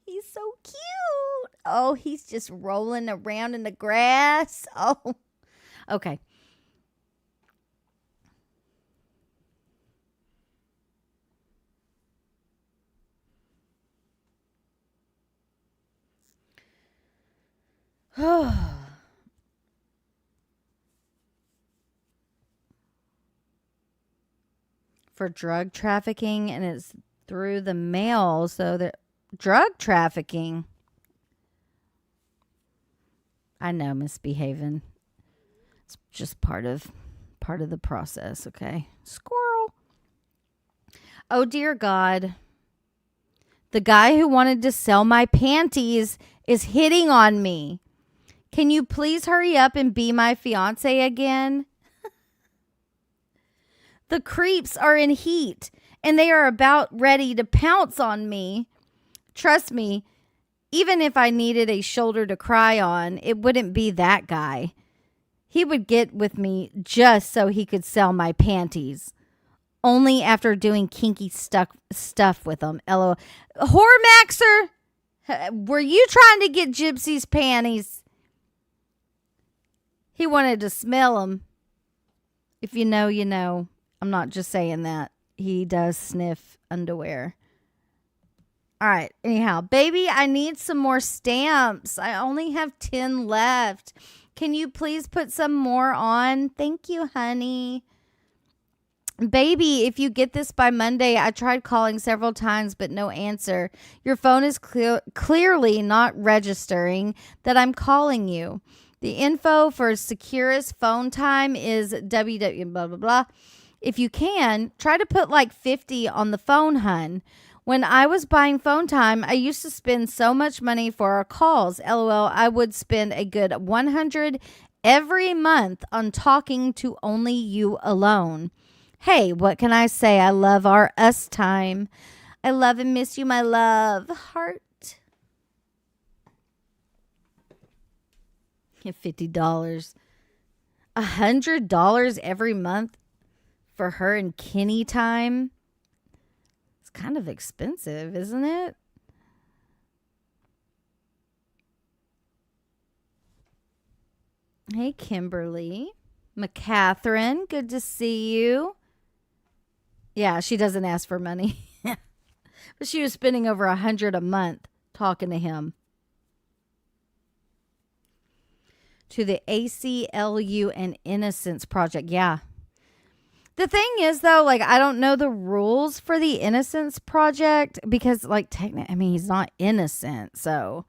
He's so cute. Oh, he's just rolling around in the grass. Oh, okay. For drug trafficking, and it's through the mail. So that drug trafficking. I know, misbehaving. It's just part of the process, okay? Squirrel. Oh dear God. The guy who wanted to sell my panties is hitting on me. Can you please hurry up and be my fiance again? The creeps are in heat, and they are about ready to pounce on me. Trust me, even if I needed a shoulder to cry on, it wouldn't be that guy. He would get with me just so he could sell my panties. Only after doing kinky stuff with them. LOL. Whoremaxer, were you trying to get Gypsy's panties? He wanted to smell them. If you know, you know. I'm not just saying that. He does sniff underwear. All right. Anyhow, baby, I need some more stamps. I only have 10 left. Can you please put some more on? Thank you, honey. Baby, if you get this by Monday, I tried calling several times, but no answer. Your phone is clearly not registering that I'm calling you. The info for Securus phone time is www blah, blah, blah. If you can, try to put like 50 on the phone, hun. When I was buying phone time, I used to spend so much money for our calls. LOL, I would spend a good 100 every month on talking to only you alone. Hey, what can I say? I love our us time. I love and miss you, my love. Heart. $50. $100 every month for her and Kenny time. It's kind of expensive, isn't it? Hey, Kimberly. McCatherine, good to see you. Yeah, she doesn't ask for money. But she was spending over $100 a month talking to him. To the ACLU and Innocence Project. Yeah. The thing is, though, like, I don't know the rules for the Innocence Project because, like, technically, I mean, he's not innocent, so.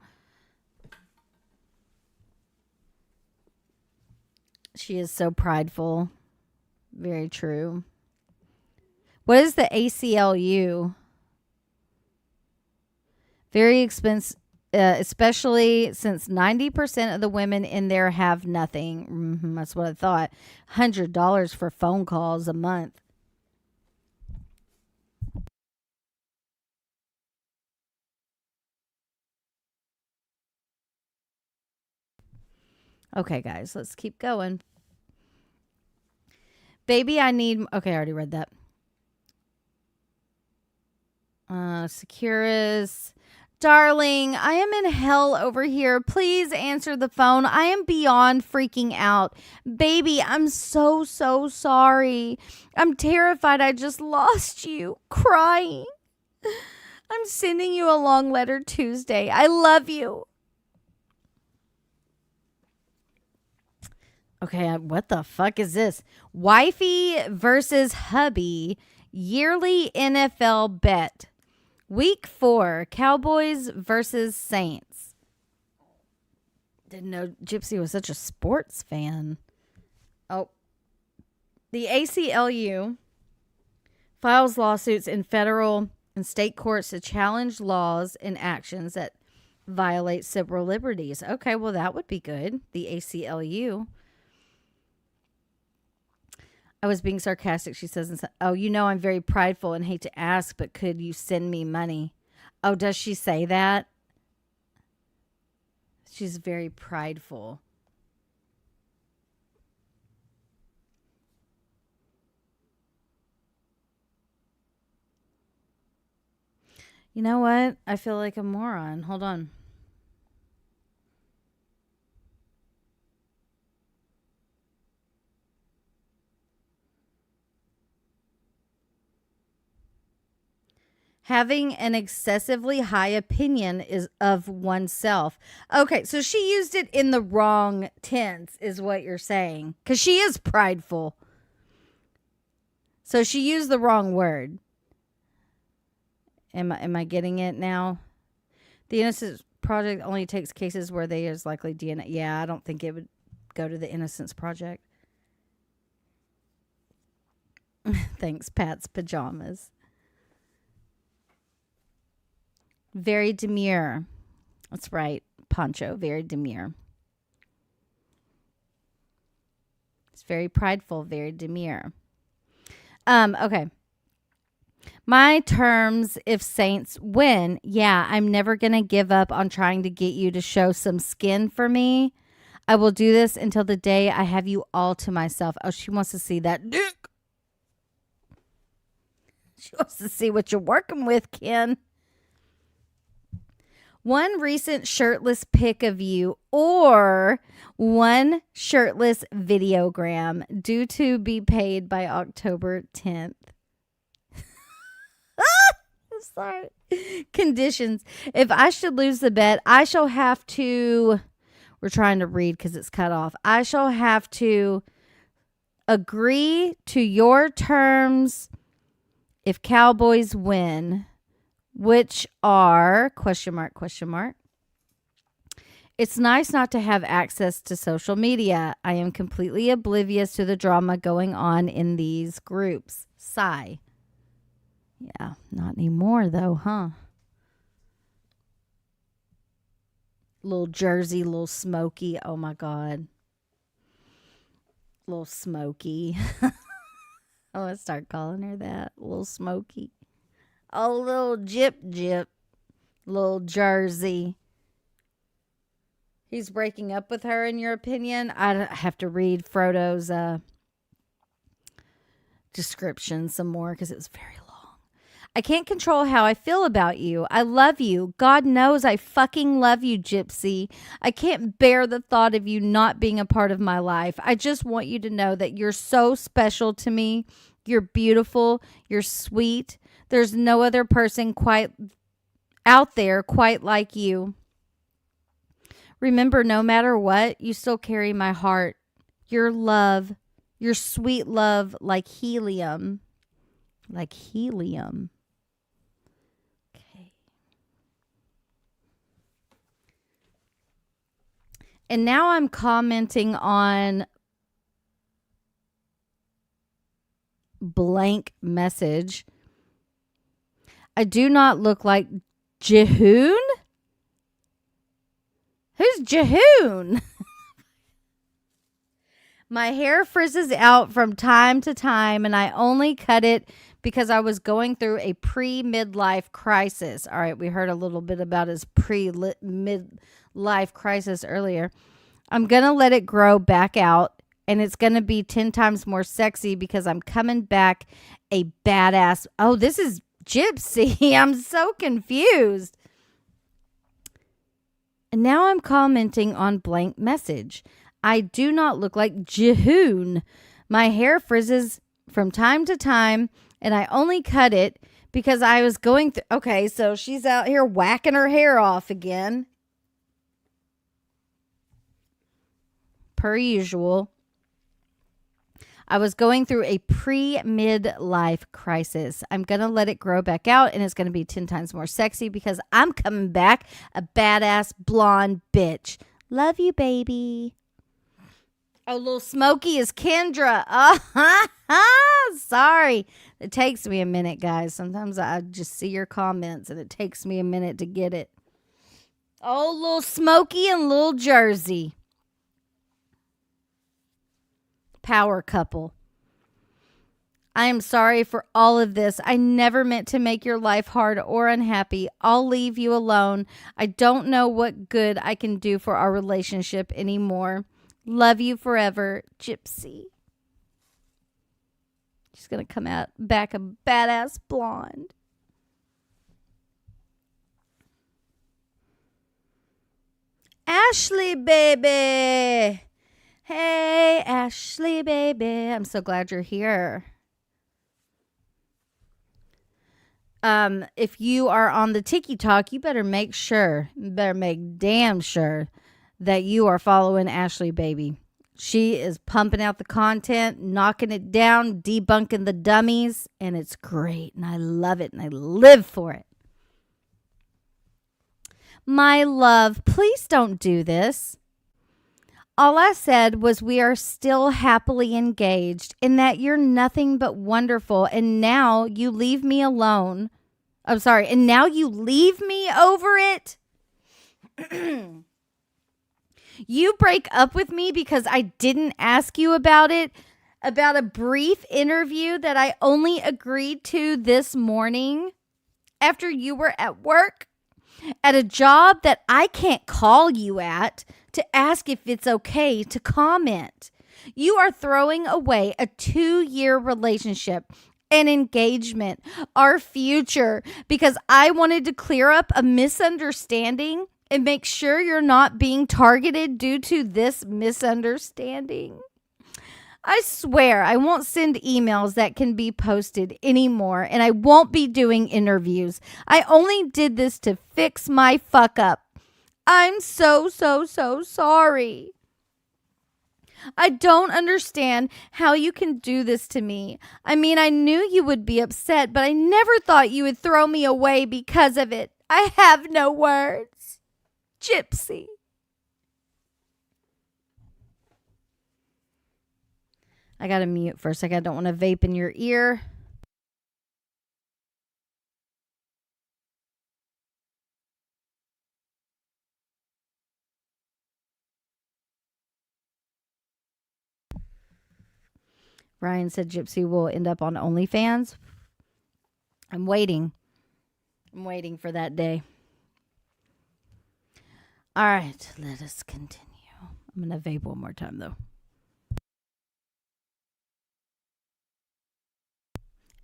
She is so prideful. Very true. What is the ACLU? Very expensive, especially since 90% of the women in there have nothing. That's what I thought. $100 for phone calls a month. Okay, guys, let's keep going. Baby, I need... Okay, I already read that. Securus. Darling, I am in hell over here. Please answer the phone. I am beyond freaking out. Baby, I'm so sorry. I'm terrified I just lost you. Crying. I'm sending you a long letter Tuesday. I love you. Okay, what the fuck is this? Wifey versus hubby. Yearly NFL bet. Week 4, Cowboys versus Saints. Didn't know Gypsy was such a sports fan. Oh. The ACLU files lawsuits in federal and state courts to challenge laws and actions that violate civil liberties. Okay, well, that would be good. The ACLU. I was being sarcastic, she says. Oh, you know I'm very prideful and hate to ask, but could you send me money? Oh, does she say that? She's very prideful. You know what? I feel like a moron. Hold on. Having an excessively high opinion is of oneself. Okay, so she used it in the wrong tense, is what you're saying. Because she is prideful. So she used the wrong word. Am I getting it now? The Innocence Project only takes cases where there is likely DNA. Yeah, I don't think it would go to the Innocence Project. Thanks, Pat's Pajamas. Very demure. That's right. Poncho, very demure. It's very prideful, very demure. Okay. My terms if Saints win. Yeah, I'm never going to give up on trying to get you to show some skin for me. I will do this until the day I have you all to myself. Oh, she wants to see that dick. She wants to see what you're working with, Ken. One recent shirtless pic of you or one shirtless videogram due to be paid by October 10th. Sorry. Conditions. If I should lose the bet, I shall have to... We're trying to read because it's cut off. I shall have to agree to your terms if Cowboys win... Which are, question mark. It's nice not to have access to social media. I am completely oblivious to the drama going on in these groups. Sigh. Yeah, not anymore though, huh? Little Jersey, little Smoky. Oh my God. Little Smoky. I'm going to start calling her that. Little Smoky. Oh, little Jip. Little Jersey. He's breaking up with her, in your opinion? I have to read Frodo's description some more because it was very long. I can't control how I feel about you. I love you. God knows I fucking love you, Gypsy. I can't bear the thought of you not being a part of my life. I just want you to know that you're so special to me. You're beautiful. You're sweet. There's no other person quite out there quite like you. Remember, no matter what, you still carry my heart. Your love, your sweet love, like helium. Like helium. Okay. And now I'm commenting on blank message. I do not look like Jehoon? Who's Jehoon? My hair frizzes out from time to time, and I only cut it because I was going through a pre-midlife crisis. All right, we heard a little bit about his pre-midlife crisis earlier. I'm going to let it grow back out, and it's going to be 10 times more sexy because I'm coming back a badass. Oh, this is Gypsy. I'm so confused. And now I'm commenting on blank message. I do not look like Jehoon. My hair frizzes from time to time, and I only cut it because I was going through. Okay, so she's out here whacking her hair off again. Per usual. I was going through a pre-midlife crisis. I'm going to let it grow back out, and it's going to be 10 times more sexy because I'm coming back a badass blonde bitch. Love you, baby. Oh, little Smokey is Kendra. Oh, sorry. It takes me a minute, guys. Sometimes I just see your comments, and it takes me a minute to get it. Oh, little Smokey and little Jersey. Power couple. I am sorry for all of this. I never meant to make your life hard or unhappy. I'll leave you alone. I don't know what good I can do for our relationship anymore. Love you forever, Gypsy. She's going to come out back a badass blonde. Ashley, baby. Hey, Ashley, baby. I'm so glad you're here. If you are on the Tiki Talk, you better make damn sure that you are following Ashley, baby. She is pumping out the content, knocking it down, debunking the dummies, and it's great, and I love it, and I live for it. My love, please don't do this. All I said was we are still happily engaged and that you're nothing but wonderful, and now you leave me alone. I'm sorry, and now you leave me over it? You break up with me because I didn't ask you about it, about a brief interview that I only agreed to this morning after you were at work, at a job that I can't call you at to ask if it's okay to comment. You are throwing away a 2-year relationship, an engagement, our future, because I wanted to clear up a misunderstanding and make sure you're not being targeted due to this misunderstanding. I swear I won't send emails that can be posted anymore, and I won't be doing interviews. I only did this to fix my fuck up. I'm so sorry. I don't understand how you can do this to me. I mean, I knew you would be upset, but I never thought you would throw me away because of it. I have no words. Gypsy. I gotta mute for a second. I don't want to vape in your ear. Ryan said Gypsy will end up on OnlyFans. I'm waiting. I'm waiting for that day. All right, let us continue. I'm going to vape one more time, though.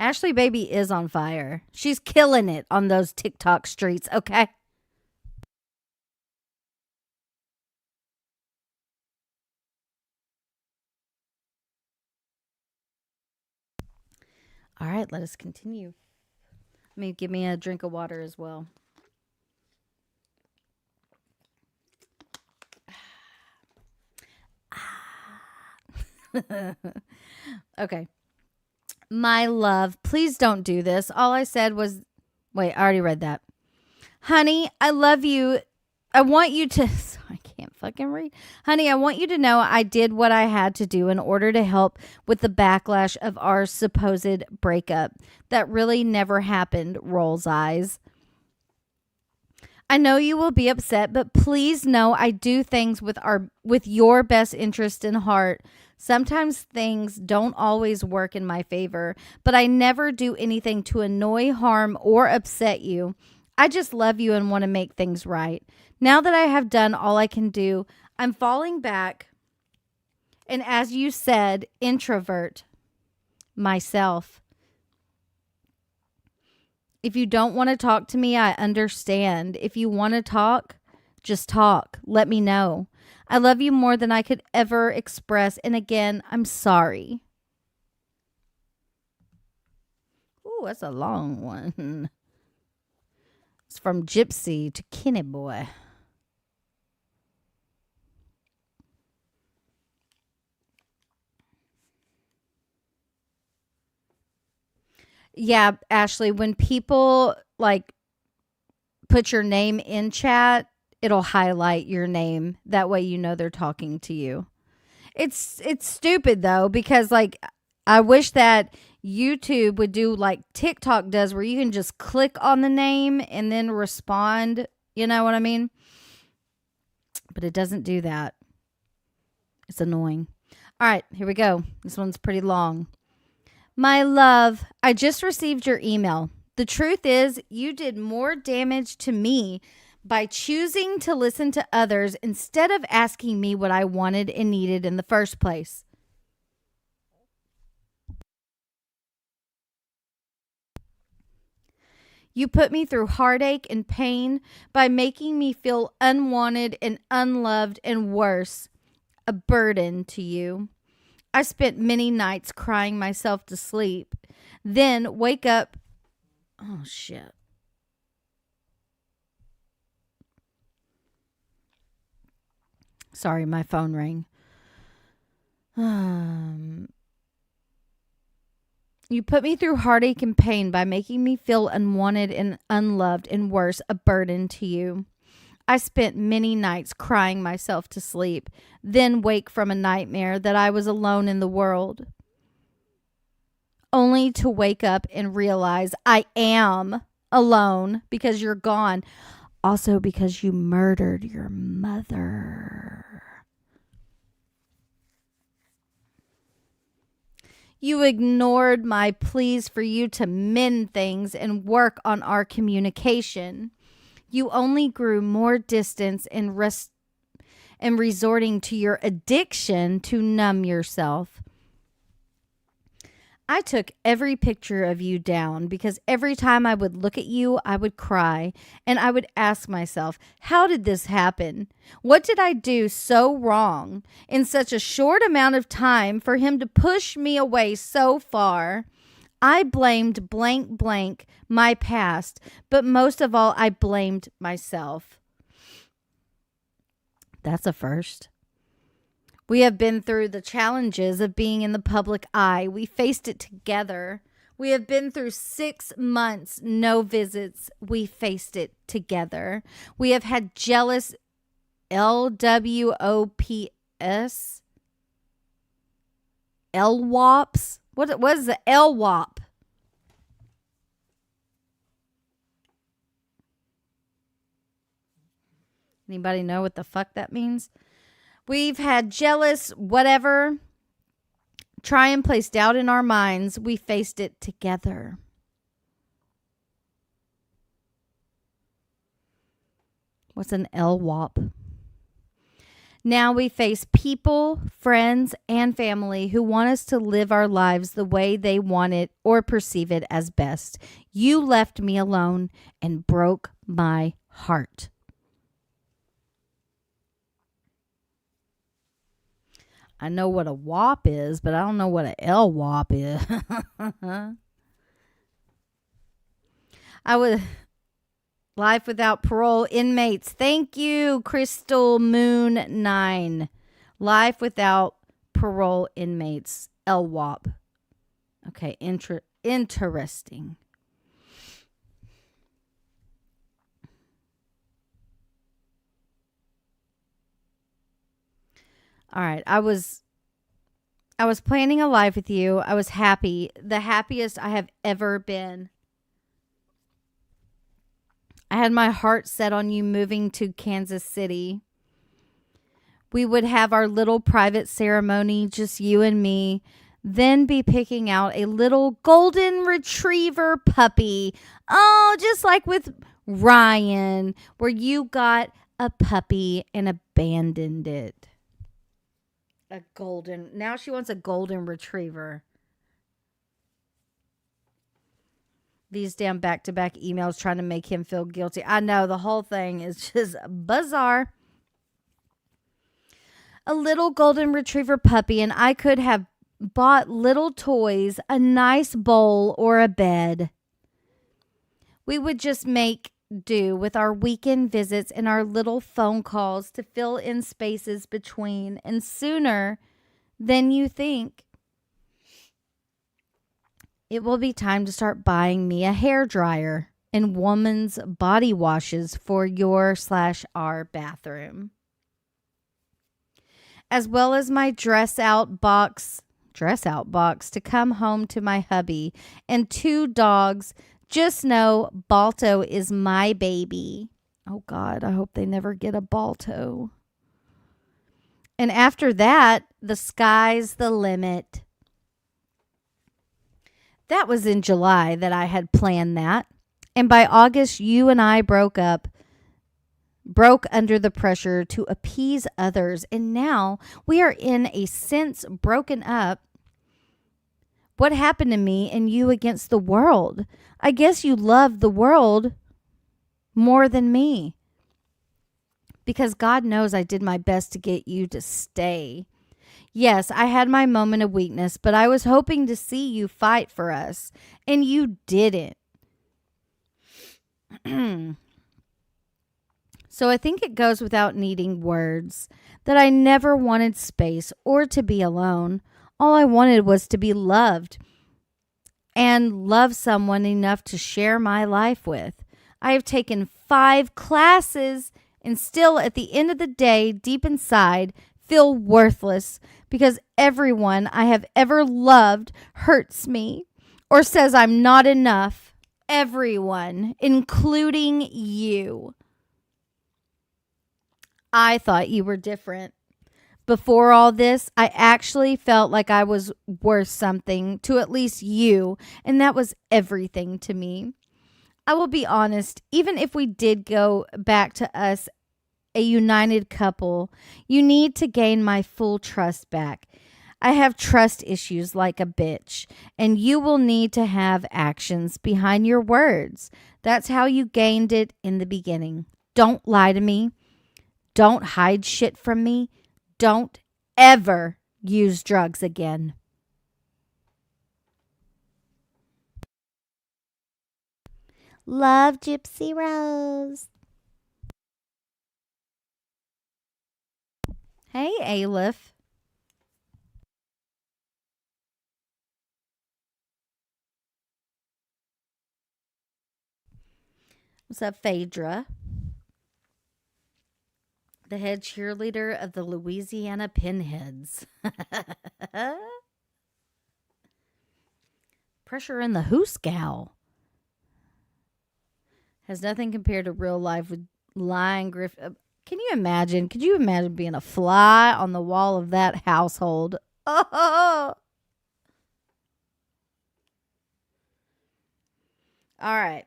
Ashley Baby is on fire. She's killing it on those TikTok streets, okay? All right, let us continue. Give me a drink of water as well. Okay. My love, please don't do this. All I said was, wait, I already read that. Honey, I love you. I want you to, I can't fucking read. Honey, I want you to know I did what I had to do in order to help with the backlash of our supposed breakup. That really never happened, rolls eyes. I know you will be upset, but please know I do things with your best interest in heart. Sometimes things don't always work in my favor, but I never do anything to annoy, harm, or upset you. I just love you and want to make things right. Now that I have done all I can do, I'm falling back and, as you said, introvert myself. If you don't want to talk to me, I understand. If you want to talk, just talk. Let me know. I love you more than I could ever express. And again, I'm sorry. Ooh, that's a long one. It's from Gypsy to Kenny Boy. Yeah, Ashley, when people like put your name in chat, it'll highlight your name. That way you know they're talking to you. It's stupid though, because like I wish that YouTube would do like TikTok does, where you can just click on the name and then respond. You know what I mean? But it doesn't do that. It's annoying. All right, here we go. This one's pretty long. My love, I just received your email. The truth is, you did more damage to me by choosing to listen to others instead of asking me what I wanted and needed in the first place. You put me through heartache and pain by making me feel unwanted and unloved, and worse, a burden to you. I spent many nights crying myself to sleep, then wake up. Oh, shit. Sorry, my phone rang. You put me through heartache and pain by making me feel unwanted and unloved, and worse, a burden to you. I spent many nights crying myself to sleep, then wake from a nightmare that I was alone in the world, only to wake up and realize I am alone because you're gone. Also because you murdered your mother. You ignored my pleas for you to mend things and work on our communication. You only grew more distance and resorting to your addiction to numb yourself. I took every picture of you down because every time I would look at you, I would cry, and I would ask myself, how did this happen? What did I do so wrong in such a short amount of time for him to push me away so far? I blamed blank my past, but most of all, I blamed myself. That's a first. We have been through the challenges of being in the public eye. We faced it together. We have been through 6 months, no visits. We faced it together. We have had jealous LWOPs, LWOPs. What is the LWOP? Anybody know what the fuck that means? We've had jealous whatever try and place doubt in our minds. We faced it together. What's an LWOP? Now we face people, friends, and family who want us to live our lives the way they want it or perceive it as best. You left me alone and broke my heart. I know what a WAP is, but I don't know what a LWAP is. I would... Life without parole inmates. Thank you, Crystal Moon 9. Life without parole inmates. LWAP. Okay, interesting. All right, I was planning a life with you. I was happy. The happiest I have ever been. I had my heart set on you moving to Kansas City. We would have our little private ceremony, just you and me, then be picking out a little golden retriever puppy. Oh, just like with Ryan, where you got a puppy and abandoned it. Now she wants a golden retriever. These damn back-to-back emails trying to make him feel guilty. I know, the whole thing is just bizarre. A little golden retriever puppy, and I could have bought little toys, a nice bowl, or a bed. We would just make do with our weekend visits and our little phone calls to fill in spaces between. And sooner than you think, it will be time to start buying me a hairdryer and woman's body washes for your/our bathroom. As well as my dress out box to come home to my hubby and 2 dogs. Just know Balto is my baby. Oh God, I hope they never get a Balto. And after that, the sky's the limit. That was in July that I had planned that. And by August, you and I broke under the pressure to appease others. And now we are in a sense broken up. What happened to me and you against the world? I guess you love the world more than me. Because God knows I did my best to get you to stay. Yes, I had my moment of weakness, but I was hoping to see you fight for us, and you didn't. So I think it goes without needing words that I never wanted space or to be alone. All I wanted was to be loved and love someone enough to share my life with. I have taken 5 classes and still at the end of the day, deep inside, feel worthless because everyone I have ever loved hurts me or says I'm not enough. Everyone, including you. I thought you were different. Before all this, I actually felt like I was worth something to at least you, and that was everything to me. I will be honest, even if we did go back to us a united couple, you need to gain my full trust back. I have trust issues like a bitch, and you will need to have actions behind your words. That's how you gained it in the beginning. Don't lie to me. Don't hide shit from me. Don't ever use drugs again. Love, Gypsy Rose. Hey, Aleph. What's up, Phaedra? The head cheerleader of the Louisiana Pinheads. Pressure in the Hooskow. Has nothing compared to real life with lying Griffin. Can you imagine? Could you imagine being a fly on the wall of that household? Oh! All right.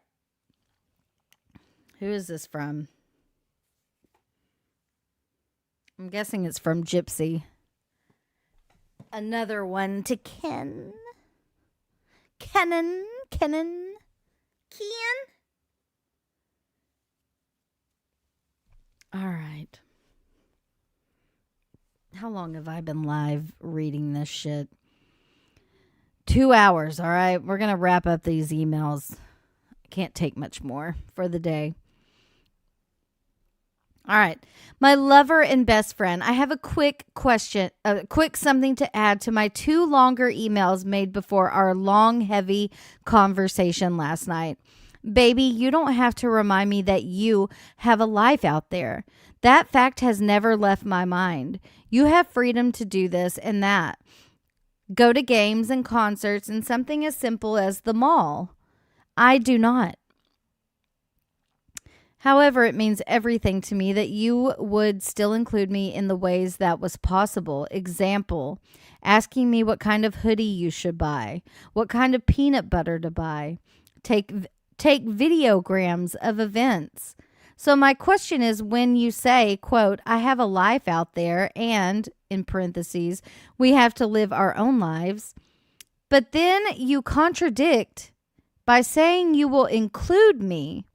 Who is this from? I'm guessing it's from Gypsy. Another one to Ken. Ken. All right. How long have I been live reading this shit? 2 hours, all right? We're going to wrap up these emails. I can't take much more for the day. All right. My lover and best friend, I have a quick question, something to add to my 2 longer emails made before our long, heavy conversation last night. Baby, you don't have to remind me that you have a life out there. That fact has never left my mind. You have freedom to do this and that. Go to games and concerts and something as simple as the mall. I do not. However, it means everything to me that you would still include me in the ways that was possible. Example, asking me what kind of hoodie you should buy, what kind of peanut butter to buy, take videograms of events. So my question is, when you say, quote, I have a life out there and, in parentheses, we have to live our own lives, but then you contradict by saying you will include me.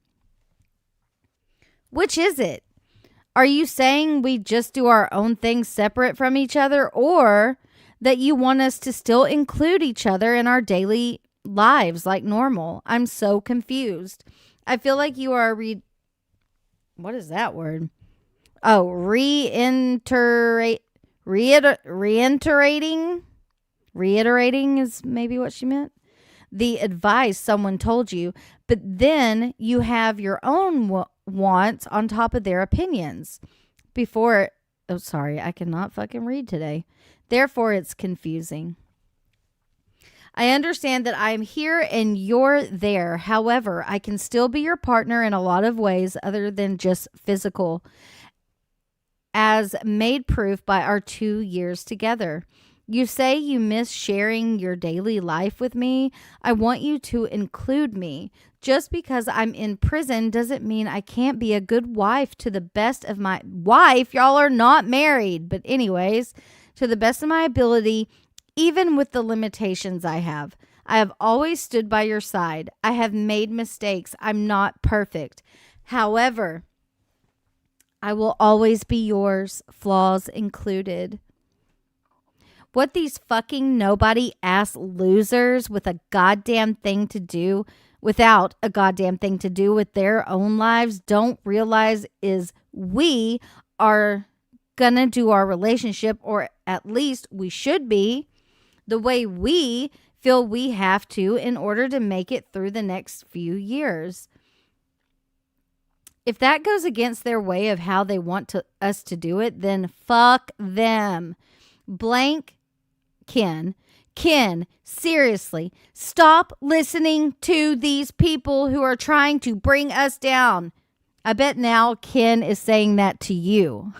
Which is it? Are you saying we just do our own things separate from each other, or that you want us to still include each other in our daily lives like normal? I'm so confused. I feel like you are what is that word? Oh, reiterating is maybe what she meant. The advice someone told you, but then you have your own wants on top of their opinions. I cannot fucking read today. Therefore, it's confusing. I understand that I'm here and you're there. However, I can still be your partner in a lot of ways other than just physical, as made proof by our 2 years together. You say you miss sharing your daily life with me. I want you to include me. Just because I'm in prison doesn't mean I can't be a good wife to the best of my wife. Y'all are not married. But anyways, to the best of my ability, even with the limitations I have. I have always stood by your side. I have made mistakes. I'm not perfect. However, I will always be yours, flaws included. What these fucking nobody ass losers without a goddamn thing to do with their own lives don't realize is we are gonna do our relationship, or at least we should be, the way we feel we have to in order to make it through the next few years. If that goes against their way of how they want us to do it, then fuck them. Blank Ken, seriously, stop listening to these people who are trying to bring us down. I bet now Ken is saying that to you.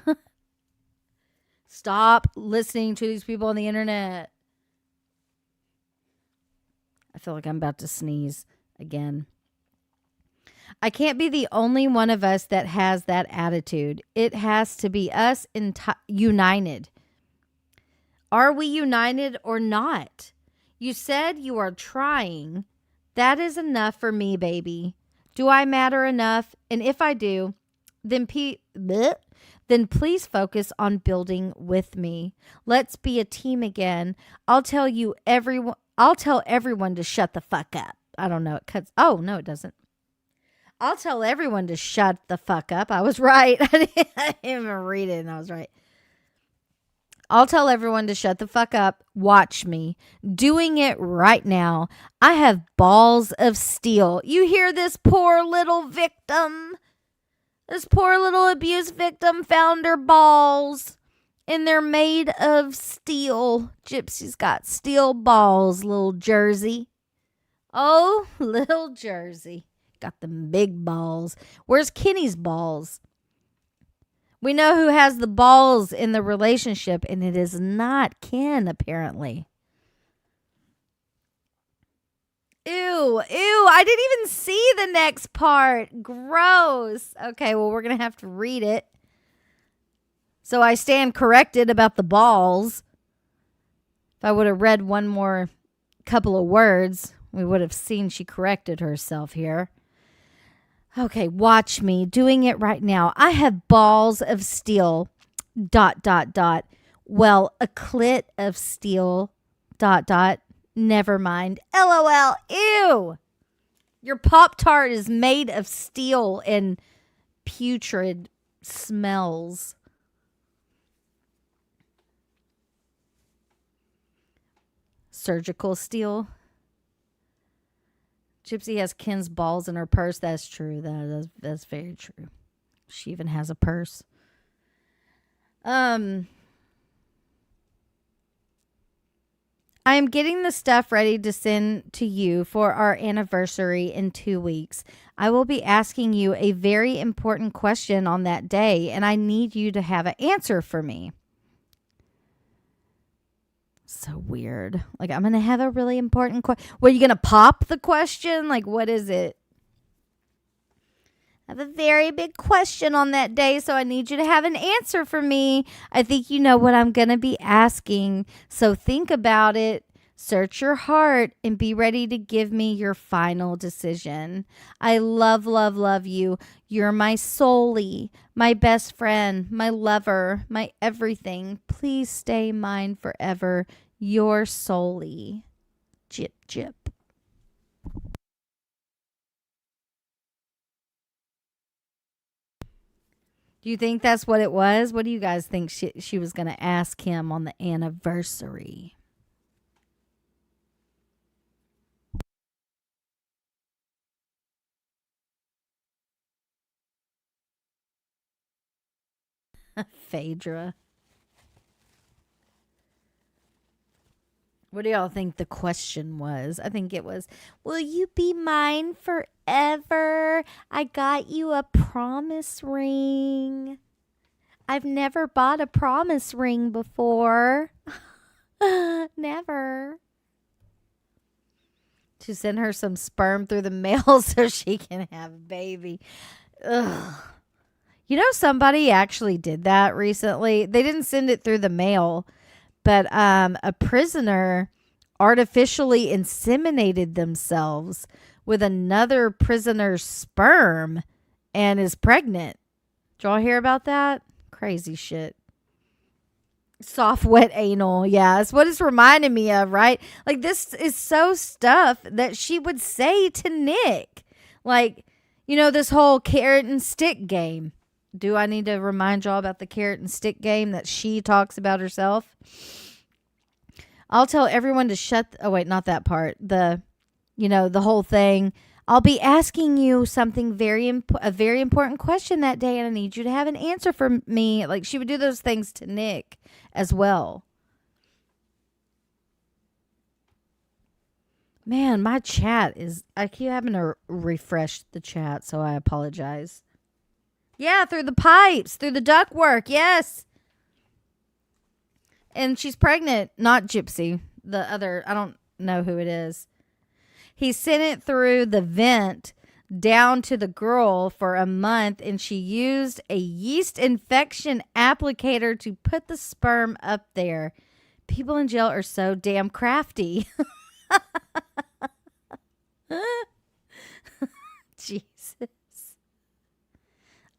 Stop listening to these people on the internet. I feel like I'm about to sneeze again. I can't be the only one of us that has that attitude. It has to be us united. Are we united or not? You said you are trying. That is enough for me, baby. Do I matter enough? And if I do, then please focus on building with me. Let's be a team again. I'll tell everyone to shut the fuck up. I don't know. It cuts. Oh, no, it doesn't. I'll tell everyone to shut the fuck up. I was right. I didn't even read it and I was right. I'll tell everyone to shut the fuck up. Watch me. Doing it right now. I have balls of steel. You hear this poor little victim? This poor little abuse victim found her balls. And they're made of steel. Gypsy's got steel balls, little Jersey. Oh, little Jersey. Got them big balls. Where's Kenny's balls? We know who has the balls in the relationship, and it is not Ken, apparently. Ew, I didn't even see the next part. Gross. Okay, well, we're going to have to read it. So I stand corrected about the balls. If I would have read one more couple of words, we would have seen she corrected herself here. Okay, watch me doing it right now. I have balls of steel, ... Well, a clit of steel, ... Never mind. LOL. Ew. Your Pop-Tart is made of steel and putrid smells. Surgical steel. Gypsy has Ken's balls in her purse. That's true. That's very true. She even has a purse. I am getting the stuff ready to send to you for our anniversary in 2 weeks. I will be asking you a very important question on that day, and I need you to have an answer for me. So weird. Like, I'm going to have a really important question. What, are you going to pop the question? Like, what is it? I have a very big question on that day, so I need you to have an answer for me. I think you know what I'm going to be asking, so think about it. Search your heart and be ready to give me your final decision. I love, love, love you. You're my soulmate, my best friend, my lover, my everything. Please stay mine forever. Your soulmate. Jip, jip. Do you think that's what it was? What do you guys think she was going to ask him on the anniversary? Phaedra. What do y'all think the question was? I think it was, will you be mine forever? I got you a promise ring. I've never bought a promise ring before. Never. To send her some sperm through the mail so she can have a baby. Ugh. You know, somebody actually did that recently. They didn't send it through the mail, but a prisoner artificially inseminated themselves with another prisoner's sperm and is pregnant. Did y'all hear about that? Crazy shit. Soft, wet anal. Yeah, that's what it's reminding me of, right? Like, this is so stuff that she would say to Nick. Like, you know, this whole carrot and stick game. Do I need to remind y'all about the carrot and stick game that she talks about herself? I'll tell everyone to shut... oh, wait, not that part. The whole thing. I'll be asking you something a very important question that day, and I need you to have an answer for me. Like, she would do those things to Nick as well. Man, my chat is... I keep having to refresh the chat, so I apologize. Yeah, through the pipes, through the ductwork, yes. And she's pregnant, not Gypsy. The other, I don't know who it is. He sent it through the vent down to the girl for a month, and she used a yeast infection applicator to put the sperm up there. People in jail are so damn crafty. Jesus.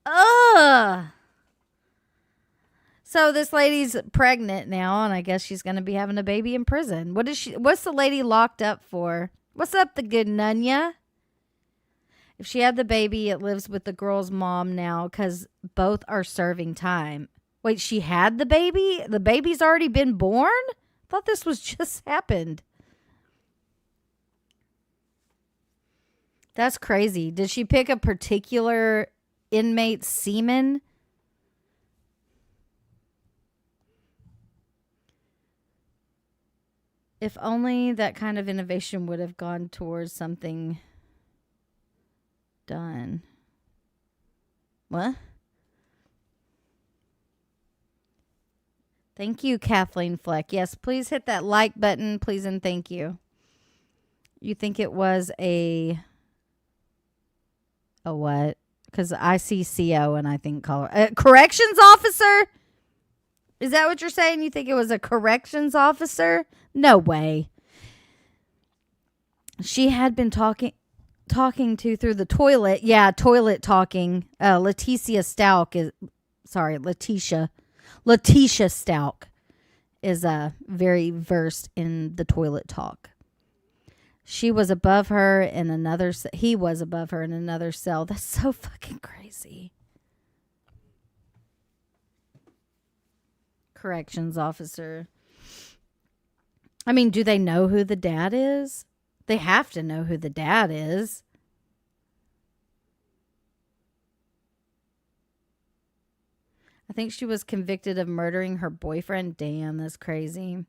Ugh. So this lady's pregnant now, and I guess she's going to be having a baby in prison. What's the lady locked up for? What's up, the good Nunya? If she had the baby, it lives with the girl's mom now because both are serving time. Wait, she had the baby? The baby's already been born? I thought this was just happened. That's crazy. Did she pick a particular inmate semen? If only that kind of innovation would have gone towards something done. What? Thank you, Kathleen Fleck. Yes, please hit that like button, please, and thank you. You think it was a what? Because I see CO and I think corrections officer. Is that what you're saying? You think it was a corrections officer? No way. She had been talking to through the toilet. Yeah, toilet talking. Letitia Stalk is very versed in the toilet talk. He was above her in another cell. That's so fucking crazy. Corrections officer. I mean, do they know who the dad is? They have to know who the dad is. I think she was convicted of murdering her boyfriend. Damn, that's crazy.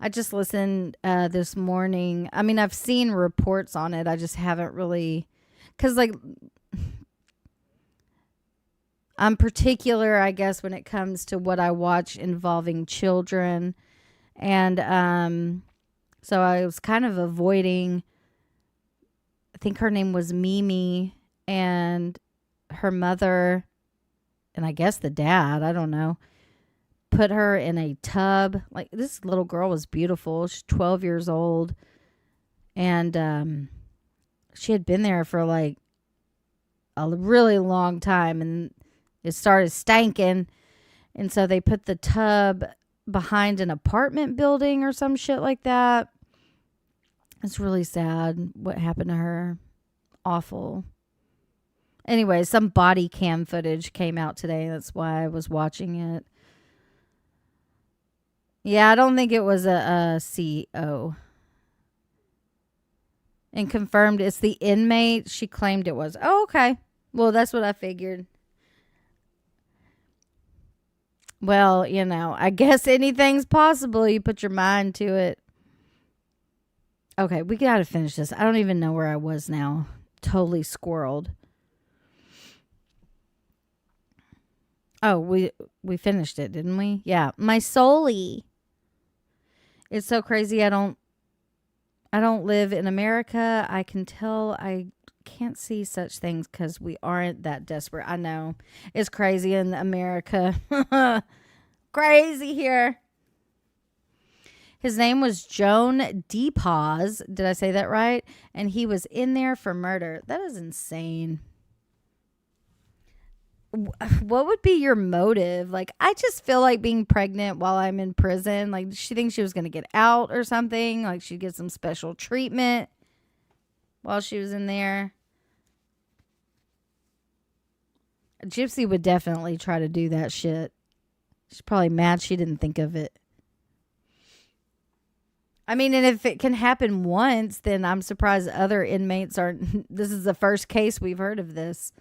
I just listened this morning. I mean, I've seen reports on it. I just haven't really... Because, like, I'm particular, I guess, when it comes to what I watch involving children. And so I was kind of avoiding... I think her name was Mimi, and her mother, and I guess the dad, I don't know, put her in a tub. Like, this little girl was beautiful. She's 12 years old. And she had been there for like a really long time, and it started stanking. And so they put the tub behind an apartment building or some shit like that. It's really sad what happened to her. Awful. Anyway, some body cam footage came out today. That's why I was watching it. Yeah, I don't think it was a CO. And confirmed it's the inmate. She claimed it was. Oh, okay. Well, that's what I figured. Well, you know, I guess anything's possible. You put your mind to it. Okay, we got to finish this. I don't even know where I was now. Totally squirreled. Oh, we finished it, didn't we? Yeah. My soulie. It's so crazy. I don't live in America. I can tell I can't see such things because we aren't that desperate. I know. It's crazy in America. Crazy here. His name was Joan DePaz. Did I say that right? And he was in there for murder. That is insane. What would be your motive? Like, I just feel like being pregnant while I'm in prison. Like, she thinks she was going to get out or something. Like, she'd get some special treatment while she was in there. Gypsy would definitely try to do that shit. She's probably mad she didn't think of it. I mean, and if it can happen once, then I'm surprised other inmates aren't. This is the first case we've heard of this.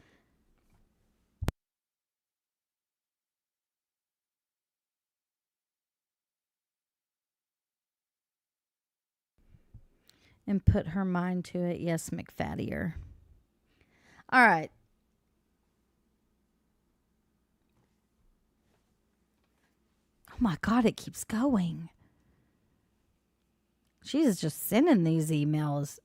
And put her mind to it. Yes, McFattier. All right. Oh my God, it keeps going. She's just sending these emails.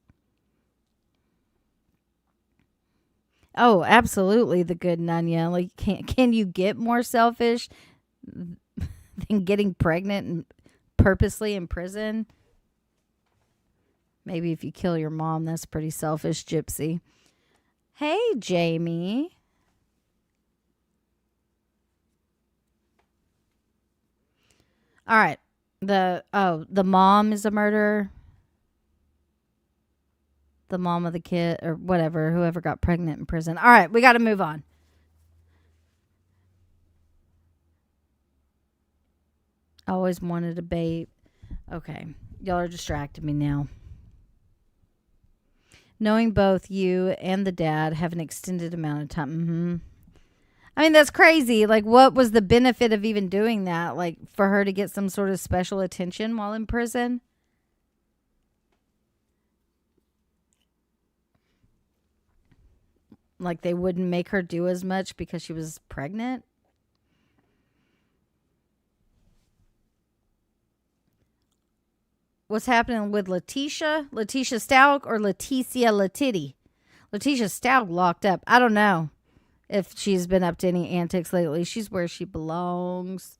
Oh, absolutely, the good Nunya. Like, can you get more selfish than getting pregnant and purposely in prison? Maybe if you kill your mom, that's pretty selfish, Gypsy. Hey, Jamie. All right. The mom is a murderer. The mom of the kid or whatever, whoever got pregnant in prison. All right, we got to move on. I always wanted a babe. Okay, y'all are distracting me now. Knowing both you and the dad have an extended amount of time. Mm-hmm. I mean, that's crazy. Like, what was the benefit of even doing that? Like, for her to get some sort of special attention while in prison? Like, they wouldn't make her do as much because she was pregnant? What's happening with Letitia? Letitia Stalk or Leticia Letiti? Letitia Stalk locked up. I don't know if she's been up to any antics lately. She's where she belongs.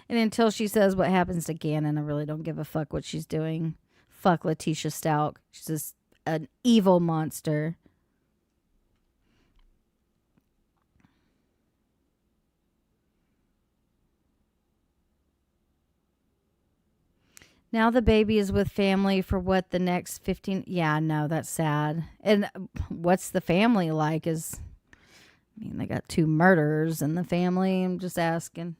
And until she says what happens to Gannon, I really don't give a fuck what she's doing. Fuck Letitia Stout. She's just an evil monster. Now the baby is with family for what, the next 15? Yeah, no, that's sad. And what's the family like? They got 2 murderers in the family. I'm just asking.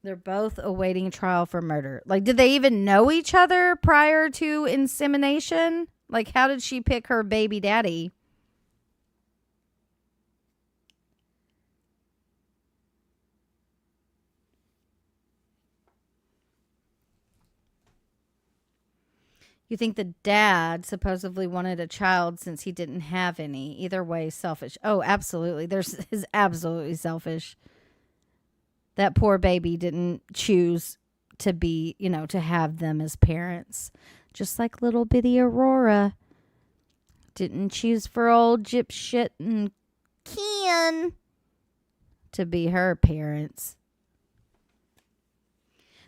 They're both awaiting trial for murder. Like, did they even know each other prior to insemination? Like, how did she pick her baby daddy? You think the dad supposedly wanted a child since he didn't have any. Either way, selfish. Oh, absolutely. Is absolutely selfish. That poor baby didn't choose to be, to have them as parents. Just like little bitty Aurora didn't choose for old Gyp shit and Ken to be her parents.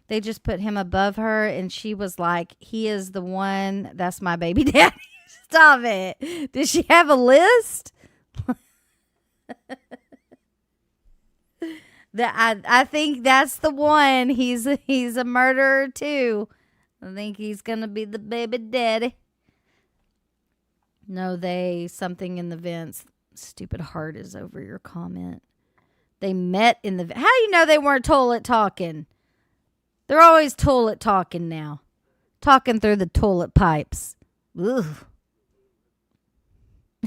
They just put him above her, and she was like, he is the one. That's my baby daddy. Stop it. Did she have a list? I think that's the one. He's a murderer, too. I think he's going to be the baby daddy. No, something in the vents. Stupid heart is over your comment. They met in the... How do you know they weren't toilet talking? They're always toilet talking now. Talking through the toilet pipes. Ugh.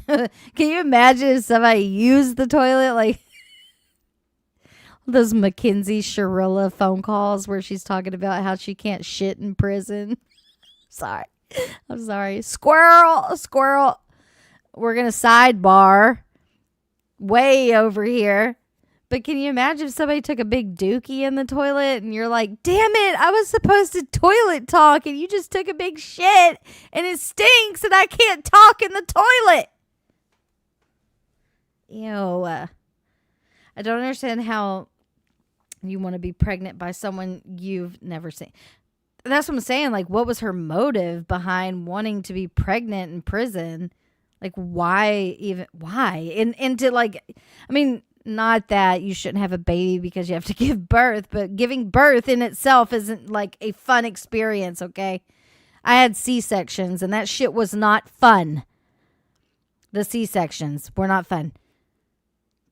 Can you imagine if somebody used the toilet? Like those Mackenzie Shirilla phone calls where she's talking about how she can't shit in prison. Sorry. I'm sorry. Squirrel. We're going to sidebar way over here. But can you imagine if somebody took a big dookie in the toilet and you're like, damn it, I was supposed to toilet talk and you just took a big shit and it stinks and I can't talk in the toilet. Ew. I don't understand how you want to be pregnant by someone you've never seen. That's what I'm saying. Like, what was her motive behind wanting to be pregnant in prison? Like, why? And to not that you shouldn't have a baby because you have to give birth, but giving birth in itself isn't like a fun experience, okay? I had C-sections and that shit was not fun. The C-sections were not fun.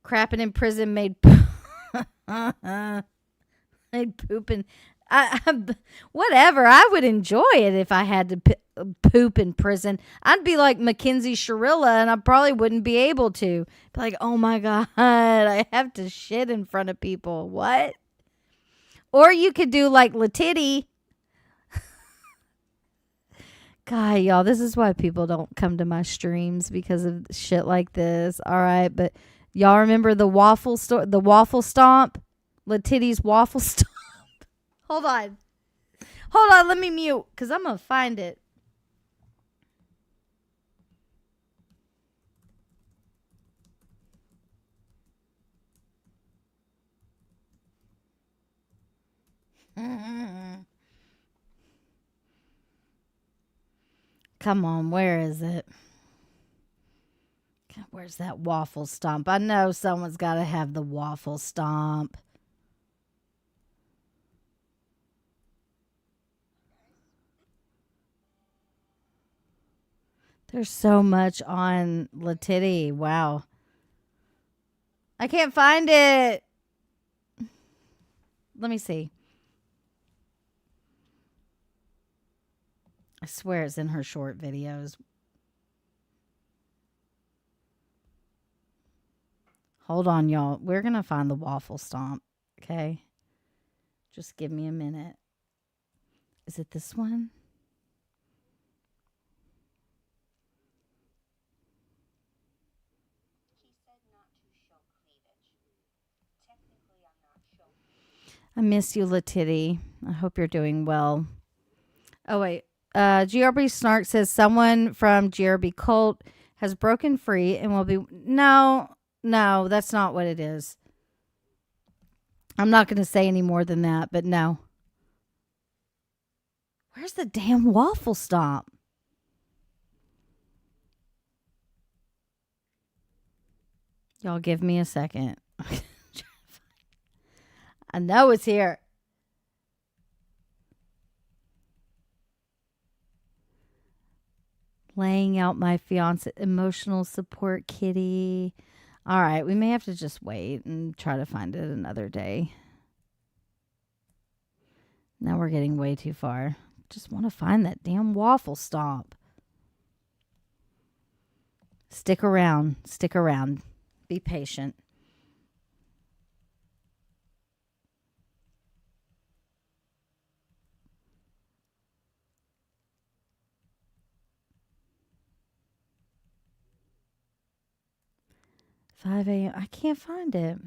Crapping in prison made pooping. Whatever. I would enjoy it if I had to poop in prison. I'd be like Mackenzie Shirilla and I probably wouldn't be able to. Be like, oh my God, I have to shit in front of people. What? Or you could do like Latitty. God, y'all, this is why people don't come to my streams because of shit like this. All right, but y'all remember the waffle stomp? Latitty's waffle stomp. Hold on, let me mute because I'm going to find it. Come on, where is it? Where's that waffle stomp? I know someone's got to have the waffle stomp. There's so much on Latitty. Wow. I can't find it. Let me see. I swear it's in her short videos. Hold on, y'all. We're going to find the waffle stomp. Okay. Just give me a minute. Is it this one? I miss you, Latitty. I hope you're doing well. Oh, wait. GRB Snark says someone from GRB Cult has broken free and will be... No, that's not what it is. I'm not going to say any more than that, but no. Where's the damn waffle stomp? Y'all give me a second. I know it's here. Laying out my fiance, emotional support kitty. All right, we may have to just wait and try to find it another day. Now we're getting way too far. Just want to find that damn waffle stomp. Stick around. Stick around. Be patient. $5 a.m. I can't find it.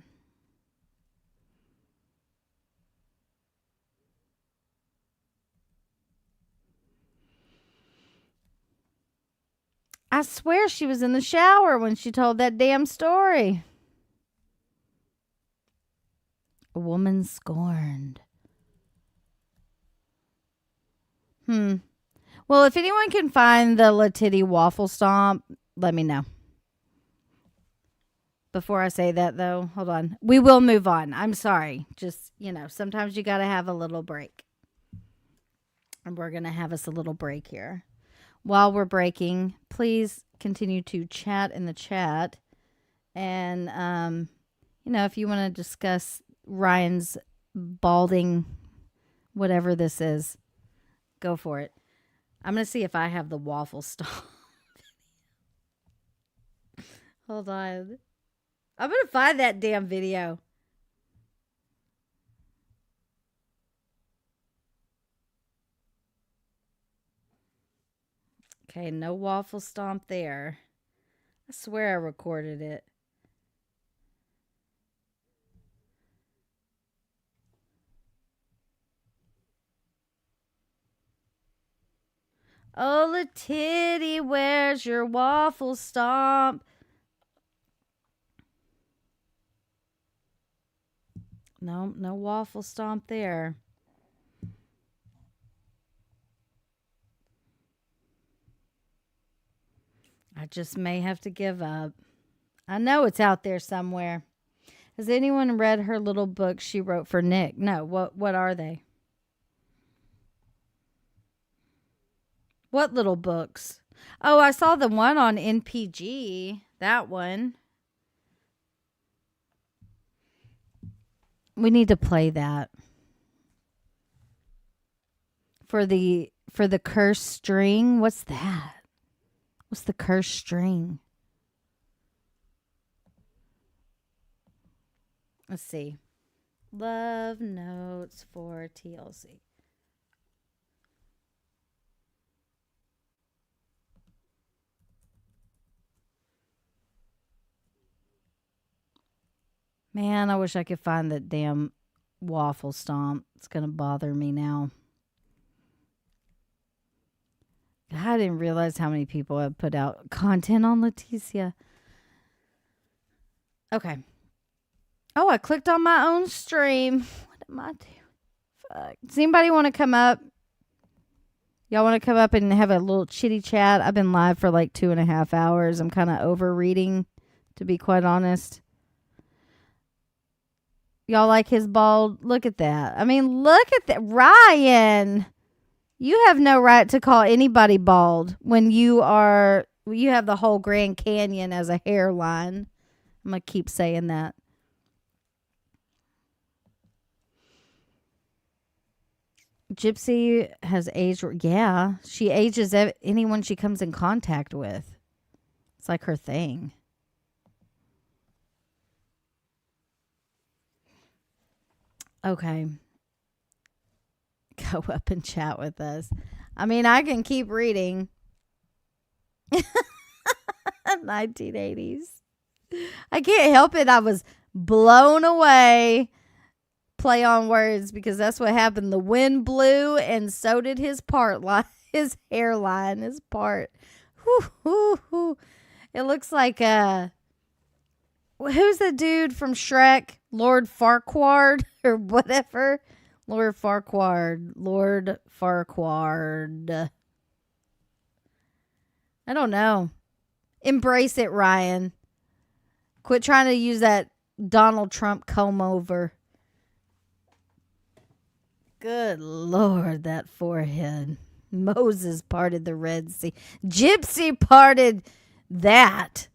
I swear she was in the shower when she told that damn story. A woman scorned. Well, if anyone can find the Latitty waffle stomp, let me know. Before I say that, though, hold on. We will move on. I'm sorry. Just, sometimes you got to have a little break. And we're going to have us a little break here. While we're breaking, please continue to chat in the chat. And, if you want to discuss Ryan's balding, whatever this is, go for it. I'm going to see if I have the waffle stomp. Hold on. I'm going to find that damn video. Okay, no waffle stomp there. I swear I recorded it. Oh, Latitty, where's your waffle stomp? No waffle stomp there. I just may have to give up. I know it's out there somewhere. Has anyone read her little book she wrote for Nick? No. What are they? What little books? Oh, I saw the one on NPG. That one. We need to play that. For the cursed string. What's that? What's the cursed string? Let's see. Love notes for TLC. Man, I wish I could find that damn waffle stomp. It's going to bother me now. I didn't realize how many people have put out content on Leticia. Okay. Oh, I clicked on my own stream. What am I doing? Fuck. Does anybody want to come up? Y'all want to come up and have a little chitty chat? I've been live for like 2.5 hours. I'm kind of over reading, to be quite honest. Y'all like his bald? Look at that. I mean, look at that. Ryan, you have no right to call anybody bald when you have the whole Grand Canyon as a hairline. I'm going to keep saying that. Gypsy has aged. Yeah, she ages anyone she comes in contact with. It's like her thing. Okay. Go up and chat with us. I mean, I can keep reading. 1980s. I can't help it. I was blown away. Play on words, because that's what happened. The wind blew and so did his his hairline, his part. Whew, whew, whew. It looks like Who's the dude from Shrek? Lord Farquaad or whatever? Lord Farquaad. I don't know. Embrace it, Ryan. Quit trying to use that Donald Trump comb over. Good Lord, that forehead. Moses parted the Red Sea. Gypsy parted that.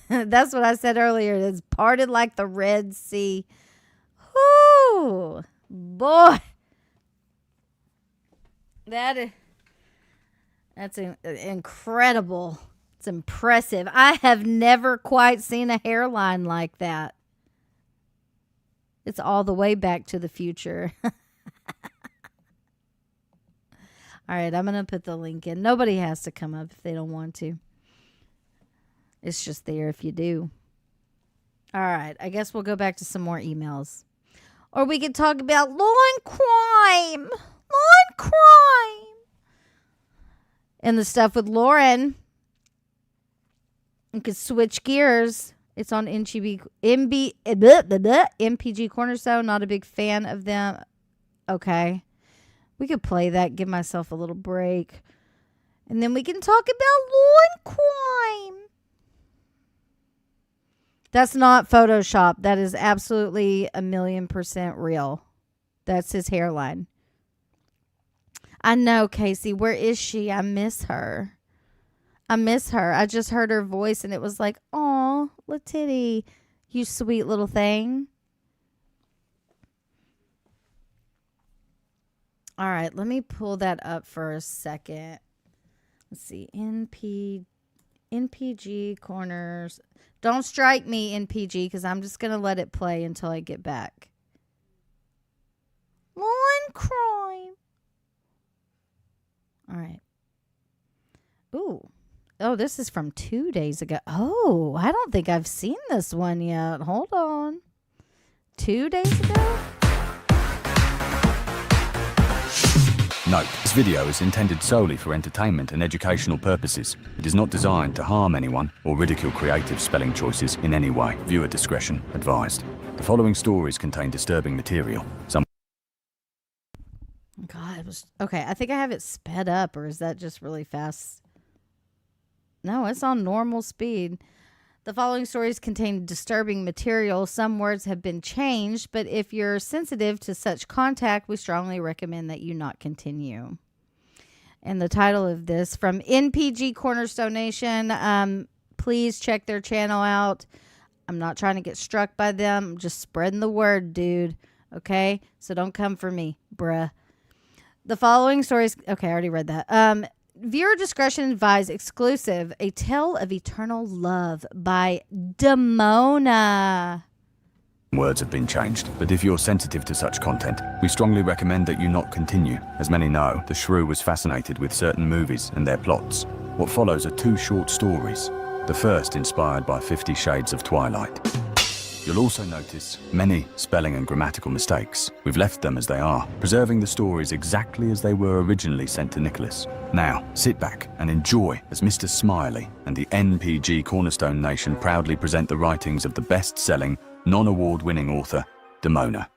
That's what I said earlier. It's parted like the Red Sea. Whoo, boy. That's incredible. It's impressive. I have never quite seen a hairline like that. It's all the way back to the future. All right, I'm going to put the link in. Nobody has to come up if they don't want to. It's just there if you do. All right, I guess we'll go back to some more emails. Or we could talk about law and crime. And the stuff with Lauren. You could switch gears. It's on MPG Cornerstone. Not a big fan of them. Okay. We could play that, give myself a little break. And then we can talk about law and crime. That's not Photoshop. That is absolutely 1,000,000% real. That's his hairline. I know, Casey. Where is she? I miss her. I just heard her voice and it was like, aw, Latitty, you sweet little thing. All right, let me pull that up for a second. Let's see. NPG Corners. Don't strike me, NPG, because I'm just going to let it play until I get back. Law and crime. All right. Ooh. Oh, this is from 2 days ago. Oh, I don't think I've seen this one yet. Hold on. 2 days ago? Note, this video is intended solely for entertainment and educational purposes. It is not designed to harm anyone or ridicule creative spelling choices in any way. Viewer discretion advised. The following stories contain disturbing material. Some God, it was okay. I think I have it sped up, or is that just really fast? No, it's on normal speed. The following stories contain disturbing material. Some words have been changed, but if you're sensitive to such contact, we strongly recommend that you not continue. And the title of this from NPG Cornerstone Nation. Please check their channel out. I'm not trying to get struck by them. I'm just spreading the word, dude. Okay? So don't come for me, bruh. The following stories... Okay, I already read that. Viewer discretion advised. Exclusive. A Tale of Eternal Love by Demona. words have been changed, but if you're sensitive to such content, we strongly recommend that you not continue. As many know, the shrew was fascinated with certain movies and their plots. What follows are 2 short stories. The first inspired by 50 Shades of Twilight. You'll also notice many spelling and grammatical mistakes. We've left them as they are, preserving the stories exactly as they were originally sent to Nicholas. Now, sit back and enjoy as Mr. Smiley and the NPG Cornerstone Nation proudly present the writings of the best-selling, non-award-winning author, Demona.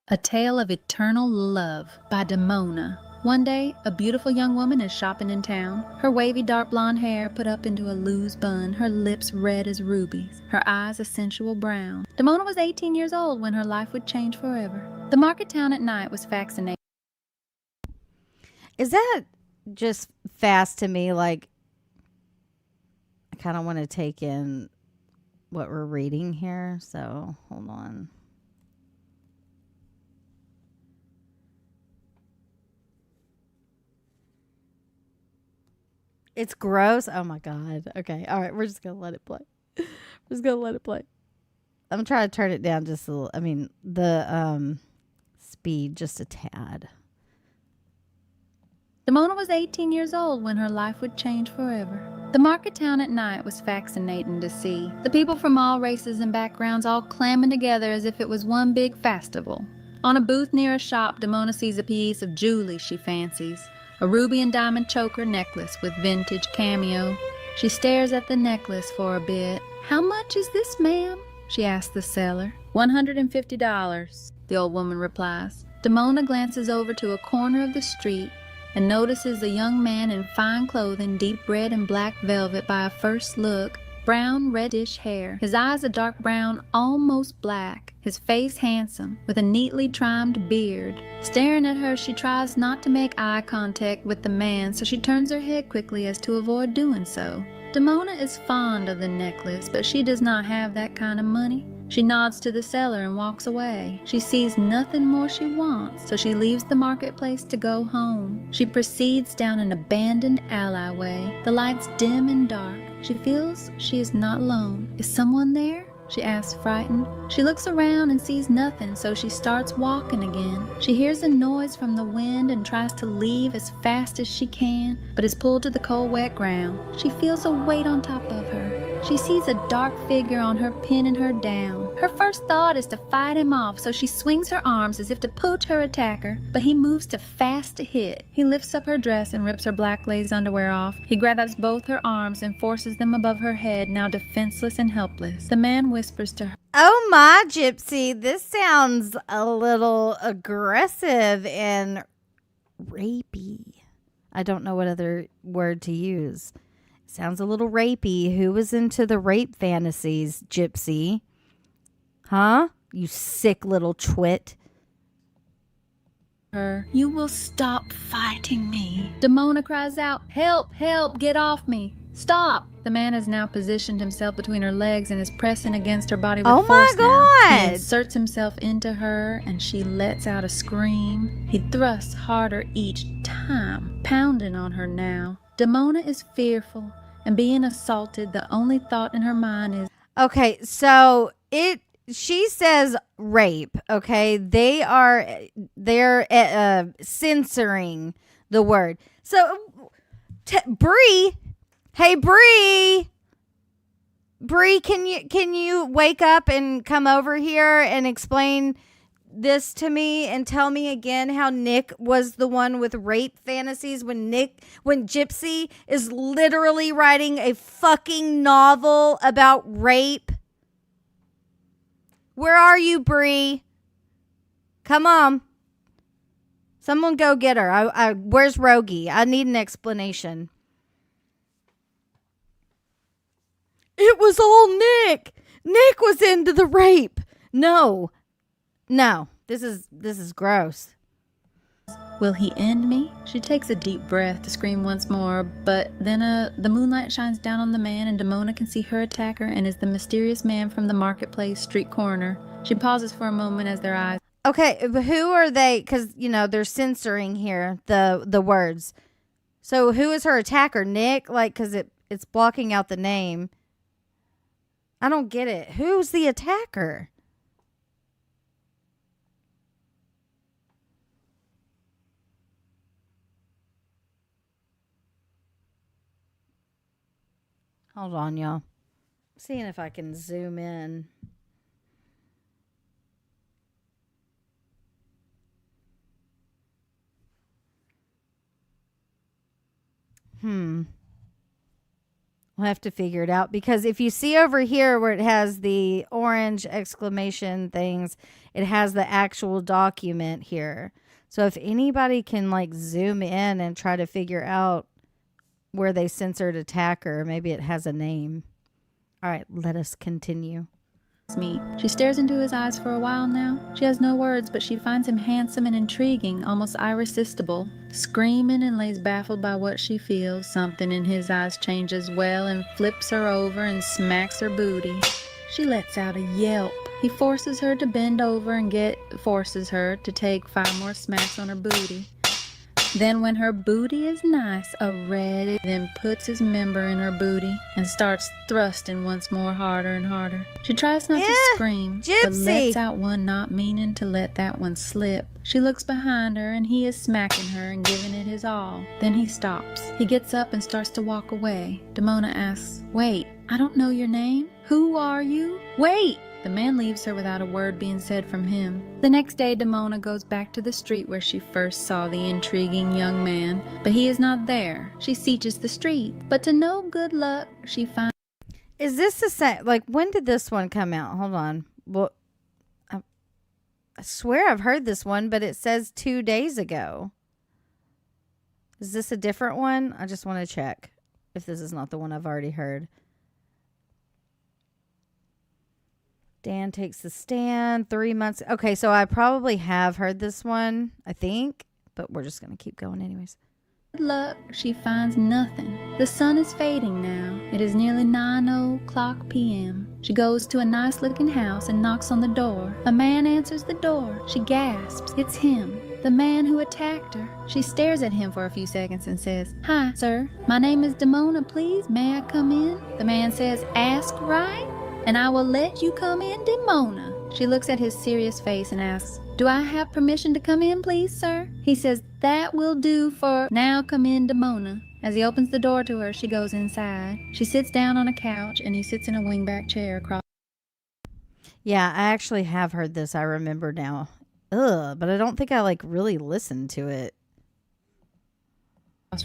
A Tale of Eternal Love by Demona. One day, a beautiful young woman is shopping in town, her wavy dark blonde hair put up into a loose bun, her lips red as rubies, her eyes a sensual brown. Demona was 18 years old when her life would change forever. The market town at night was fascinating. Is that just fast to me? Like, I kind of want to take in what we're reading here, so hold on. It's gross. Oh my God. Okay. All right. We're just going to let it play. I'm trying to turn it down just a little. I mean, the speed just a tad. Demona was 18 years old when her life would change forever. The market town at night was fascinating to see. The people from all races and backgrounds all clamming together as if it was one big festival. On a booth near a shop, Demona sees a piece of jewelry she fancies. A ruby and diamond choker necklace with vintage cameo. She stares at the necklace for a bit. "How much is this, ma'am?" she asks the seller. $150, the old woman replies. Damona glances over to a corner of the street and notices a young man in fine clothing, deep red and black velvet by a first look, brown reddish hair, his eyes a dark brown, almost black, his face handsome, with a neatly trimmed beard. Staring at her, she tries not to make eye contact with the man, so she turns her head quickly as to avoid doing so. Damona is fond of the necklace, but she does not have that kind of money. She nods to the seller and walks away. She sees nothing more she wants, so she leaves the marketplace to go home. She proceeds down an abandoned alleyway. The lights dim and dark. She feels she is not alone. Is someone there? She asks, frightened. She looks around and sees nothing, so she starts walking again. She hears a noise from the wind and tries to leave as fast as she can, but is pulled to the cold, wet ground. She feels a weight on top of her. She sees a dark figure on her, pinning her down. Her first thought is to fight him off, so she swings her arms as if to push her attacker, but he moves too fast to hit. He lifts up her dress and rips her black lace underwear off. He grabs both her arms and forces them above her head, now defenseless and helpless. The man whispers to her, Oh my, Gypsy, this sounds a little aggressive and rapey. I don't know what other word to use. Sounds a little rapey. Who was into the rape fantasies, Gypsy? Huh? You sick little twit. her, "You will stop fighting me." Damona cries out, "Help, help, get off me. Stop." The man has now positioned himself between her legs and is pressing against her body with Oh my force now. He God. inserts himself into her and she lets out a scream. He thrusts harder each time, pounding on her now. Damona is fearful, and being assaulted, the only thought in her mind is, Okay, so she says rape, okay? They're censoring the word. So Bree, hey Bree, can you wake up and come over here and explain this to me and tell me again how Nick was the one with rape fantasies when Gypsy is literally writing a fucking novel about rape? Where are you, Bree? Come on. Someone go get her. Where's Rogie? I need an explanation. It was all Nick. Nick was into the rape. No, this is gross. "Will he end me?" She takes a deep breath to scream once more, but then the moonlight shines down on the man and Damona can see her attacker and is the mysterious man from the marketplace street corner. She pauses for a moment as their eyes. Okay, but who are they? Because, they're censoring here the words. So who is her attacker? Nick? Because it's blocking out the name. I don't get it. Who's the attacker? Hold on, y'all. Seeing if I can zoom in. We'll have to figure it out, because if you see over here where it has the orange exclamation things, it has the actual document here. So if anybody can zoom in and try to figure out where they censored attacker, maybe it has a name. All right, let us continue. Me. She stares into his eyes for a while now. She has no words, but she finds him handsome and intriguing, almost irresistible. Screaming and lays baffled by what she feels, something in his eyes changes well and flips her over and smacks her booty. She lets out a yelp. He forces her to bend over and forces her to take 5 more smacks on her booty. Then when her booty is nice, a red, then puts his member in her booty and starts thrusting once more, harder and harder. She tries not to scream, but lets out one, not meaning to let that one slip. She looks behind her and he is smacking her and giving it his all. Then he stops. He gets up and starts to walk away. Damona asks, "Wait, I don't know your name. Who are you?" "Wait, The man leaves her without a word being said from him. The next day, Demona goes back to the street where she first saw the intriguing young man, but he is not there. She searches the street, but to no good luck, she finds... Is this the same? Like, when did this one come out? Hold on. Well, I swear I've heard this one, but it says 2 days ago. Is this a different one? I just want to check if this is not the one I've already heard. Dan takes the stand. 3 months. Okay, so I probably have heard this one, I think, but we're just going to keep going anyways. Good luck, she finds nothing. The sun is fading now. It is nearly 9:00 p.m. She goes to a nice-looking house and knocks on the door. A man answers the door. She gasps. It's him, the man who attacked her. She stares at him for a few seconds and says, "Hi, sir. My name is Demona, please. May I come in?" The man says, "Ask right, and I will let you come in, Demona." She looks at his serious face and asks, "Do I have permission to come in, please, sir?" He says, "That will do for now. Come in, Demona." As he opens the door to her, she goes inside. She sits down on a couch, and he sits in a wingback chair across. Yeah, I actually have heard this. I remember now. Ugh, but I don't think I really listened to it.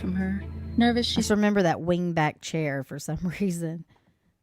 From her. Nervous, I she just remember that wingback chair for some reason.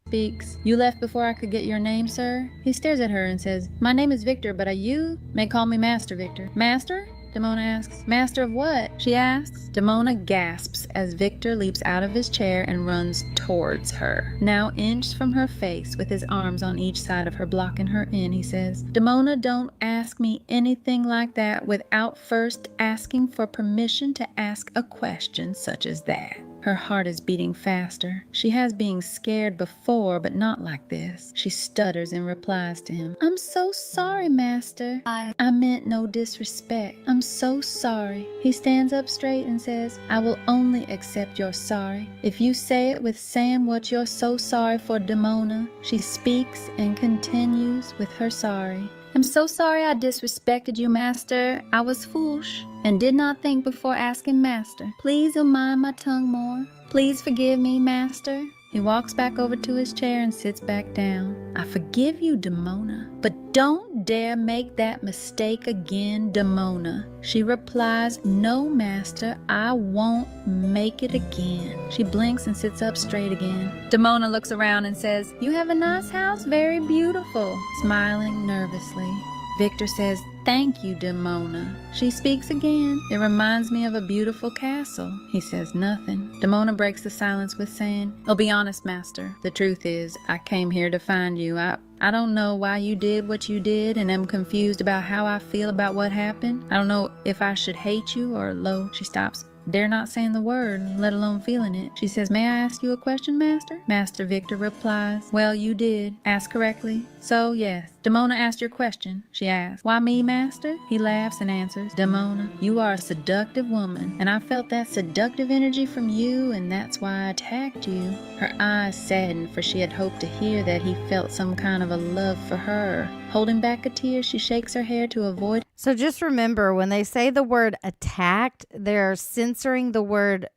speaks. "You left before I could get your name, sir?" He stares at her and says, "My name is Victor, but you may call me Master Victor." "Master?" Demona asks. "Master of what?" she asks. Demona gasps as Victor leaps out of his chair and runs towards her. Now inches from her face, with his arms on each side of her, blocking her in, he says, "Demona, don't ask me anything like that without first asking for permission to ask a question such as that." Her heart is beating faster. She has been scared before, but not like this. She stutters and replies to him, "I'm so sorry, Master. I meant no disrespect. I'm so sorry." He stands up straight and says, "I will only accept your sorry if you say it with saying what you're so sorry for, Demona." She speaks and continues with her sorry. "I'm so sorry I disrespected you, Master. I was foolish and did not think before asking, Master. Please you'll mind my tongue more. Please forgive me, Master." He walks back over to his chair and sits back down. "I forgive you, Demona, but don't dare make that mistake again, Demona." She replies, "No, Master, I won't make it again." She blinks and sits up straight again. Demona looks around and says, "You have a nice house, very beautiful," smiling nervously. Victor says, "Thank you, Demona." She speaks again. "It reminds me of a beautiful castle." He says nothing. Demona breaks the silence with saying, "I'll be honest, Master. The truth is, I came here to find you. I don't know why you did what you did, and am confused about how I feel about what happened. I don't know if I should hate you or low." She stops. Dare not saying the word, let alone feeling it. She says, "May I ask you a question, Master?" Master Victor replies, "Well, you did. Ask correctly. So, yes." "Demona asked your question," she asks. "Why me, Master?" He laughs and answers, "Demona, you are a seductive woman, and I felt that seductive energy from you, and that's why I attacked you." Her eyes saddened, for she had hoped to hear that he felt some kind of a love for her. Holding back a tear, she shakes her hair to avoid. So just remember, when they say the word attacked, they're censoring the word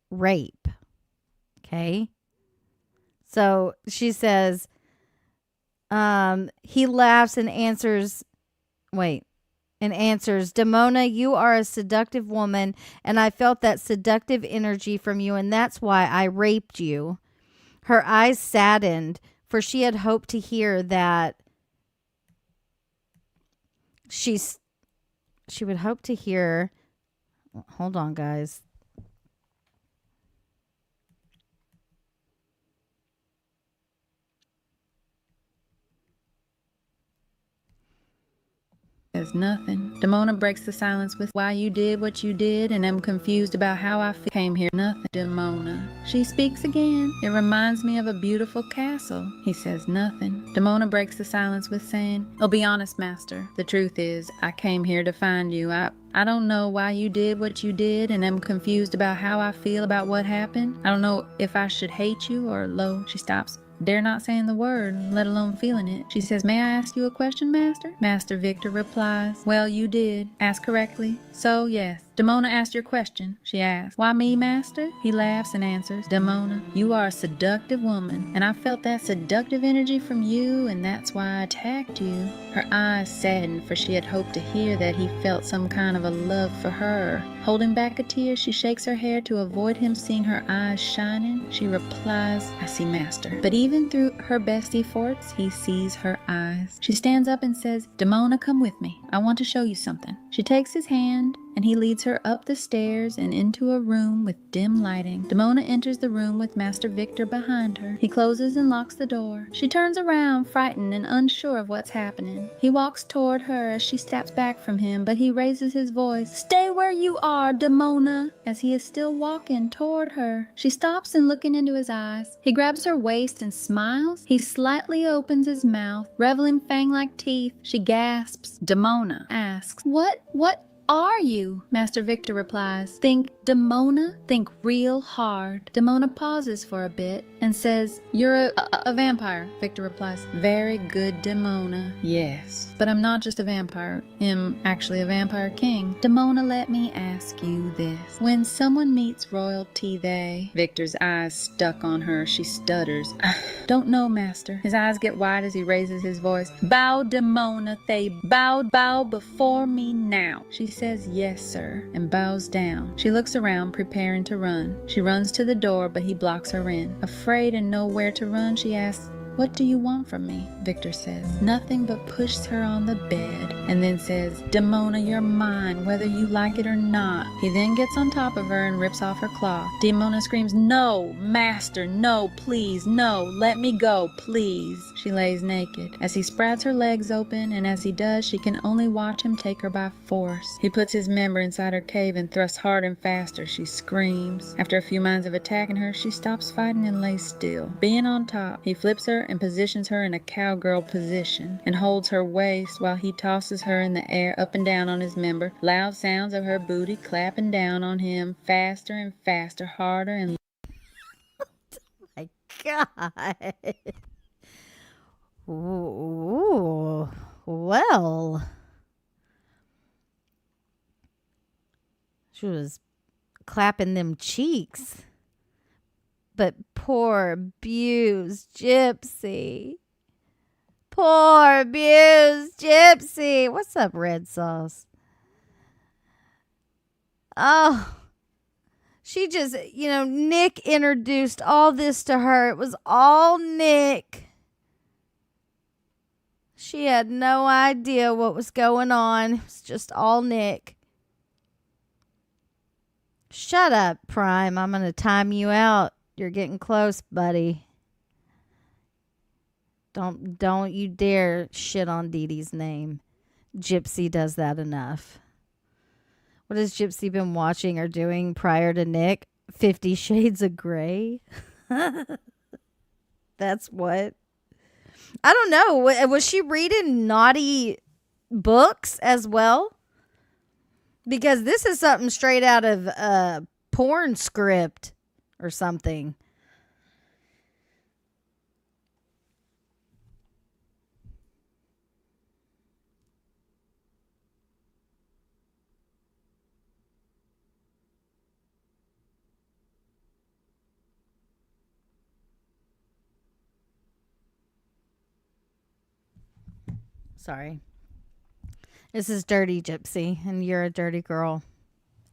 rape. Okay? So she says, he laughs and answers, "Demona, you are a seductive woman, and I felt that seductive energy from you, and that's why I raped you." Her eyes saddened, for she had hoped to hear that she would hope to hear, hold on, guys. Says nothing. Demona breaks the silence with, "Why you did what you did, and am confused about how I came here." Nothing. Demona. She speaks again. "It reminds me of a beautiful castle." He says nothing. Demona breaks the silence with saying, "I'll be honest, Master. The truth is, I came here to find you. I don't know why you did what you did, and am confused about how I feel about what happened. I don't know if I should hate you or low." She stops. Dare not saying the word, let alone feeling it. She says, "May I ask you a question, Master?" Master Victor replies, "Well, you did. Ask correctly. So, yes." Demona asked your question, she asks. Why me, master? He laughs and answers. Demona, you are a seductive woman, and I felt that seductive energy from you, and that's why I attacked you. Her eyes saddened, for she had hoped to hear that he felt some kind of a love for her. Holding back a tear, she shakes her hair to avoid him seeing her eyes shining. She replies, I see, master. But even through her best efforts, he sees her eyes. She stands up and says, Demona, come with me. I want to show you something. She takes his hand, and he leads her up the stairs and into a room with dim lighting. Demona enters the room with Master Victor behind her. He closes and locks the door. She turns around, frightened and unsure of what's happening. He walks toward her as she steps back from him, but he raises his voice. Stay where you are, Demona, as he is still walking toward her. She stops and looking into his eyes. He grabs her waist and smiles. He slightly opens his mouth, revealing fang-like teeth. She gasps. Demona asks, What are you? Master Victor replies, Think, Demona, think real hard. Demona pauses for a bit and says, You're a vampire, Victor replies. Very good, Demona. Yes, but I'm not just a vampire. I'm actually a vampire king. Demona, let me ask you this. When someone meets royalty, Victor's eyes stuck on her. She stutters. Don't know, master. His eyes get wide as he raises his voice. Bow, Demona, they bow before me now. She says, Yes, sir, and bows down. She looks around, preparing to run. She runs to the door, but he blocks her in. Afraid and nowhere to run, she asks, What do you want from me? Victor says. Nothing, but pushes her on the bed and then says, Demona, you're mine, whether you like it or not. He then gets on top of her and rips off her cloth. Demona screams, No, master, no, please, no, let me go, please. She lays naked. As he spreads her legs open, and as he does, she can only watch him take her by force. He puts his member inside her cave and thrusts hard and faster. She screams. After a few minutes of attacking her, she stops fighting and lays still. Being on top, he flips her and positions her in a cowgirl position and holds her waist while he tosses her in the air up and down on his member. Loud sounds of her booty clapping down on him, faster and faster, harder and My God. Ooh, well. She was clapping them cheeks. But poor abused Gypsy. Poor abused Gypsy. What's up, Red Sauce? Oh, she just, Nick introduced all this to her. It was all Nick. She had no idea what was going on. It was just all Nick. Shut up, Prime. I'm going to time you out. You're getting close, buddy. Don't you dare shit on Dee Dee's name. Gypsy does that enough. What has Gypsy been watching or doing prior to Nick? 50 Shades of Grey? That's what. I don't know. Was she reading naughty books as well? Because this is something straight out of a porn script or something. Sorry. This is Dirty Gypsy, and you're a dirty girl.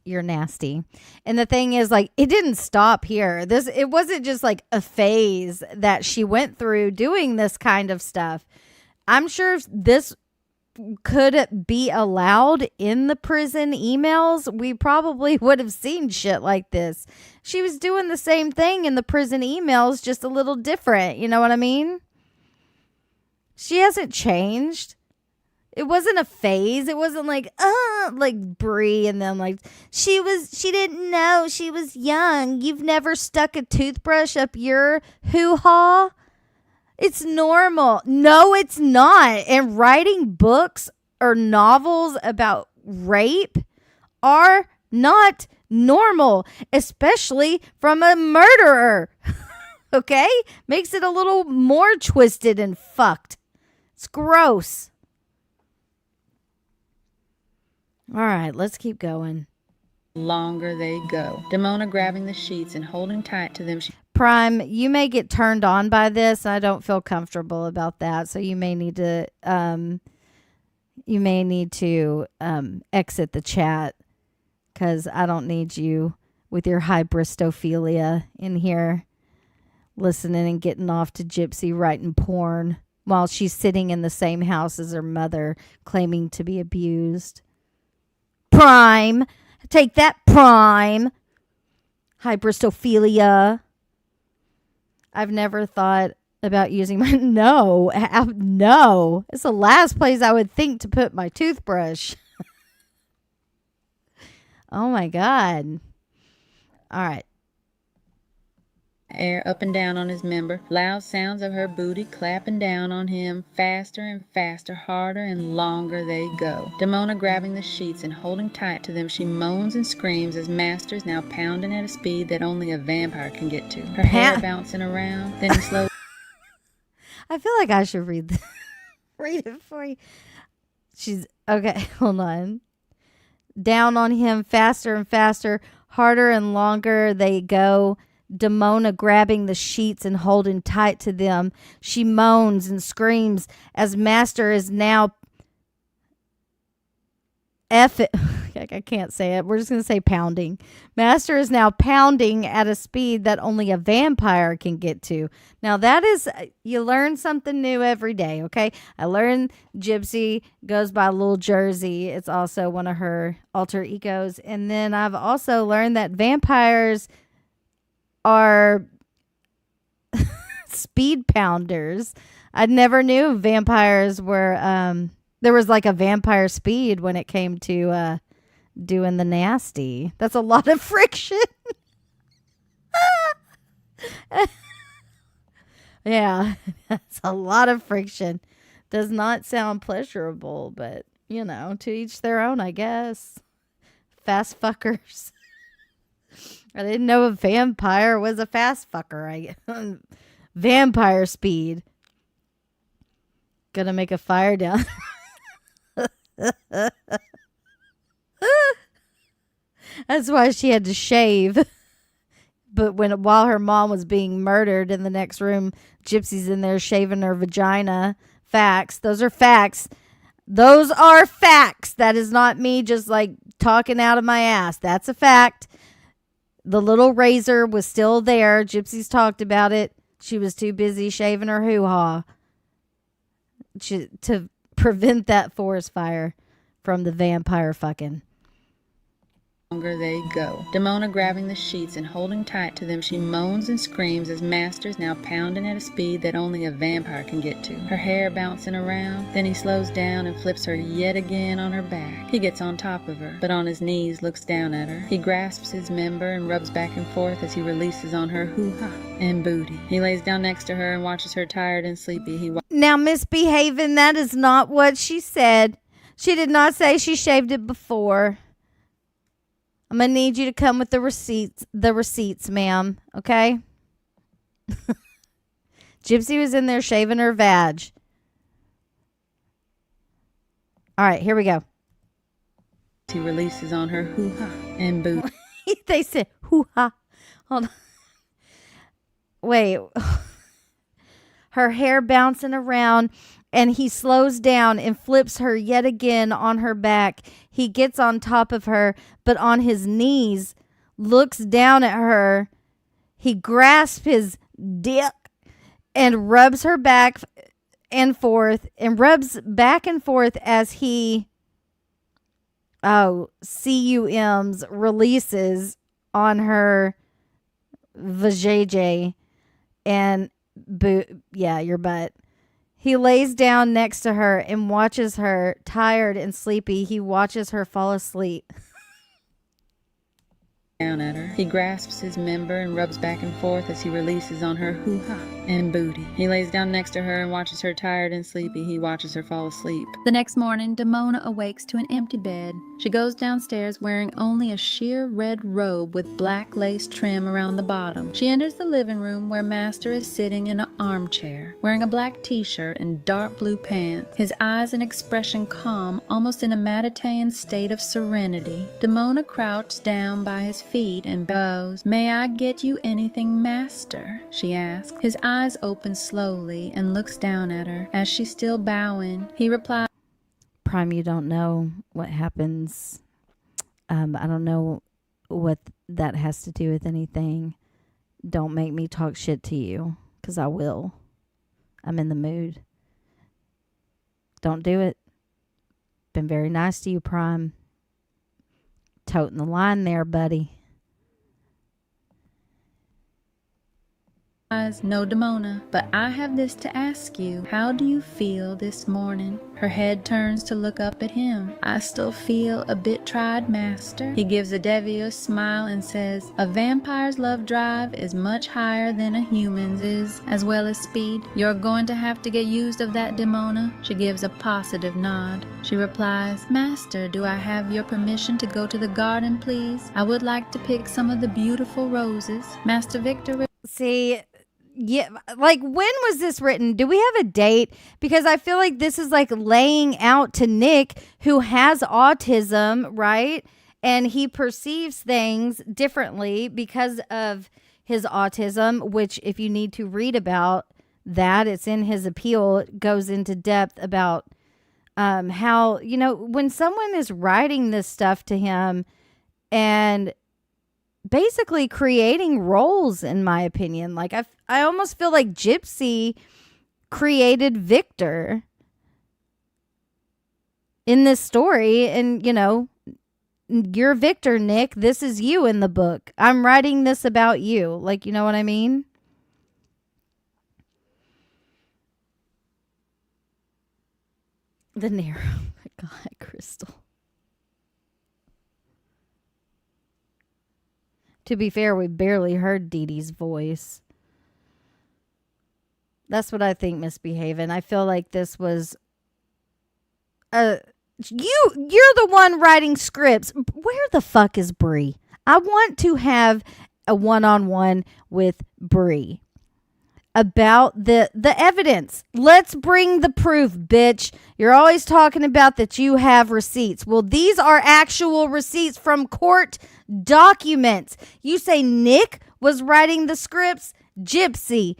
You're nasty. And the thing is, it didn't stop here. It wasn't just a phase that she went through doing this kind of stuff. I'm sure this could be allowed in the prison emails. We probably would have seen shit like this. She was doing the same thing in the prison emails, just a little different. You know what I mean? She hasn't changed. It wasn't a phase. It wasn't like Brie and then she didn't know she was young. You've never stuck a toothbrush up your hoo-ha? It's normal. No, it's not. And writing books or novels about rape are not normal, especially from a murderer. Okay? Makes it a little more twisted and fucked. It's gross. All right, let's keep going. longer they go. Demona grabbing the sheets and holding tight to them. Prime, you may get turned on by this. I don't feel comfortable about that, so you may need to exit the chat, because I don't need you with your hybristophilia in here listening and getting off to Gypsy writing porn while she's sitting in the same house as her mother claiming to be abused. Prime, take that, Prime. Hybristophilia. I've never thought about using my... No. It's the last place I would think to put my toothbrush. Oh, my God. All right. Air up and down on his member. Loud sounds of her booty clapping down on him. Faster and faster, harder and longer they go. Demona grabbing the sheets and holding tight to them. She moans and screams as Master is now pounding at a speed that only a vampire can get to. Her hair bouncing around. Then he slows... I feel like I should read it for you. She's... Okay, hold on. Down on him, faster and faster, harder and longer they go. Demona grabbing the sheets and holding tight to them. She moans and screams as Master is now I can't say it. We're just going to say pounding. Master is now pounding at a speed that only a vampire can get to. Now that is, you learn something new every day, okay? I learned Gypsy goes by Little Jersey. It's also one of her alter egos. And then I've also learned that vampires are speed pounders. I never knew vampires were, there was like a vampire speed when it came to doing the nasty. That's a lot of friction. Yeah, that's a lot of friction. Does not sound pleasurable, but, you know, to each their own, I guess. Fast fuckers. I didn't know a vampire was a fast fucker. Vampire speed. Gonna make a fire down. That's why she had to shave. But while her mom was being murdered in the next room, Gypsy's in there shaving her vagina. Facts. Those are facts. Those are facts. That is not me just like talking out of my ass. That's a fact. The little razor was still there. Gypsy's talked about it. She was too busy shaving her hoo-ha to prevent that forest fire from the vampire fucking. Longer they go. Demona grabbing the sheets and holding tight to them. She moans and screams as Master's now pounding at a speed that only a vampire can get to. Her hair bouncing around. Then he slows down and flips her yet again on her back. He gets on top of her, but on his knees looks down at her. He grasps his member and rubs back and forth as he releases on her hoo-ha and booty. He lays down next to her and watches her tired and sleepy. Now, misbehaving, that is not what she said. She did not say she shaved it before. I'm going to need you to come with the receipts, ma'am. Okay? Gypsy was in there shaving her vag. All right, here we go. He releases on her hoo-ha and booty. They said hoo-ha. Hold on. Wait. Her hair bouncing around, and he slows down and flips her yet again on her back. He gets on top of her, but on his knees, looks down at her. He grasps his dick and rubs her back and forth, and rubs back and forth as he, CUMs, releases on her vajayjay and your butt. He lays down next to her and watches her, tired and sleepy. He watches her fall asleep. down at her. He grasps his member and rubs back and forth as he releases on her hoo-ha and booty. He lays down next to her and watches her tired and sleepy. He watches her fall asleep. The next morning, Damona awakes to an empty bed. She goes downstairs wearing only a sheer red robe with black lace trim around the bottom. She enters the living room where Master is sitting in an armchair, wearing a black t-shirt and dark blue pants, his eyes and expression calm, almost in a Mediterranean state of serenity. Damona crouches down by his feet and bows. "May I get you anything, Master?" she asks. His eyes open slowly and looks down at her. As she's still bowing, he replies, Prime, you don't know what happens. I don't know what that has to do with anything. Don't make me talk shit to you, because I will. I'm in the mood. Don't do it. Been very nice to you, Prime. Toting the line there, buddy. "No, Damona, but I have this to ask you. How do you feel this morning?" Her head turns to look up at him. "I still feel a bit tried, Master." He gives a devious smile and says, "A vampire's love drive is much higher than a human's is, as well as speed. You're going to have to get used of that, Damona." She gives a positive nod. She replies, "Master, do I have your permission to go to the garden, please? I would like to pick some of the beautiful roses." Master Victor... See, yeah, like, when was this written? Do we have a date? Because I feel like this is like laying out to Nick, who has autism, right? And he perceives things differently because of his autism, which, if you need to read about that, it's in his appeal. It goes into depth about how, you know, when someone is writing this stuff to him and basically creating roles, in my opinion. Like, I almost feel like Gypsy created Victor in this story. And, you know, you're Victor, Nick. This is you in the book. I'm writing this about you. Like, you know what I mean? The narrow. Oh my God, Crystal. To be fair, we barely heard Dee Dee's voice. That's what I think, Misbehaving. I feel like this was you're the one writing scripts. Where the fuck is Bree? I want to have a one-on-one with Bree about the evidence. Let's bring the proof, bitch. You're always talking about that you have receipts. Well, these are actual receipts from court documents. You say Nick was writing the scripts. Gypsy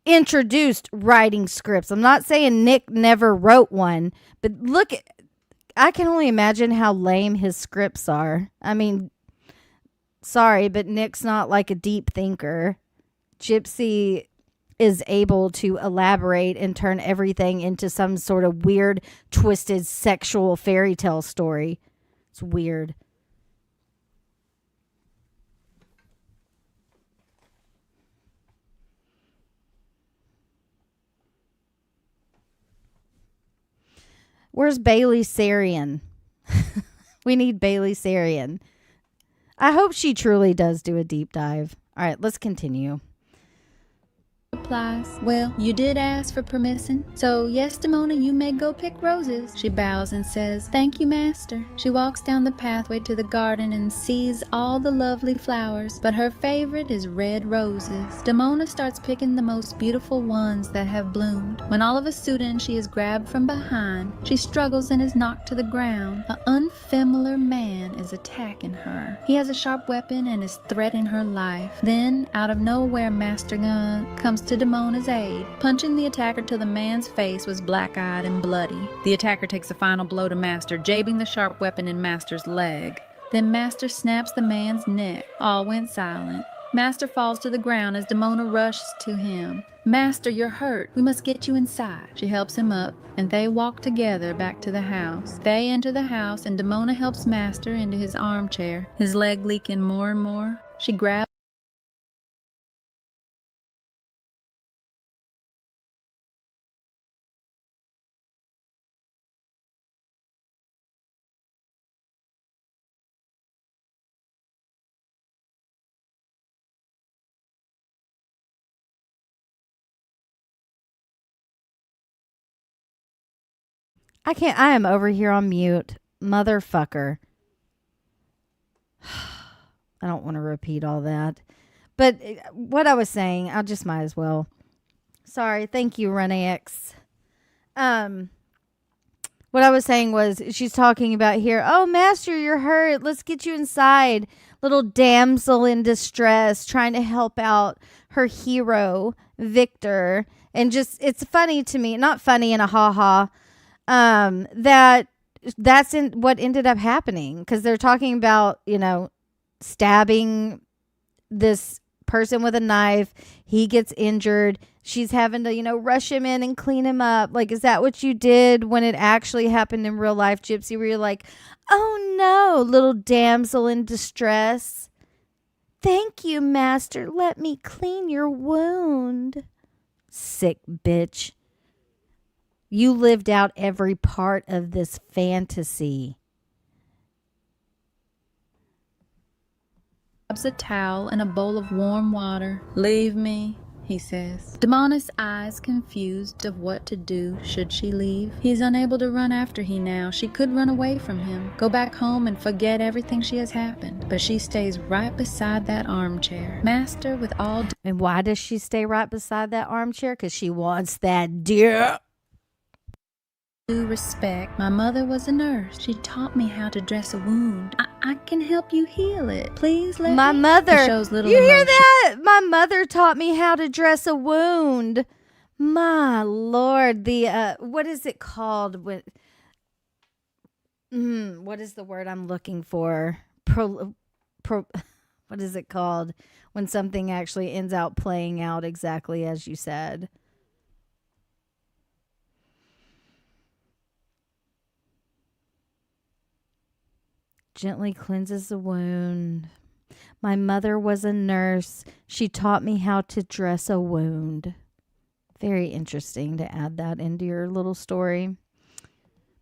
introduced writing scripts. I'm not saying Nick never wrote one, but look, I can only imagine how lame his scripts are. I mean, sorry, but Nick's not like a deep thinker. Gypsy is able to elaborate and turn everything into some sort of weird, twisted sexual fairy tale story. It's weird. Where's Bailey Sarian? We need Bailey Sarian. I hope she truly does do a deep dive. All right, let's continue. Replies, "Well, you did ask for permission, so yes, Damona, you may go pick roses." She bows and says, "Thank you, Master." She walks down the pathway to the garden and sees all the lovely flowers, but her favorite is red roses. Damona starts picking the most beautiful ones that have bloomed, when all of a sudden she is grabbed from behind. She struggles and is knocked to the ground. An unfamiliar man is attacking her. He has a sharp weapon and is threatening her life. Then, out of nowhere, Master Gun comes to Damona's aid. Punching the attacker to the man's face was black-eyed and bloody. The attacker takes a final blow to Master, jabbing the sharp weapon in Master's leg. Then Master snaps the man's neck. All went silent. Master falls to the ground as Damona rushes to him. "Master, you're hurt. We must get you inside." She helps him up, and they walk together back to the house. They enter the house, and Damona helps Master into his armchair, his leg leaking more and more. She grabs I am over here on mute. Motherfucker. I don't want to repeat all that. But what I was saying, I just might as well. Sorry. Thank you, Renex. What I was saying was she's talking about here. Oh, master, you're hurt. Let's get you inside. Little damsel in distress trying to help out her hero, Victor. And just, it's funny to me, not funny in a ha-ha, that's what ended up happening. Because they're talking about, stabbing this person with a knife. He gets injured. She's having to, rush him in and clean him up. Like, is that what you did when it actually happened in real life, Gypsy? Where you're like, oh no, little damsel in distress. Thank you, master. Let me clean your wound. Sick bitch. You lived out every part of this fantasy. Grabs a towel and a bowl of warm water. Leave me, he says. Damona's eyes confused of what to do should she leave. He's unable to run after her now. She could run away from him, go back home and forget everything she has happened. But she stays right beside that armchair. Master, with all And why does she stay right beside that armchair? Because she wants that dear. due respect, my mother was a nurse. She taught me how to dress a wound. I can help you heal it. Please let My me. mother. He shows little You hear emotion. that? My mother taught me how to dress a wound. My Lord, the what is it called? What is the word I'm looking for? What is it called when something actually ends out playing out exactly as you said? Gently cleanses the wound. My mother was a nurse. She taught me how to dress a wound. Very interesting to add that into your little story.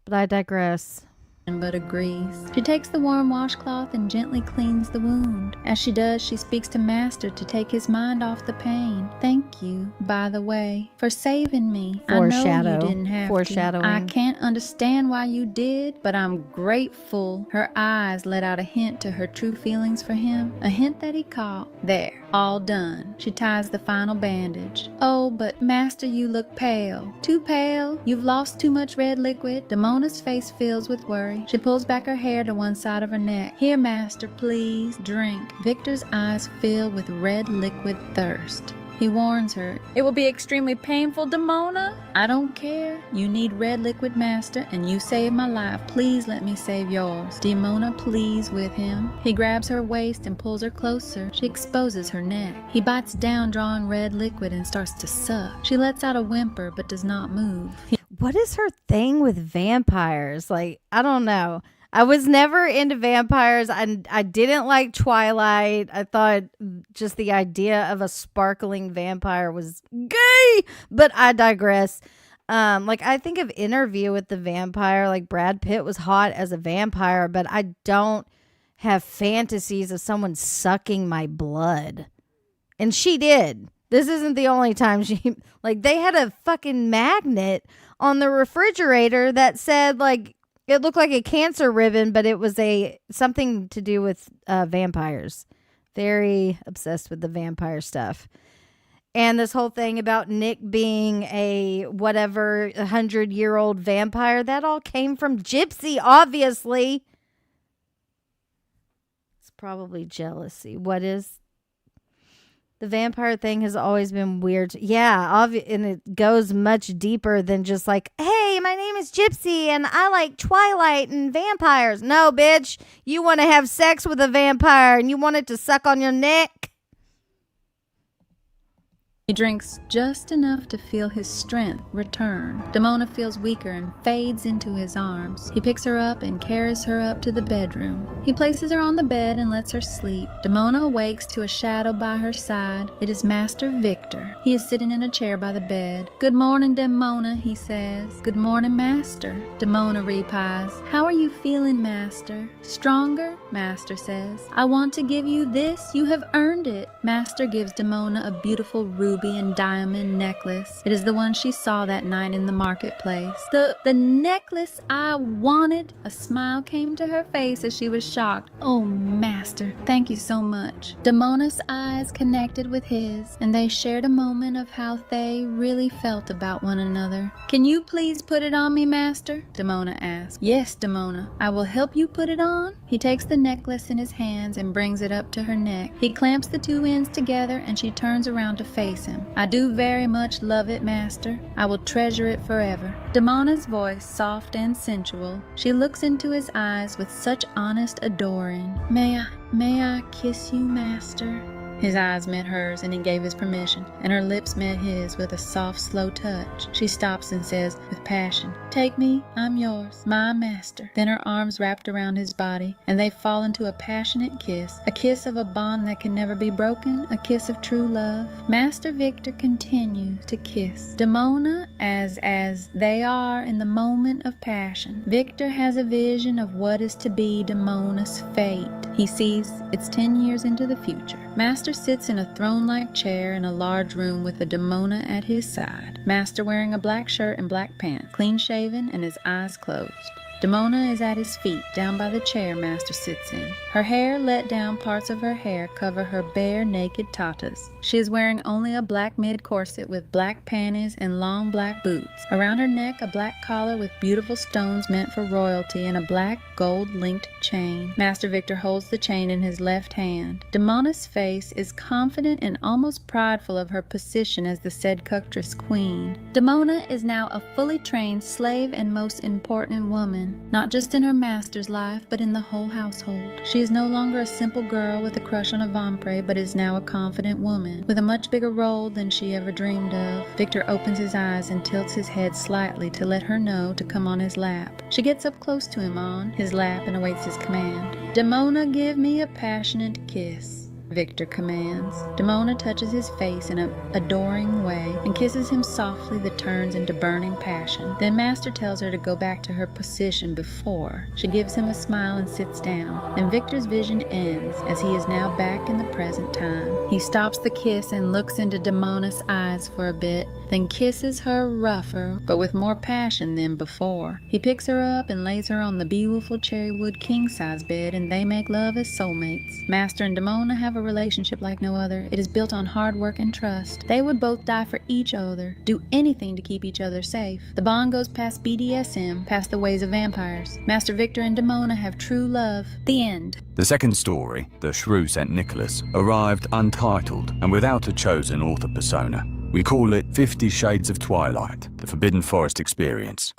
But I digress. But agrees. She takes the warm washcloth and gently cleans the wound. As she does, she speaks to Master to take his mind off the pain. Thank you, by the way, for saving me. I know you didn't have Foreshadowing. to. I can't understand why you did, but I'm grateful. Her eyes let out a hint to her true feelings for him. A hint that he caught. There, all done. She ties the final bandage. Oh, but Master, you look pale. Too pale. You've lost too much red liquid. Damona's face fills with worry. She pulls back her hair to one side of her neck. Here, Master, please, drink. Victor's eyes fill with red liquid thirst. He warns her, it will be extremely painful, Damona. I don't care. You need red liquid, Master, and you saved my life. Please let me save yours. Damona pleads with him. He grabs her waist and pulls her closer. She exposes her neck. He bites down, drawing red liquid, and starts to suck. She lets out a whimper, but does not move. What is her thing with vampires? Like, I don't know. I was never into vampires. I didn't like Twilight. I thought just the idea of a sparkling vampire was gay, but I digress. Like, I think of Interview with the Vampire. Like, Brad Pitt was hot as a vampire, but I don't have fantasies of someone sucking my blood. And she did. This isn't the only time she, like, they had a fucking magnet on the refrigerator that said, like, it looked like a cancer ribbon, but it was something to do with vampires. Very obsessed with the vampire stuff. And this whole thing about Nick being a whatever 100-year-old vampire, that all came from Gypsy, obviously. It's probably jealousy. What is? The vampire thing has always been weird. Yeah, and it goes much deeper than just like, hey, my name is Gypsy and I like Twilight and vampires. No, bitch. You want to have sex with a vampire and you want it to suck on your neck? He drinks just enough to feel his strength return. Damona feels weaker and fades into his arms. He picks her up and carries her up to the bedroom. He places her on the bed and lets her sleep. Damona awakes to a shadow by her side. It is Master Victor. He is sitting in a chair by the bed. Good morning, Damona, he says. Good morning, Master. Damona replies. How are you feeling, Master? Stronger? Master says. I want to give you this. You have earned it. Master gives Damona a beautiful ruby ruby and diamond necklace. It is the one she saw that night in the marketplace. The necklace I wanted. A smile came to her face as she was shocked. Oh, Master, thank you so much. Damona's eyes connected with his, and they shared a moment of how they really felt about one another. Can you please put it on me, Master? Damona asked. Yes, Damona, I will help you put it on. He takes the necklace in his hands and brings it up to her neck. He clamps the two ends together and she turns around to face him. I do very much love it, Master. I will treasure it forever. Damona's voice, soft and sensual. She looks into his eyes with such honest adoring. May I kiss you, Master? His eyes met hers and he gave his permission, and her lips met his with a soft, slow touch. She stops and says with passion, "Take me, I'm yours, my master." Then her arms wrapped around his body, and they fall into a passionate kiss, a kiss of a bond that can never be broken, a kiss of true love. Master Victor continues to kiss Damona as they are in the moment of passion. Victor has a vision of what is to be Damona's fate. He sees it's 10 years into the future. Master sits in a throne-like chair in a large room with a Damona at his side. Master wearing a black shirt and black pants, clean-shaven and his eyes closed. Damona is at his feet, down by the chair Master sits in. Her hair let down, parts of her hair cover her bare, naked tatas. She is wearing only a black mid-corset with black panties and long black boots. Around her neck, a black collar with beautiful stones meant for royalty and a black gold-linked chain. Master Victor holds the chain in his left hand. Damona's face is confident and almost prideful of her position as the said Cuctress Queen. Damona is now a fully trained slave and most important woman. Not just in her master's life, but in the whole household. She is no longer a simple girl with a crush on a vampire, but is now a confident woman, with a much bigger role than she ever dreamed of. Victor opens his eyes and tilts his head slightly to let her know to come on his lap. She gets up close to him on his lap and awaits his command. "Damona, give me a passionate kiss," Victor commands. Damona touches his face in an adoring way and kisses him softly that turns into burning passion. Then Master tells her to go back to her position before. She gives him a smile and sits down. Then Victor's vision ends as he is now back in the present time. He stops the kiss and looks into Damona's eyes for a bit, then kisses her rougher, but with more passion than before. He picks her up and lays her on the beautiful cherrywood king-size bed, and they make love as soulmates. Master and Damona have a relationship like no other. It is built on hard work and trust. They would both die for each other, do anything to keep each other safe. The bond goes past BDSM, past the ways of vampires. Master Victor and Damona have true love. The end. The second story, The Shrew St. Nicholas, arrived untitled and without a chosen author persona. We call it 50 Shades of Twilight, the Forbidden Forest Experience.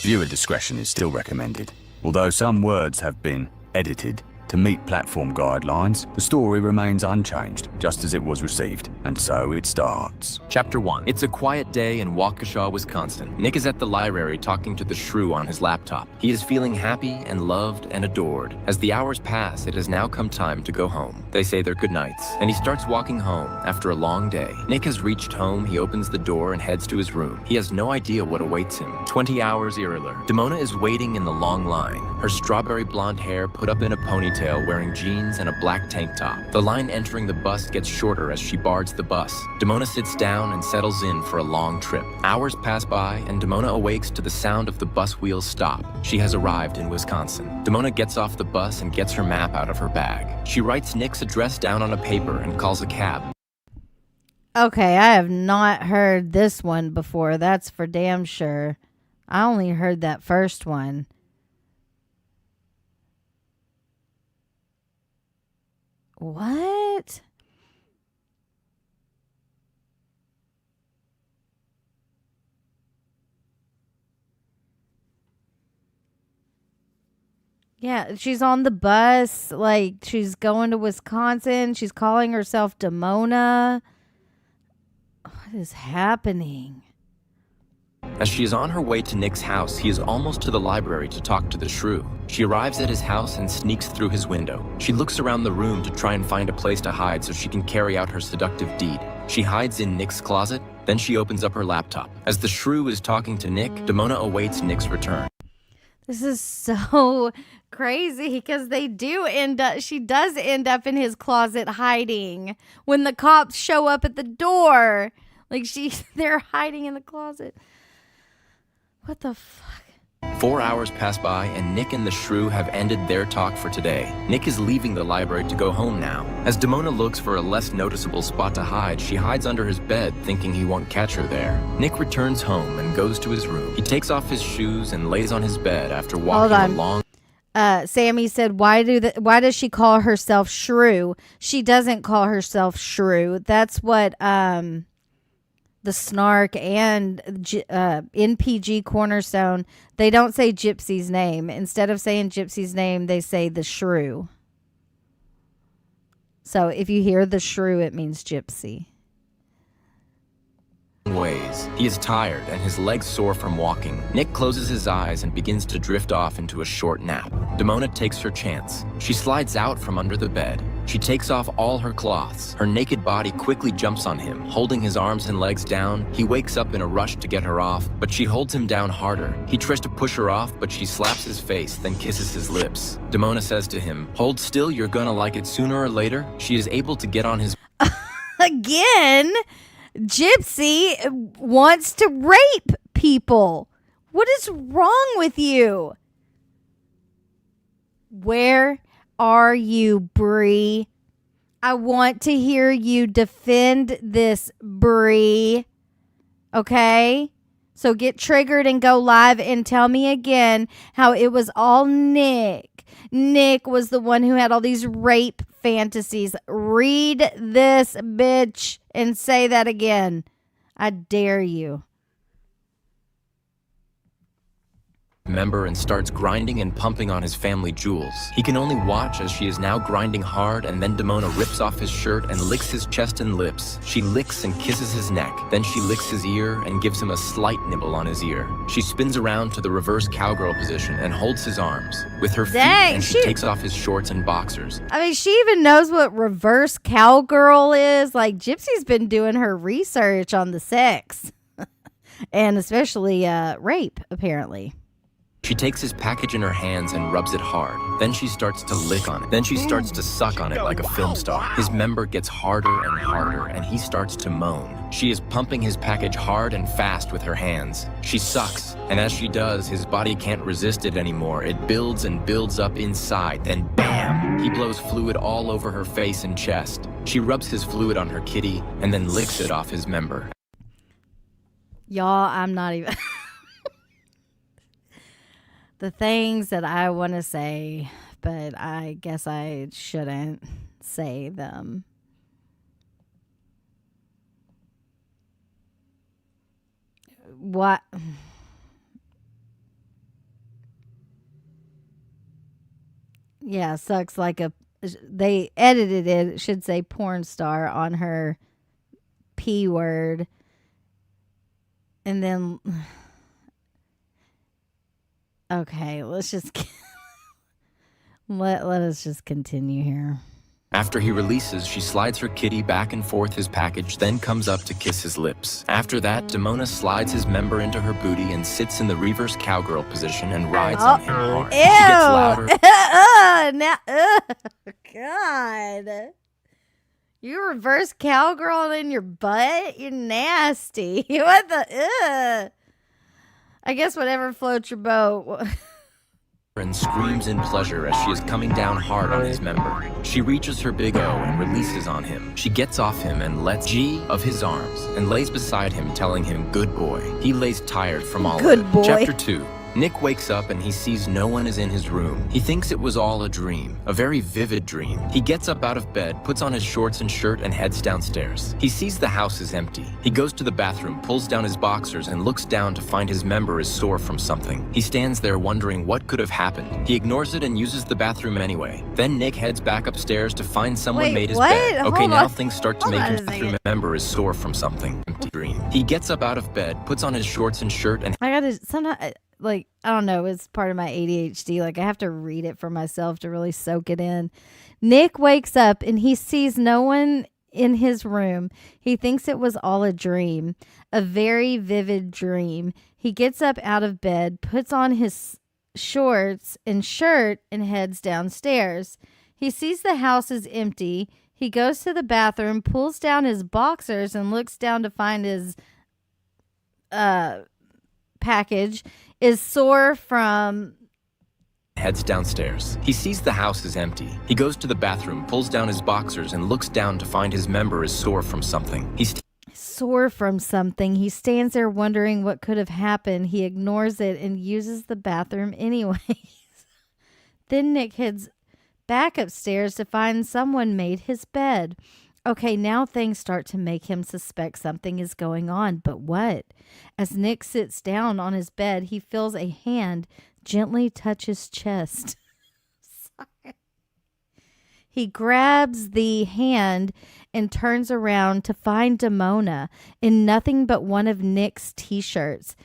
Viewer discretion is still recommended. Although some words have been edited to meet platform guidelines, the story remains unchanged, just as it was received. And so it starts. Chapter 1. It's a quiet day in Waukesha, Wisconsin. Nick is at the library talking to the shrew on his laptop. He is feeling happy and loved and adored. As the hours pass, it has now come time to go home. They say their goodnights, and he starts walking home after a long day. Nick has reached home, he opens the door and heads to his room. He has no idea what awaits him. 20 hours earlier, Damona is waiting in the long line. Her strawberry blonde hair put up in a ponytail, wearing jeans and a black tank top. The line entering the bus gets shorter as she boards the bus. Damona sits down and settles in for a long trip. Hours pass by and Damona awakes to the sound of the bus wheels stop. She has arrived in Wisconsin. Damona gets off the bus and gets her map out of her bag. She writes Nick's address down on a paper and calls a cab. Okay, I have not heard this one before. That's for damn sure. I only heard that first one. What? Yeah, she's on the bus, like she's going to Wisconsin. She's calling herself Damona. What is happening? As she is on her way to Nick's house, he is almost to the library to talk to the shrew. She arrives at his house and sneaks through his window. She looks around the room to try and find a place to hide so she can carry out her seductive deed. She hides in Nick's closet, then she opens up her laptop. As the shrew is talking to Nick, Damona awaits Nick's return. This is so crazy because she does end up in his closet hiding when the cops show up at the door. Like they're hiding in the closet. What the fuck? 4 hours pass by, and Nick and the shrew have ended their talk for today. Nick is leaving the library to go home now. As Damona looks for a less noticeable spot to hide, she hides under his bed, thinking he won't catch her there. Nick returns home and goes to his room. He takes off his shoes and lays on his bed after walking a long... Sammy said, why does she call herself Shrew? She doesn't call herself Shrew. That's what the Snark and NPG Cornerstone, they don't say Gypsy's name. Instead of saying Gypsy's name, they say the Shrew. So if you hear the Shrew, it means Gypsy. Ways. He is tired and his legs sore from walking. Nick closes his eyes and begins to drift off into a short nap. Damona takes her chance. She slides out from under the bed. She takes off all her cloths. Her naked body quickly jumps on him, holding his arms and legs down. He wakes up in a rush to get her off, but she holds him down harder. He tries to push her off, but she slaps his face, then kisses his lips. Damona says to him, "Hold still, you're gonna like it sooner or later." She is able to get on his... Again, Gypsy wants to rape people. What is wrong with you? Where are you, Bree? I want to hear you defend this, Bree. Okay? So get triggered and go live and tell me again how it was all Nick. Nick was the one who had all these rape fantasies. Read this, bitch, and say that again. I dare you. Member and starts grinding and pumping on his family jewels. He can only watch as she is now grinding hard, and then Damona rips off his shirt and licks his chest and lips. She licks and kisses his neck. Then she licks his ear and gives him a slight nibble on his ear. She spins around to the reverse cowgirl position and holds his arms with her feet, and she takes off his shorts and boxers. I mean, she even knows what reverse cowgirl is. Like, Gypsy's been doing her research on the sex and especially rape, apparently. She takes his package in her hands and rubs it hard. Then she starts to lick on it. Then she starts to suck on it like a film star. His member gets harder and harder, and he starts to moan. She is pumping his package hard and fast with her hands. She sucks, and as she does, his body can't resist it anymore. It builds and builds up inside, then bam! He blows fluid all over her face and chest. She rubs his fluid on her kitty, and then licks it off his member. Y'all, I'm not even... The things that I want to say, but I guess I shouldn't say them. What? Yeah, sucks like a... They edited it. It should say porn star on her P word. And then... Okay, let's just let us just continue here. After he releases, she slides her kitty back and forth his package, then comes up to kiss his lips. After that, Damona slides his member into her booty and sits in the reverse cowgirl position and rides on him hard. Ew! She gets louder. God. You reverse cowgirl in your butt? You're nasty. What the? I guess whatever floats your boat. And screams in pleasure as she is coming down hard on his member. She reaches her big O and releases on him. She gets off him and lets G of his arms and lays beside him, telling him, "Good boy." He lays tired from all of it. Boy. Chapter 2. Nick wakes up and he sees no one is in his room. He thinks it was all a dream, a very vivid dream. He gets up out of bed, puts on his shorts and shirt, and heads downstairs. He sees the house is empty. He goes to the bathroom, pulls down his boxers, and looks down to find his member is sore from something. He stands there wondering what could have happened. He ignores it and uses the bathroom anyway. Then Nick heads back upstairs to find someone made his bed. Okay, now things start to make his bathroom member is sore from something. Empty dream. He gets up out of bed, puts on his shorts and shirt, and... I gotta sometimes... Like, I don't know, it's part of my ADHD. Like, I have to read it for myself to really soak it in. Nick wakes up and he sees no one in his room. He thinks it was all a dream, a very vivid dream. He gets up out of bed, puts on his shorts and shirt and heads downstairs. He sees the house is empty. He goes to the bathroom, pulls down his boxers, and looks down to find his package is sore from... Heads downstairs. He sees the house is empty. He goes to the bathroom, pulls down his boxers, and looks down to find his member is sore from something. Sore from something. He stands there wondering what could have happened. He ignores it and uses the bathroom anyways. Then Nick heads back upstairs to find someone made his bed. Okay, now things start to make him suspect something is going on, but what? As Nick sits down on his bed, he feels a hand gently touch his chest. Sorry. He grabs the hand and turns around to find Damona in nothing but one of Nick's t-shirts.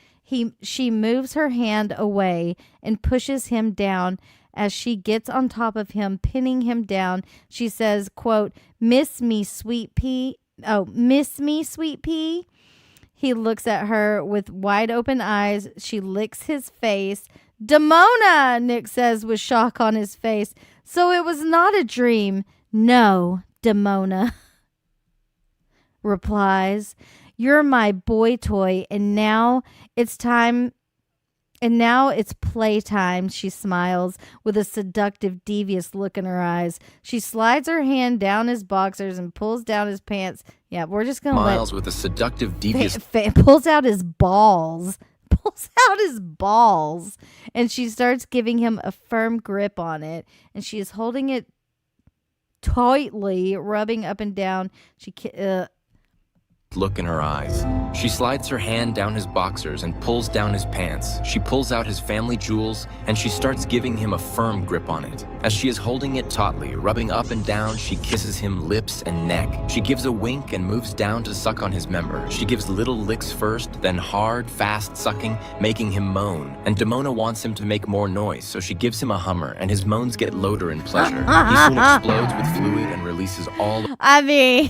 She moves her hand away and pushes him down. As she gets on top of him, pinning him down, she says, quote, "Miss me, sweet pea." Oh, miss me, sweet pea. He looks at her with wide open eyes. She licks his face. "Damona," Nick says with shock on his face. "So it was not a dream." "No," Damona replies. "You're my boy toy, and now it's time. And now it's playtime," she smiles with a seductive, devious look in her eyes. She slides her hand down his boxers and pulls down his pants. Yeah, we're just going to Miles with a seductive, devious... Pulls out his balls. Pulls out his balls. And she starts giving him a firm grip on it. And she is holding it tightly, rubbing up and down. Look in her eyes. She slides her hand down his boxers and pulls down his pants. She pulls out his family jewels and she starts giving him a firm grip on it. As she is holding it tautly, rubbing up and down, she kisses him lips and neck. She gives a wink and moves down to suck on his member. She gives little licks first, then hard, fast sucking, making him moan. And Damona wants him to make more noise, so she gives him a hummer, and his moans get louder in pleasure. He soon explodes with fluid and releases all... I mean...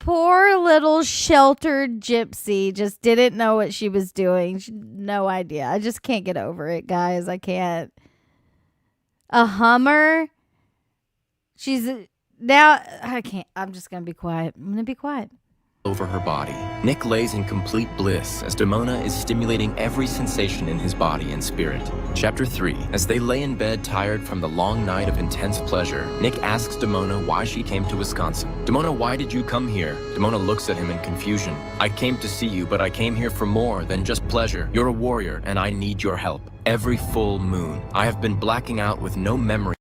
Poor little sheltered gypsy just didn't know what she was doing. No idea. I just can't get over it, guys. I can't. A Hummer? Now, I can't. I'm just going to be quiet. I'm going to be quiet. Over her body. Nick lays in complete bliss as Damona is stimulating every sensation in his body and spirit. Chapter 3. As they lay in bed tired from the long night of intense pleasure, Nick asks Damona why she came to Wisconsin. "Damona, why did you come here?" Damona looks at him in confusion. "I came to see you, but I came here for more than just pleasure. You're a warrior, and I need your help. Every full moon, I have been blacking out with no memory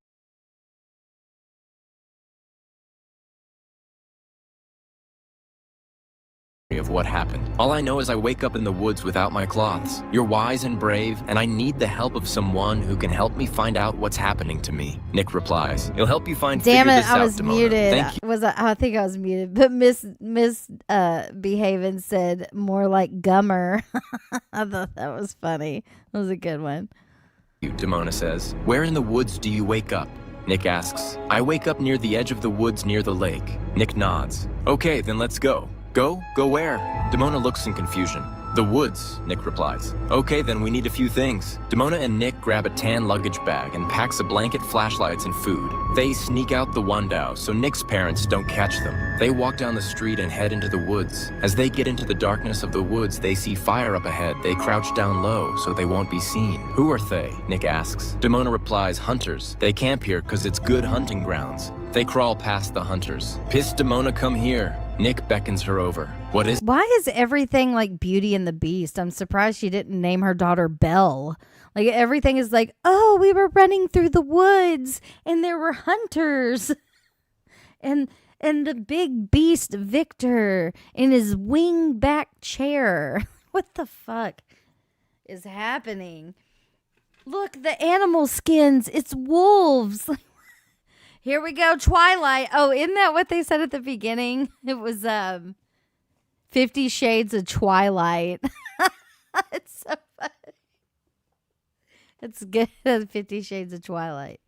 of what happened. All I know is I wake up in the woods without my cloths. You're wise and brave, and I need the help of someone who can help me find out what's happening to me." Nick replies, "He'll help you find Damn figure it, this I out, was Damona. muted. Thank you." I think I was muted. But Miss Behavin said more like Gummer. I thought that was funny. That was a good one. Damona says, "Where in the woods do you wake up?" Nick asks, "I wake up near the edge of the woods near the lake." Nick nods. "Okay, then let's go." "Go? Go where?" Damona looks in confusion. "The woods," Nick replies. "Okay, then we need a few things." Damona and Nick grab a tan luggage bag and packs a blanket, flashlights, and food. They sneak out the window so Nick's parents don't catch them. They walk down the street and head into the woods. As they get into the darkness of the woods, they see fire up ahead. They crouch down low so they won't be seen. "Who are they?" Nick asks. Damona replies, "Hunters. They camp here because it's good hunting grounds." They crawl past the hunters. "Piss, Damona, come here." Nick beckons her over. "What is..." Why is everything like Beauty and the Beast? I'm surprised she didn't name her daughter Belle. Like everything is like, oh, we were running through the woods and there were hunters. And the big beast Victor in his wing-back chair. What the fuck is happening? Look, the animal skins. It's wolves. Here we go, Twilight. Oh, isn't that what they said at the beginning? It was 50 Shades of Twilight. It's so funny. It's good. 50 Shades of Twilight.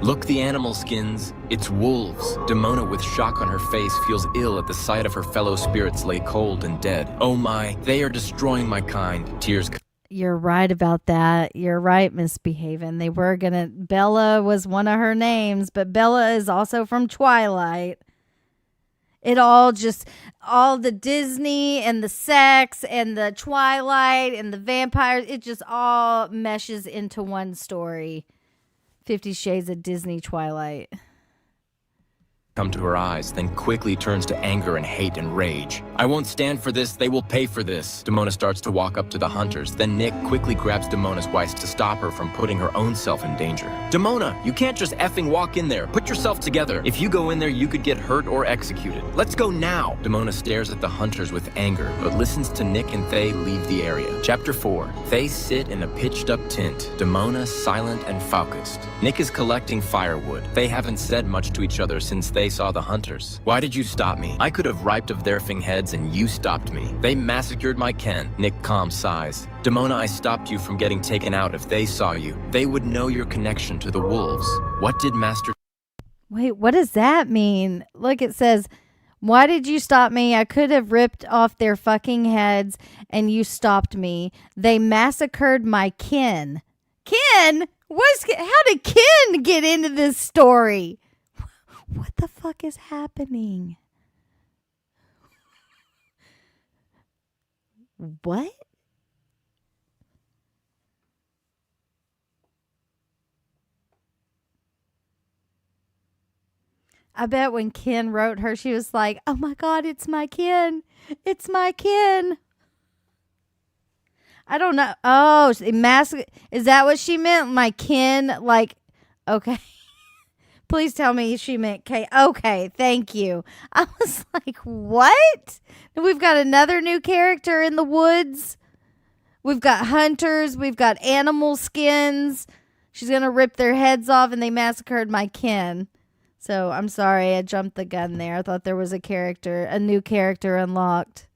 "Look, the animal skins. It's wolves." Damona, with shock on her face, feels ill at the sight of her fellow spirits lay cold and dead. "Oh my, they are destroying my kind." Tears You're right about that. You're right, Misbehaving. They were gonna. Bella was one of her names, but Bella is also from Twilight. It all the Disney and the sex and the Twilight and the vampires, it just all meshes into one story. 50 Shades of Disney Twilight. Come to her eyes, then quickly turns to anger and hate and rage. I won't stand for this, they will pay for this. Demona starts to walk up to the hunters, then Nick quickly grabs Demona's waist to stop her from putting her own self in danger. Demona, you can't just effing walk in there. Put yourself together. If you go in there, you could get hurt or executed. Let's go now. Demona stares at the hunters with anger, but listens to Nick and Faye leave the area. Chapter 4. They sit in a pitched-up tent. Demona silent and focused. Nick is collecting firewood. They haven't said much to each other since they saw the hunters. Why did you stop me? I could have ripped of their fing heads and you stopped me. They massacred my Ken. Nick calm sighs. Demona, I stopped you from getting taken out. If they saw you, they would know your connection to the wolves. What did Master... Wait, what does that mean? Look, it says, why did you stop me? I could have ripped off their fucking heads and you stopped me. They massacred my kin. Kin? How did Ken get into this story? What the fuck is happening? What? I bet when Ken wrote her, she was like, oh my God, it's my kin. It's my kin. I don't know. Oh, is that what she meant? My kin? Like, okay. Please tell me she meant K. Okay, thank you. I was like, what? We've got another new character in the woods. We've got hunters. We've got animal skins. She's going to rip their heads off and they massacred my kin. So I'm sorry, I jumped the gun there. I thought there was a new character unlocked.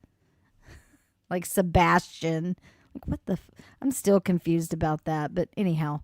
Like Sebastian. Like, what the? I'm still confused about that, but anyhow.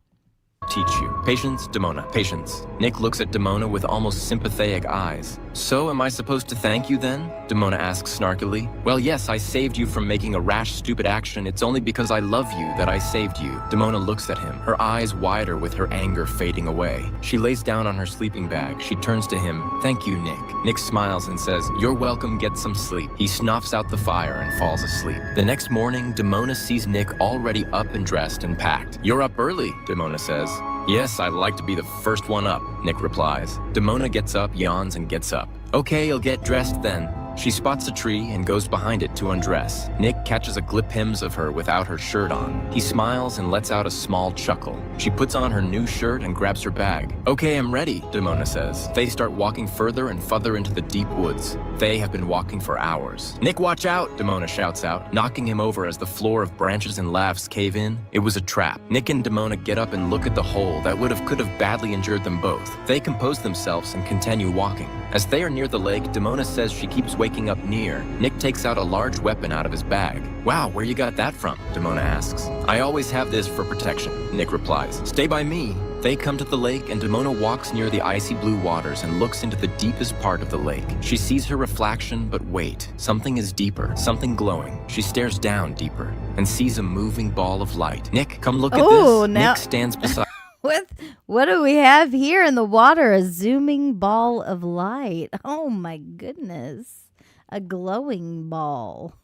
Teach you. Patience, Demona, patience. Nick looks at Demona with almost sympathetic eyes. So, am I supposed to thank you then? Demona asks snarkily. Well, yes, I saved you from making a rash, stupid action. It's only because I love you that I saved you. Demona looks at him, her eyes wider with her anger fading away. She lays down on her sleeping bag. She turns to him. Thank you, Nick. Nick smiles and says, you're welcome, get some sleep. He snuffs out the fire and falls asleep. The next morning, Demona sees Nick already up and dressed and packed. You're up early, Demona says. Yes, I'd like to be the first one up, Nick replies. Demona gets up, yawns, and gets up. Okay, I'll get dressed then. She spots a tree and goes behind it to undress. Nick catches a glimpse of her without her shirt on. He smiles and lets out a small chuckle. She puts on her new shirt and grabs her bag. Okay, I'm ready, Demona says. They start walking further and further into the deep woods. They have been walking for hours. Nick, watch out, Demona shouts out, knocking him over as the floor of branches and laughs cave in. It was a trap. Nick and Demona get up and look at the hole that could have badly injured them both. They compose themselves and continue walking. As they are near the lake, Demona says she keeps waking up near. Nick takes out a large weapon out of his bag. Wow, where you got that from? Demona asks. I always have this for protection, Nick replies. Stay by me. They come to the lake and Demona walks near the icy blue waters and looks into the deepest part of the lake. She sees her reflection, but wait, something is deeper, something glowing. She stares down deeper and sees a moving ball of light. Nick, come look at this. Nick stands beside... What do we have here in the water? A zooming ball of light. Oh my goodness. A glowing ball.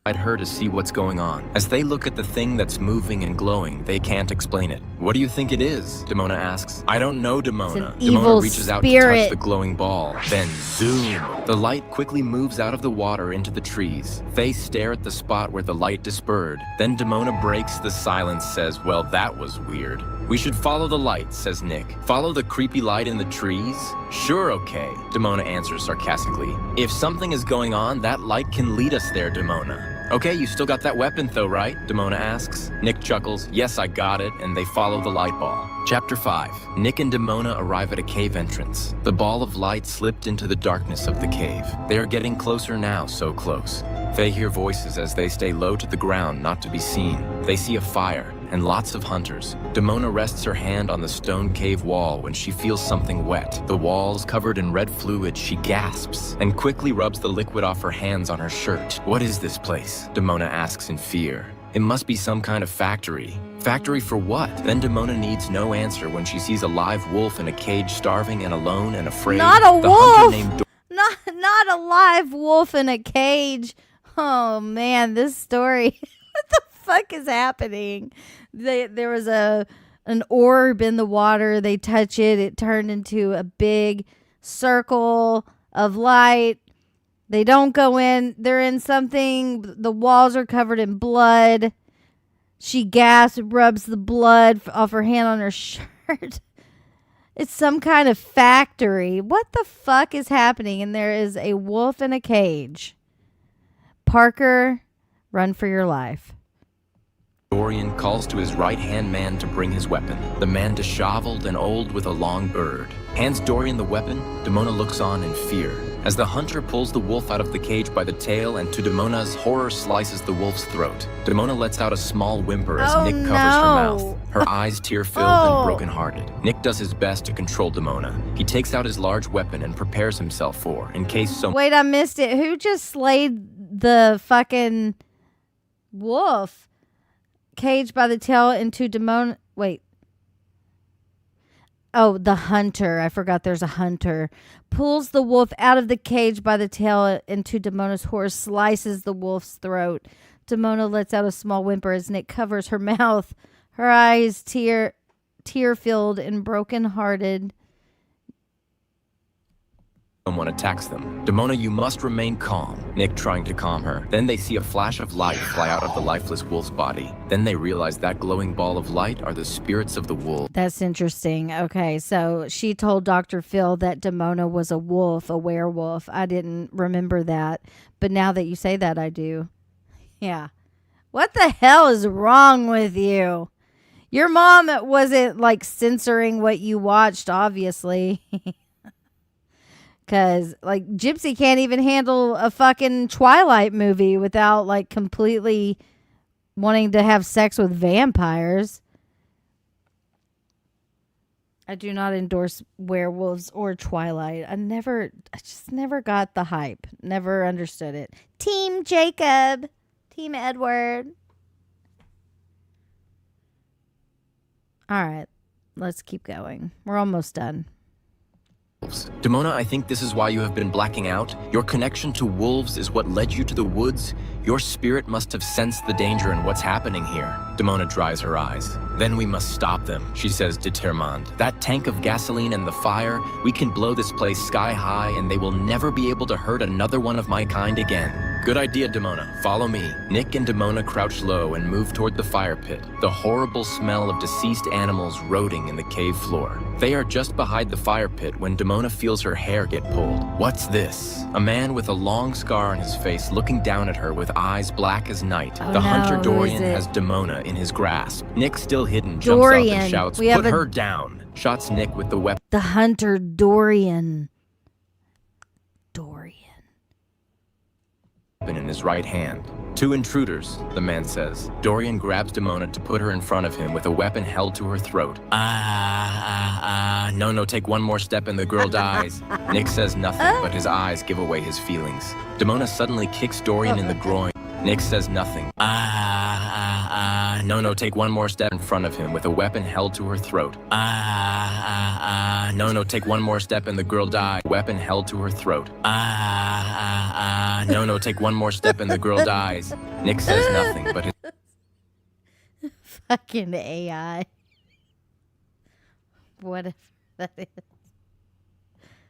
Her to see what's going on. As they look at the thing that's moving and glowing, they can't explain it. What do you think it is? Demona asks. I don't know, Demona. Demona reaches out to touch the glowing ball. Then zoom. The light quickly moves out of the water into the trees. They stare at the spot where the light dispersed. Then Demona breaks the silence, says, well, that was weird. We should follow the light, says Nick. Follow the creepy light in the trees? Sure, okay, Demona answers sarcastically. If something is going on, that light can lead us there, Demona. Okay, you still got that weapon though, right? Demona asks. Nick chuckles. Yes, I got it, and they follow the light ball. Chapter 5. Nick and Demona arrive at a cave entrance. The ball of light slipped into the darkness of the cave. They are getting closer now, so close. They hear voices as they stay low to the ground, not to be seen. They see a fire and lots of hunters. Demona rests her hand on the stone cave wall when she feels something wet. The walls covered in red fluid, she gasps and quickly rubs the liquid off her hands on her shirt. What is this place? Demona asks in fear. It must be some kind of factory. Factory for what? Then Demona needs no answer when she sees a live wolf in a cage, starving and alone and afraid. Not a The wolf! hunter named Not a live wolf in a cage. Oh man, this story. What the fuck is happening? There was an orb in the water. They touch it. It turned into a big circle of light. They don't go in. They're in something. The walls are covered in blood. She gasps, rubs the blood off her hand on her shirt. It's some kind of factory. What the fuck is happening? And there is a wolf in a cage. Parker, run for your life. Dorian calls to his right-hand man to bring his weapon. The man disheveled and old with a long bird. Hands Dorian the weapon. Demona looks on in fear. As the hunter pulls the wolf out of the cage by the tail and to Demona's horror slices the wolf's throat. Demona lets out a small whimper as Nick covers her mouth. Her eyes tear-filled and broken-hearted. Nick does his best to control Demona. He takes out his large weapon and prepares himself for, in case someone... Wait, I missed it. Who just slayed the fucking wolf? Caged by the tail into Demona... Wait. Oh, the hunter. I forgot there's a hunter. Pulls the wolf out of the cage by the tail into Demona's horse, slices the wolf's throat. Demona lets out a small whimper as Nick covers her mouth. Her eyes tear-filled and broken-hearted. Someone attacks them. Demona, you must remain calm. Nick trying to calm her. Then they see a flash of light fly out of the lifeless wolf's body. Then they realize that glowing ball of light are the spirits of the wolf. That's interesting. Okay, so she told Dr. Phil that Demona was a wolf, a werewolf. I didn't remember that. But now that you say that, I do. Yeah. What the hell is wrong with you? Your mom wasn't like censoring what you watched, obviously. Because, like, Gypsy can't even handle a fucking Twilight movie without, like, completely wanting to have sex with vampires. I do not endorse werewolves or Twilight. I just never got the hype. Never understood it. Team Jacob. Team Edward. All right. Let's keep going. We're almost done. Demona, I think this is why you have been blacking out. Your connection to wolves is what led you to the woods. Your spirit must have sensed the danger in what's happening here. Demona dries her eyes. Then we must stop them, she says determined. That tank of gasoline and the fire, we can blow this place sky high and they will never be able to hurt another one of my kind again. Good idea, Demona. Follow me. Nick and Demona crouch low and move toward the fire pit, the horrible smell of deceased animals rotting in the cave floor. They are just behind the fire pit when Demona feels her hair get pulled. What's this? A man with a long scar on his face looking down at her with eyes black as night. Oh, the no, hunter who Dorian is it? has Demona in his grasp. Nick, still hidden, jumps up Dorian. and shouts, We have "Put a- her down!" Shots Nick with the weapon. The hunter Dorian. In his right hand. Two intruders, the man says. Dorian grabs Demona to put her in front of him with a weapon held to her throat. No, take one more step and the girl dies. Nick says nothing, but his eyes give away his feelings. Demona suddenly kicks Dorian in the groin. Nick says nothing. No, take one more step in front of him with a weapon held to her throat. No, take one more step and the girl dies. Weapon held to her throat. No, take one more step and the girl dies. Nick says nothing, but his Fucking AI. Whatever that is.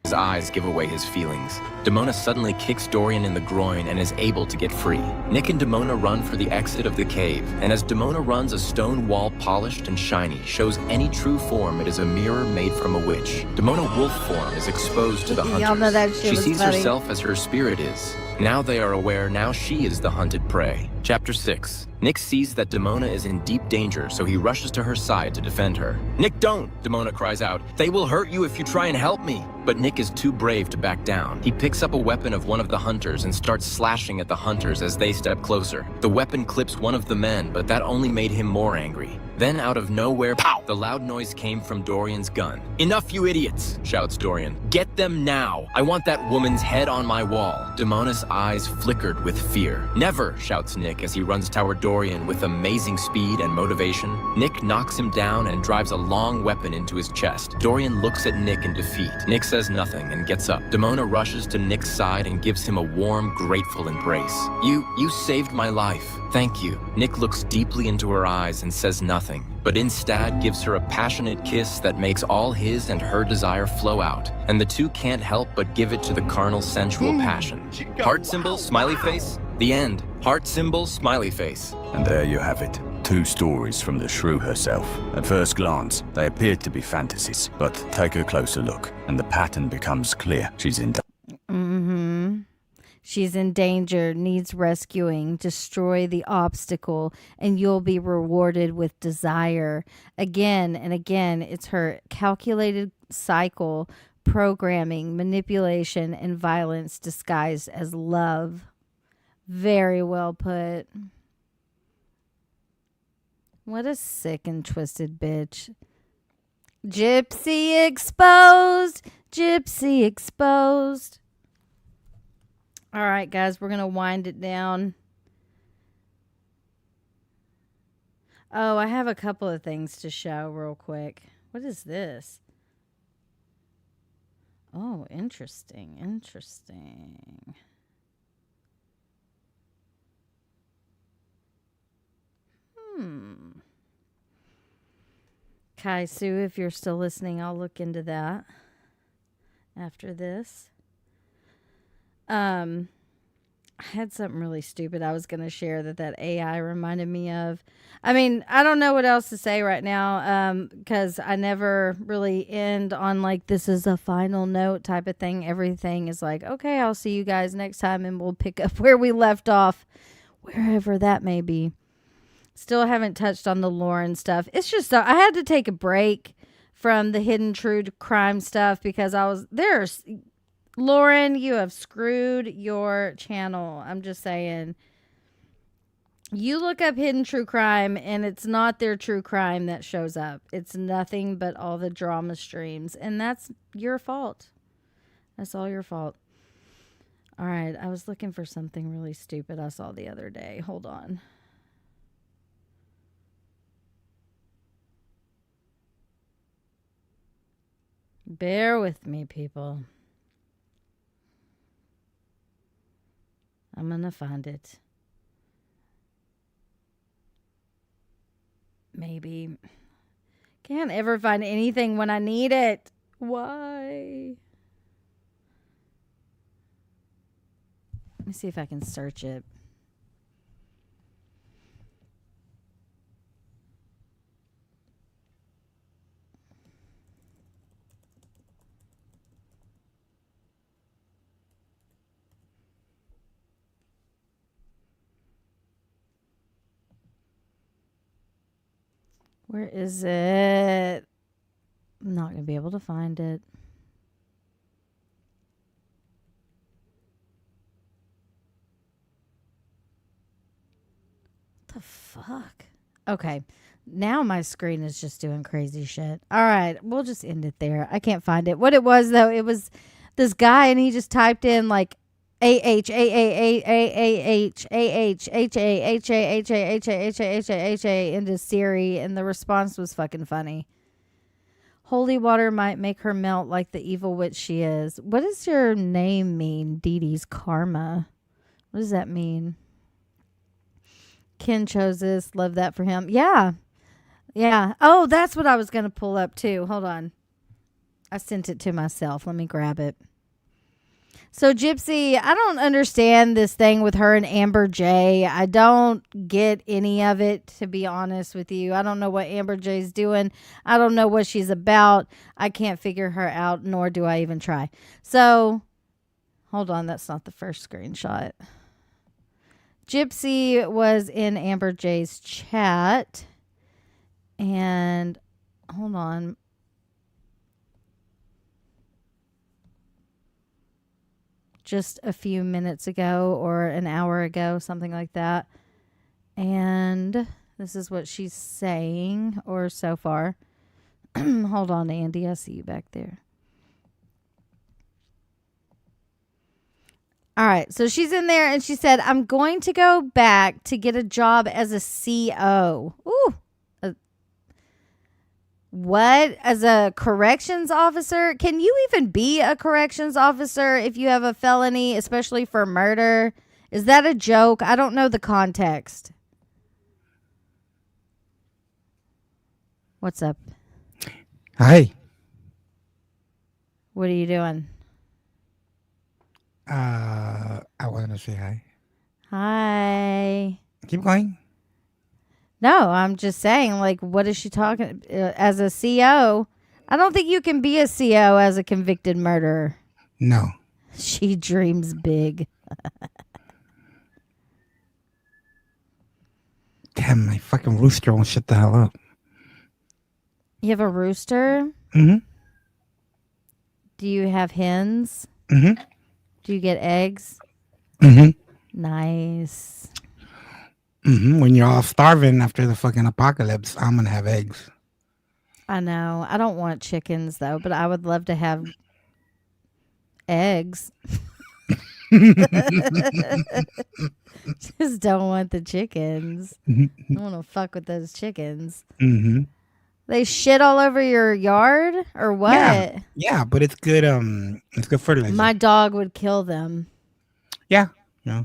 His eyes give away his feelings. Demona suddenly kicks Dorian in the groin and is able to get free. Nick and Demona run for the exit of the cave, and as Demona runs, a stone wall polished and shiny shows any true form it is a mirror made from a witch. Demona wolf form is exposed to the hunters. Y'all know that shit She was sees funny. herself as her spirit is. Now they are aware, now she is the hunted prey. Chapter 6. Nick sees that Demona is in deep danger, so he rushes to her side to defend her. Nick, don't! Demona cries out. They will hurt you if you try and help me. But Nick is too brave to back down. He picks up a weapon of one of the hunters and starts slashing at the hunters as they step closer. The weapon clips one of the men, but that only made him more angry. Then out of nowhere, pow! The loud noise came from Dorian's gun. Enough, you idiots, shouts Dorian. Get them now. I want that woman's head on my wall. Demona's eyes flickered with fear. Never, shouts Nick. Nick as he runs toward Dorian with amazing speed and motivation. Nick knocks him down and drives a long weapon into his chest. Dorian looks at Nick in defeat. Nick says nothing and gets up. Damona rushes to Nick's side and gives him a warm, grateful embrace. You saved my life. Thank you. Nick looks deeply into her eyes and says nothing, but instead gives her a passionate kiss that makes all his and her desire flow out, and the two can't help but give it to the carnal, sensual passion. Heart symbol, smiley face. The end. Heart symbol, smiley face. And there you have it. 2 stories from the shrew herself. At first glance, they appeared to be fantasies, but take a closer look, and the pattern becomes clear. She's in She's in danger, needs rescuing. Destroy the obstacle, and you'll be rewarded with desire. Again and again, it's her calculated cycle, programming, manipulation, and violence disguised as love. Very well put. What a sick and twisted bitch. Gypsy exposed. Gypsy exposed. All right, guys, we're going to wind it down. Oh, I have a couple of things to show real quick. What is this? Oh, interesting. Interesting. Kai Sue, if you're still listening, I'll look into that after this. I had something really stupid I was going to share that AI reminded me of. I mean, I don't know what else to say right now because I never really end on like this is a final note type of thing. Everything is like, okay, I'll see you guys next time and we'll pick up where we left off, wherever that may be. Still haven't touched on the Lauren stuff. It's just I had to take a break from the hidden true crime stuff because Lauren, you have screwed your channel. I'm just saying. You look up hidden true crime and it's not their true crime that shows up. It's nothing but all the drama streams. And that's your fault. That's all your fault. All right. I was looking for something really stupid I saw the other day. Hold on. Bear with me, people. I'm going to find it. Maybe. Can't ever find anything when I need it. Why? Let me see if I can search it. Where is it? I'm not going to be able to find it. What the fuck? Okay. Now my screen is just doing crazy shit. All right. We'll just end it there. I can't find it. What it was, though, it was this guy and he just typed in like A-H-A-A-A-A-H-A-H-A-H-A-H-A-H-A-H-A into Siri, and the response was fucking funny. Holy water might make her melt like the evil witch she is. What does your name mean, Dee Dee's Karma? What does that mean? Ken chose this. Love that for him. Yeah. Yeah. Oh, that's what I was going to pull up too. Hold on. I sent it to myself. Let me grab it. So, Gypsy, I don't understand this thing with her and Amber J. I don't get any of it, to be honest with you. I don't know what Amber J's doing. I don't know what she's about. I can't figure her out, nor do I even try. So, hold on. That's not the first screenshot. Gypsy was in Amber J's chat. And, hold on. Just a few minutes ago or an hour ago, something like that. And this is what she's saying, or so far. Hold on, Andy. I see you back there. All right. So she's in there and she said, I'm going to go back to get a job as a CO. Ooh. What? As a corrections officer? Can you even be a corrections officer if you have a felony, especially for murder? Is that a joke? I don't know the context. What's up? Hi. What are you doing? I want to say hi. Hi. Keep going. No, I'm just saying, like, what is she talking as a CO? I don't think you can be a CO as a convicted murderer. No. She dreams big. Damn, my fucking rooster won't shut the hell up. You have a rooster? Mm-hmm. Do you have hens? Mm-hmm. Do you get eggs? Mm-hmm. Nice. Mm-hmm. When you're all starving after the fucking apocalypse, I'm gonna have eggs. I know. I don't want chickens, though, but I would love to have eggs. Just don't want the chickens. I don't want to fuck with those chickens. Mm-hmm. They shit all over your yard or what? Yeah, but it's good. It's good fertilizer. My dog would kill them. Yeah. Yeah.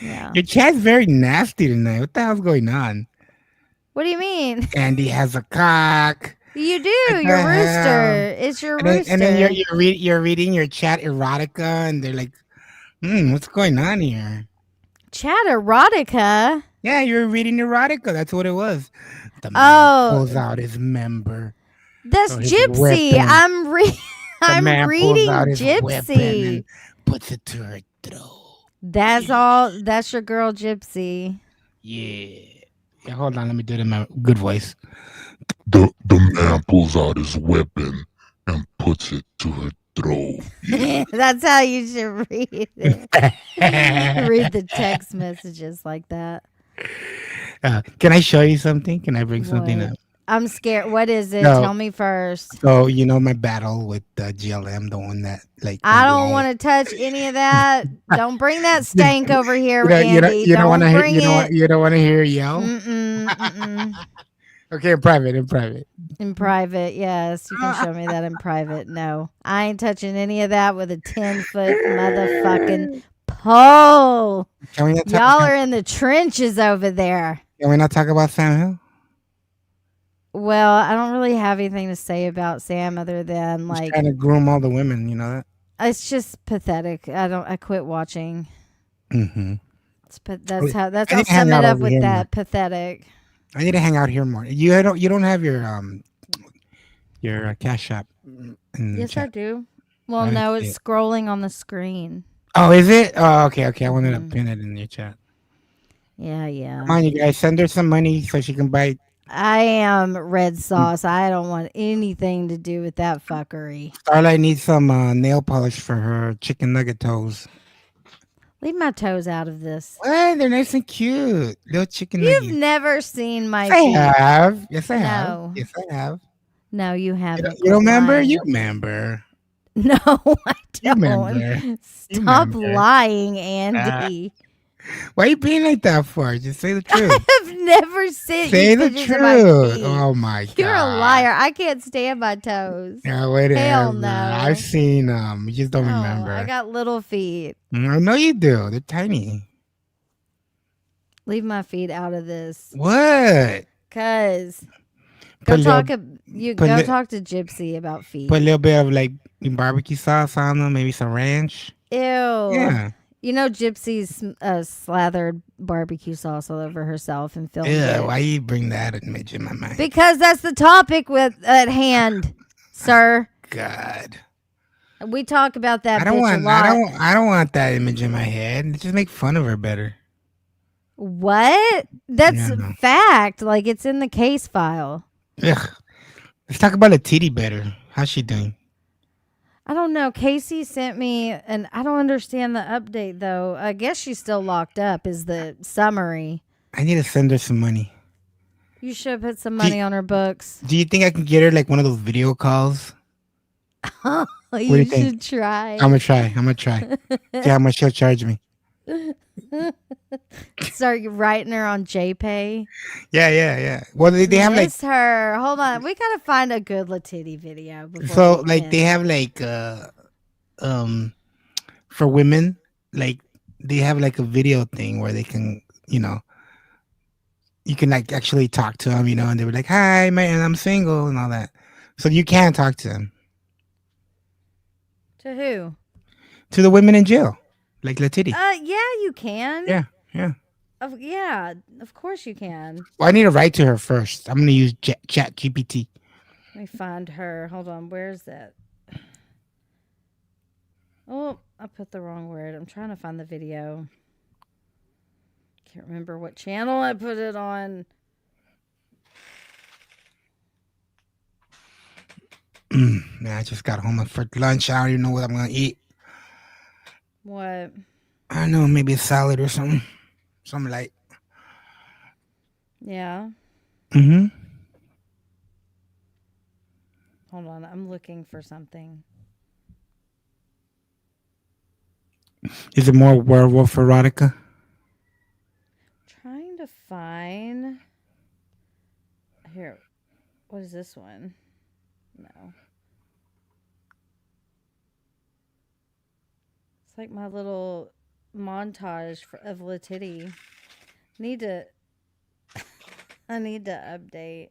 Yeah. Your chat's very nasty tonight. What the hell's going on? What do you mean? Andy has a cock. You do. Your rooster. It's your rooster. And then you're reading your chat erotica, and they're like, what's going on here? Chat erotica? Yeah, you're reading erotica. That's what it was. The man pulls out his member. That's his Gypsy. weapon. I'm reading Weapon Gypsy. and puts it to her throat. That's all. That's your girl Gypsy. Yeah. Yeah, hold on. Let me do it in my good voice. The man pulls out his weapon and puts it to her throat. Yeah. That's how you should read it. Read the text messages like that. Can I show you something? Can I bring something What? up? I'm scared. What is it? No. Tell me first. So, you know my battle with GLM, the one that, like... I don't want to touch any of that. Don't bring that stank over here, you Andy. don't want to hear, bring it. you don't want to hear her yell? Mm-mm. Okay, in private. In private, yes. You can show me that in private. No, I ain't touching any of that with a 10-foot motherfucking pole. Can we not talk Y'all about, are in the trenches over there. Can we not talk about Sam Hill? Well, I don't really have anything to say about Sam other than He's like trying to groom all the women, you know that? it's just pathetic. I quit watching. Mm-hmm. That's I I'll need to hang sum out it up over with here that. more. Pathetic. I need to hang out here more. You don't have your Cash App. in the Yes, I chat. do. Well, I didn't no, see it's it. scrolling on the screen. Oh, is it? Oh, okay. I wanted to pin it in your chat. Yeah. Come on, you guys, send her some money so she can buy. I am red sauce. I don't want anything to do with that fuckery. Starlight needs some nail polish for her chicken nugget toes. Leave my toes out of this. What? They're nice and cute. Little chicken You've nuggets. never seen my Yes, I feet. have. Yes, I No. have. Yes, I have. No, you haven't. You don't remember? Lying. You remember. No, I You don't. remember. You Stop remember. lying, Andy. Why are you being like that for? Just say the truth. I've never seen Say you the pictures of my truth. feet. Oh my god. You're a liar. I can't stand my toes. Yeah, whatever. Hell no. I've seen them. You just don't No, remember. I got little feet. I know you do. They're tiny. Leave my feet out of this. What? Cause Put go a talk. little- Go put li- talk to Gypsy about feet. Put a little bit of like barbecue sauce on them, maybe some ranch. Ew. Yeah. You know, Gypsy's slathered barbecue sauce all over herself and filmed Yeah. it. Why you bring that image in my mind? Because that's the topic at hand, sir. God. We talk about that I don't bitch want. a lot. I don't want that image in my head. Just make fun of her better. What? That's Yeah. fact. Like it's in the case file. Ugh. Let's talk about Latiti better. How's she doing? I don't know. Casey sent me, and I don't understand the update though. I guess she's still locked up. Is the summary? I need to send her some money. You should put some money on her books. Do you think I can get her like one of those video calls? What do you think? should try. I'm gonna try. See how much she'll charge me. Start writing her on JPay. Yeah. Well, they have like Miss her. Hold on. We gotta find a good Latiti video. Before so we like end. they have like for women, like they have like a video thing where they can, you can like actually talk to them, and they were like, "Hi, man, I'm single," and all that. So you can talk to them, To who? to the women in jail, like Latiti. Yeah, you can. Yeah. Yeah, of course you can. Well, I need to write to her first. I'm gonna use Chat GPT. Let me find her. Hold on. Where's that? Oh, I put the wrong word. I'm trying to find the video. Can't remember what channel I put it on. Man, I just got home for lunch. I don't even know what I'm gonna eat. What? I don't know, maybe a salad or something. Something like. Yeah. Mm-hmm. Hold on. I'm looking for something. Is it more werewolf erotica? Trying to find. Here. What is this one? No. It's like my little montage of Latiti. I need to update.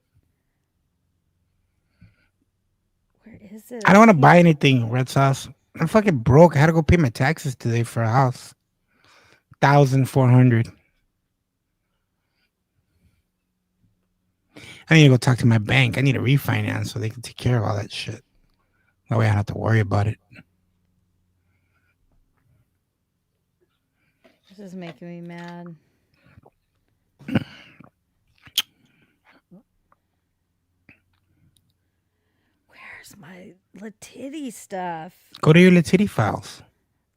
Where is it? I don't want to buy anything, Red Sauce. I'm fucking broke. I had to go pay my taxes today for a house. 1,400. I need to go talk to my bank. I need to refinance so they can take care of all that shit. That way I don't have to worry about it. This is making me mad. Where's my Latiti stuff? Go to your Latiti files.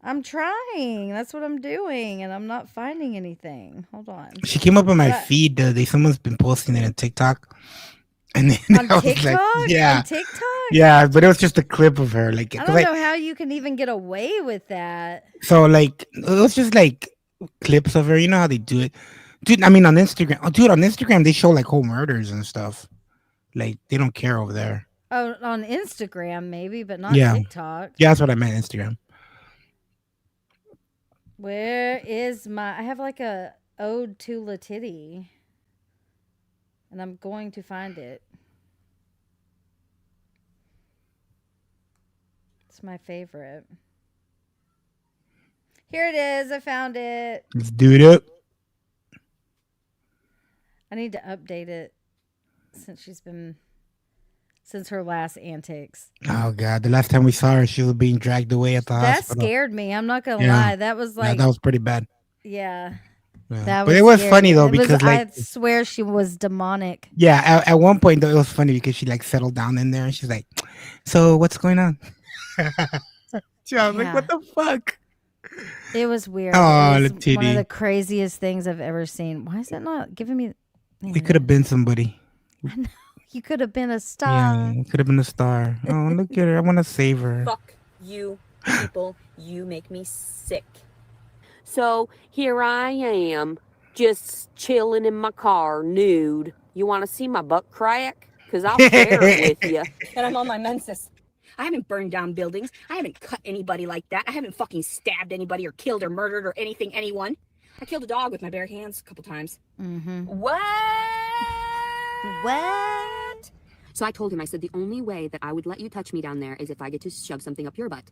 I'm trying. That's what I'm doing, and I'm not finding anything. Hold on. She came up on my But- feed. Someone's been posting it on TikTok. And then On I was TikTok? like, yeah. On TikTok? Yeah, but it was just a clip of her. Like, I don't know how you can even get away with that. So like it was just like clips of her. You know how they do it, dude. I mean on Instagram. Oh, dude, on Instagram they show like whole murders and stuff. Like they don't care over there. Oh, on Instagram maybe, but not Yeah. TikTok. Yeah, that's what I meant. Instagram. Where is my? I have like a ode to Latiti, and I'm going to find it. It's my favorite. Here it is. I found it. Let's do it up. I need to update it since her last antics. Oh god, the last time we saw her, she was being dragged away at the That hospital. scared me. I'm not gonna Yeah. lie. That was like that was pretty bad. yeah. Yeah. That But it was scary. funny though It was- because like I swear she was demonic. yeah, at one point though it was funny because she like settled down in there and she's like, "So what's going on?" Yeah, I was like, "What the fuck?" It was weird. Oh, It was one Latiti. of the craziest things I've ever seen. Why is it not giving me? It could have been somebody. You could have been a star. Yeah, it could have been a star. Oh, look at her! I want to save her. Fuck you people. You make me sick. So here I am, just chilling in my car, nude. You want to see my butt crack? Because I'll share it with you. And I'm on my menses. I haven't burned down buildings. I haven't cut anybody like that. I haven't fucking stabbed anybody or killed or murdered or anyone. I killed a dog with my bare hands a couple times. Mm-hmm. What? So I told him, I said, the only way that I would let you touch me down there is if I get to shove something up your butt.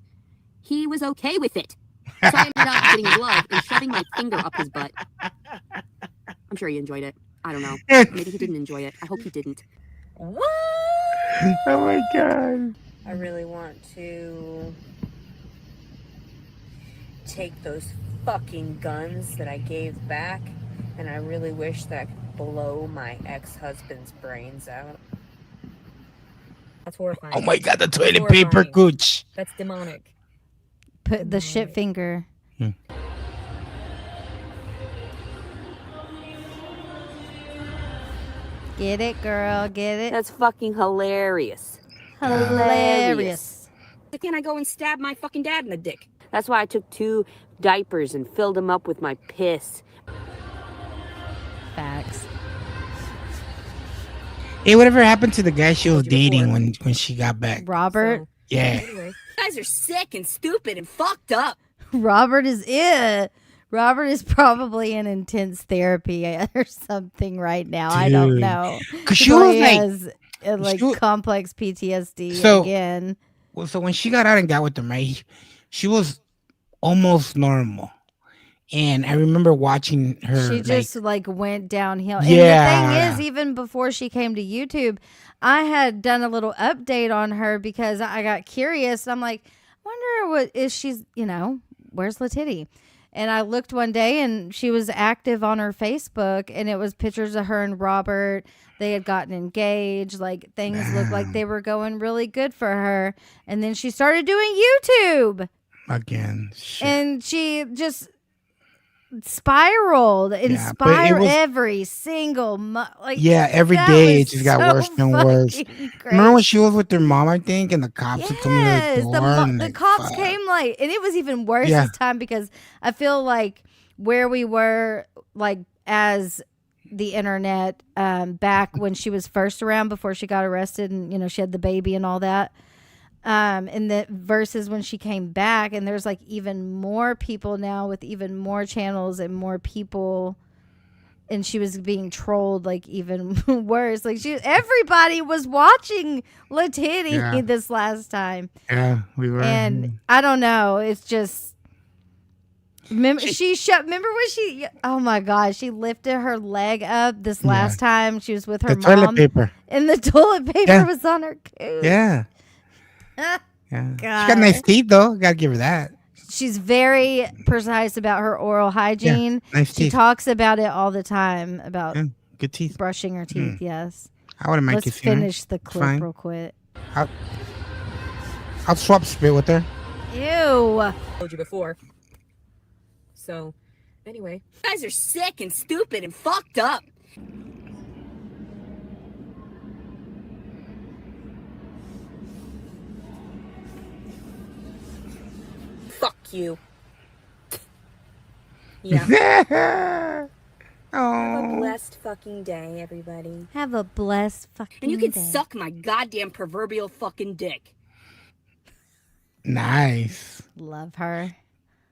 He was okay with it. So I ended up getting a glove and shoving my finger up his butt. I'm sure he enjoyed it. I don't know. Maybe he didn't enjoy it. I hope he didn't. What? Oh my god. I really want to take those fucking guns that I gave back, and I really wish that I could blow my ex-husband's brains out. That's horrifying. Oh my god, the That's toilet paper horrifying. gooch. That's demonic. Put the shit finger. Get it, girl. Get it. That's fucking hilarious. Hilarious. Can I go and stab my fucking dad in the dick? That's why I took 2 diapers and filled them up with my piss. Facts. Hey, whatever happened to the guy she was dating when she got back? Robert. Yeah. Anyway, you guys are sick and stupid and fucked up. Robert is it. Robert is probably in intense therapy or something right now. I don't Dude. know. 'Cause she was He like- has, complex PTSD So- again. Well, so when she got out and got with him, right, she was almost normal. And I remember watching her. She just like went downhill. Yeah. And the thing is, even before she came to YouTube, I had done a little update on her because I got curious. I'm like, wonder what is she's, where's Latitty? And I looked one day and she was active on her Facebook and it was pictures of her and Robert. They had gotten engaged. Like things looked like they were going really good for her. And then she started doing YouTube. Again. Shit. And she just spiraled and Yeah, but it was- every single Every that day was it just got so worse and worse. fucking Remember when she was with her mom, I think, and the cops would come to the Yes, door? the cops came and it was even worse Yeah. this time because I feel like where we were as the internet back when she was first around before she got arrested and she had the baby and all that. And the versus when she came back and there's even more people now with even more channels and more people and she was being trolled even worse. Everybody was watching Latitty this last time. Yeah, we were. And I don't know. It's just remember when she oh my god, she lifted her leg up this last time she was with her The mom. toilet paper. And the toilet paper was on her coot. Yeah. Yeah. She got nice teeth though. Gotta give her that. She's very precise about her oral hygiene. nice She teeth. talks about it all the time about Good teeth. brushing her teeth. Yes. I wouldn't mind Let's kissing her. finish the It's clip fine. real quick. I'll swap spit with her. Ew. Told you before. So, anyway, you guys are sick and stupid and fucked up. Fuck you. Yeah. Have a blessed fucking day, everybody. Have a blessed fucking And you can day. suck my goddamn proverbial fucking dick. Nice. Love her.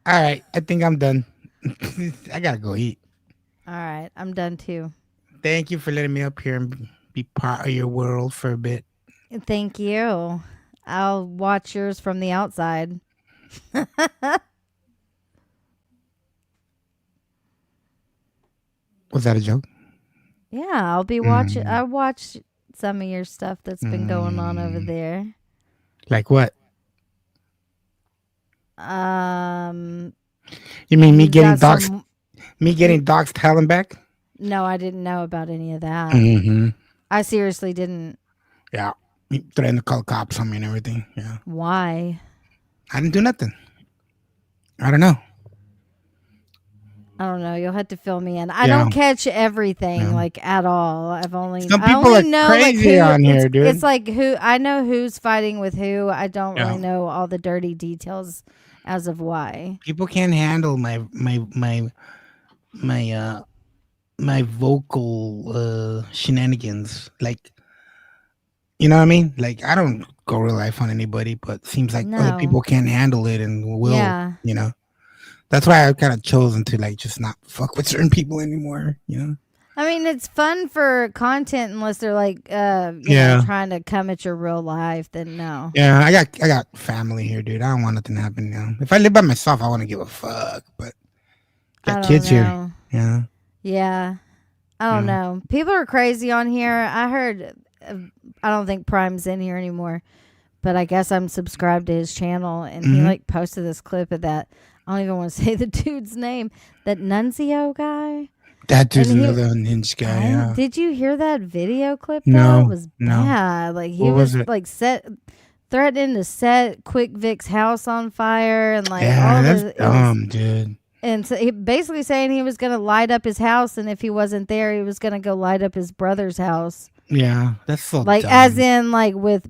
All right. I think I'm done. I gotta go eat. All right. I'm done too. Thank you for letting me up here and be part of your world for a bit. Thank you. I'll watch yours from the outside. Was that a joke? Yeah, I'll be watching. I watch some of your stuff that's been going on over there. Like what? You mean me you've getting got dogs? some- Me getting dogs talent back? No, I didn't know about any of that. Mm-hmm. I seriously didn't. Yeah. Me threatening to call cops on me and everything. Yeah. Why? I didn't do nothing. I don't know. I don't know. You'll have to fill me in. I Yeah. don't catch everything Yeah. at all. I've only Some I people only are know crazy who, on here, it's, dude. It's like who I know who's fighting with who. I don't Yeah. really know all the dirty details as of why. People can't handle my vocal shenanigans. Like, you know what I mean? Like, I don't go real life on anybody, but seems like other No. people can't handle it and will. Yeah. You know. That's why I've kind of chosen to just not fuck with certain people anymore. You know. I mean, it's fun for content unless they're you Yeah. know, trying to come at your real life. Then no. Yeah, I got family here, dude. I don't want nothing to happen now. If I live by myself, I want to give a fuck. But I got don't kids know. here. Yeah. Yeah. I don't know. People are crazy on here. I heard, I don't think Prime's in here anymore, but I guess I'm subscribed to his channel and he Mhm. posted this clip of that. I don't even want to say the dude's name. That Nunzio guy. That dude's And he- another ninja guy. Yeah. Did you hear that video clip? No, Though? It was no. bad. Like he What was was it? threatening to set Quick Vic's house on fire and Yeah, all that's this. dumb, dude. And so he basically saying he was going to light up his house, and if he wasn't there, he was going to go light up his brother's house. Yeah, that's so Like dumb. as in with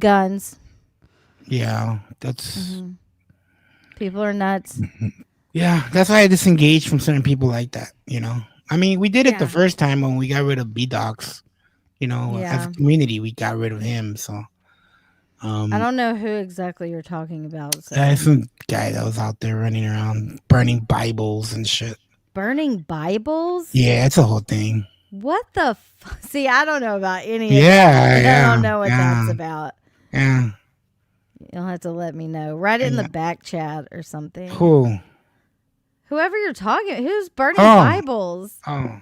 guns. Yeah, that's People are nuts. yeah. That's why I disengaged from certain people like that. I mean, we did it the Yeah. first time when we got rid of B Docs. As a Yeah. community, we got rid of him. So, I don't know who exactly you're talking about. So there's some guy that was out there running around burning Bibles and shit. burning Bibles? Yeah, it's a whole thing. What the See, I don't know about any of Yeah, that. yeah, I don't know what yeah. that's about. Yeah. You'll have to let me know. Write it in the back chat or something. Who? Whoever you're talking, who's burning Oh. Bibles? Oh.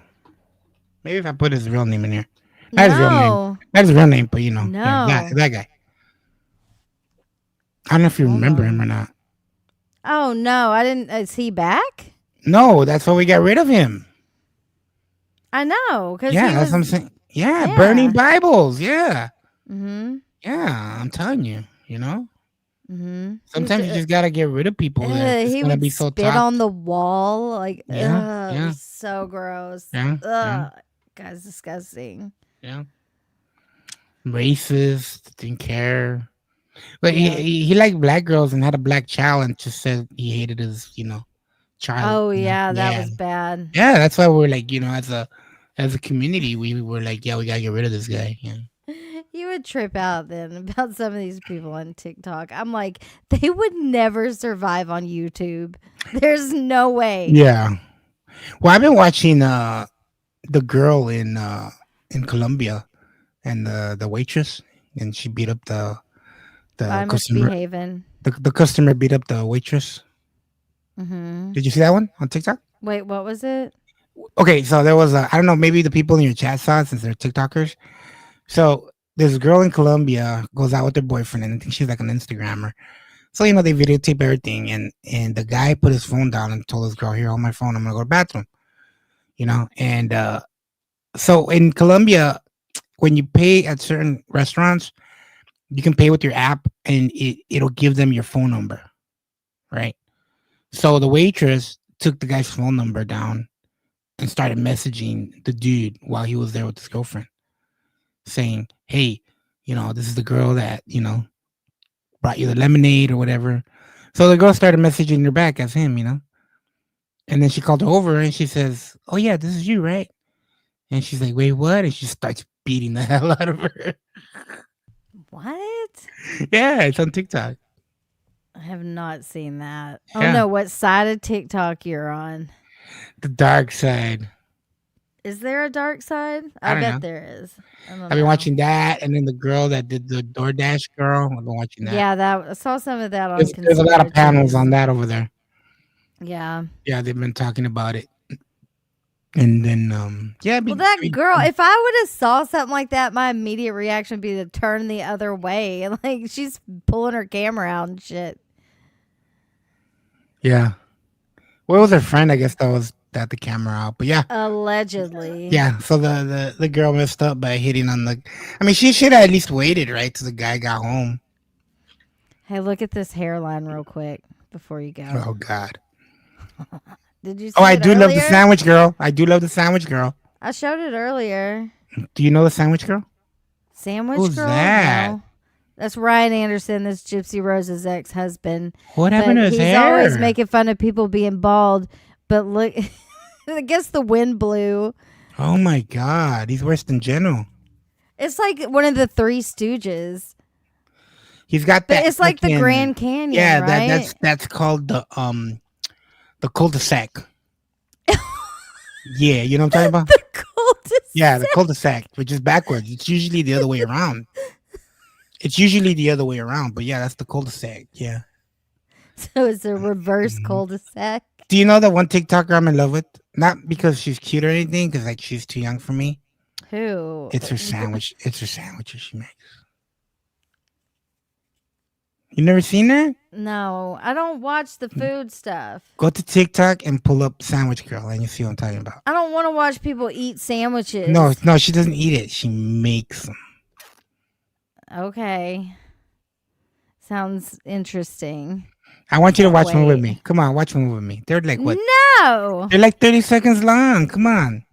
Maybe if I put his real name in here. Not his real name. No. Not his real name, but No. yeah, that guy. I don't know if you remember him or not. Oh no, I didn't. Is he back? No, that's why we got rid of him. I know, because Yeah, that's what I'm saying. Yeah, burning Bibles. Yeah. Mm-hmm. Yeah, I'm telling you, Mm-hmm. Sometimes you just gotta get rid of people that He gonna would be so spit toxic. on the wall, like Yeah, it yeah. was so gross. Yeah, yeah. Guy's disgusting. Yeah. Racist, didn't care. But he liked black girls and had a black child and just said he hated his, child. Oh you know? yeah, that was bad. Yeah, that's why we're like, as a community, we were like, yeah, we gotta get rid of this guy. Yeah. You would trip out then about some of these people on TikTok. I'm like, they would never survive on YouTube. There's no way. Yeah. Well, I've been watching the girl in Colombia and the waitress, and she beat up the I'm customer. misbehaving. The customer beat up the waitress. Mm-hmm. Did you see that one on TikTok? Wait, what was it? Okay, so there was I don't know, maybe the people in your chat saw it since they're TikTokers. So this girl in Colombia goes out with her boyfriend, and I think she's like an Instagrammer. So they videotape everything, and the guy put his phone down and told this girl, "Here, hold my phone. I'm gonna go to the bathroom." And so in Colombia, when you pay at certain restaurants, you can pay with your app, and it'll give them your phone number, right? So the waitress took the guy's phone number down and started messaging the dude while he was there with his girlfriend, saying, "Hey, this is the girl that brought you the lemonade or whatever." So the girl started messaging her back as him, and then she called her over and she says, "Oh yeah, this is you, right?" And she's like, "Wait, what?" And she starts beating the hell out of her. What? Yeah, it's on TikTok. I have not seen that. I Yeah. don't know what side of TikTok you're on. The dark side. Is there a dark side? I I don't bet know. there is. I don't I've been know. watching that, and then the girl that did the DoorDash girl. I've been watching that. Yeah, I saw some of that on. There's a lot of panels Conspiracies. on that over there. Yeah. Yeah, they've been talking about it. And then, yeah. Well, that girl, if I would have saw something like that, my immediate reaction would be to turn the other way. Like, she's pulling her camera out and shit. Yeah. Well, it was her friend, I guess, that was at the camera out. But yeah. Allegedly. Yeah. So the girl messed up by hitting on the. I mean, she should have at least waited, right, till the guy got home. Hey, look at this hairline real quick before you go. Oh God. Did you see Oh, I it do love the earlier? sandwich girl. I do love the sandwich girl. I showed it earlier. Do you know the sandwich girl? Sandwich Who's girl? that? No. That's Ryan Anderson, this Gypsy Rose's ex-husband. What happened But to his he's always hair? making fun of people being bald. But look, I guess the wind blew. Oh my God, he's worse than Geno. It's like one of the Three Stooges. He's got But that. it's like the fucking- Grand Canyon, Yeah, right? that's called the cul-de-sac. Yeah, you know what I'm talking about? Cul-de-sac. Yeah, the cul-de-sac, which is backwards. It's usually the other way around. It's usually the other way around, but yeah, that's the cul-de-sac. Yeah. So it's a Mm-hmm. reverse cul-de-sac. Do you know that one TikToker I'm in love with? Not because she's cute or anything, because like she's too young for me. Who? It's her sandwich. It's her sandwiches she makes. You never seen her? No, I don't watch the food stuff. Go to TikTok and pull up Sandwich Girl, and you see what I'm talking about. I don't want to watch people eat sandwiches. No, she doesn't eat it. She makes them. Okay. Sounds interesting. I want you to Can't watch one with wait. me. Come on, watch one with me. They're like what? No. They're like 30 seconds long. Come on.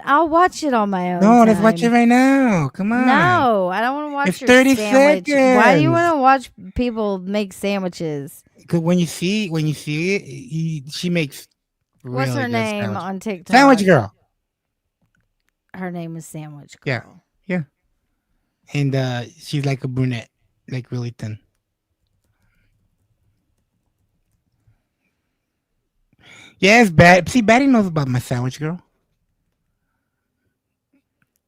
I'll watch it on my own. No, let's watch it time. right now. Come on. No, I don't want to watch It's your 30 sandwich. Why do you seconds. want to watch people make sandwiches? Because when you see it, she makes really What's her good name sandwich. on TikTok? Sandwich Girl. Her name is Sandwich Girl. Yeah, yeah. And she's like a brunette, like really thin. Yes, Bat. See, Batty knows about my Sandwich Girl.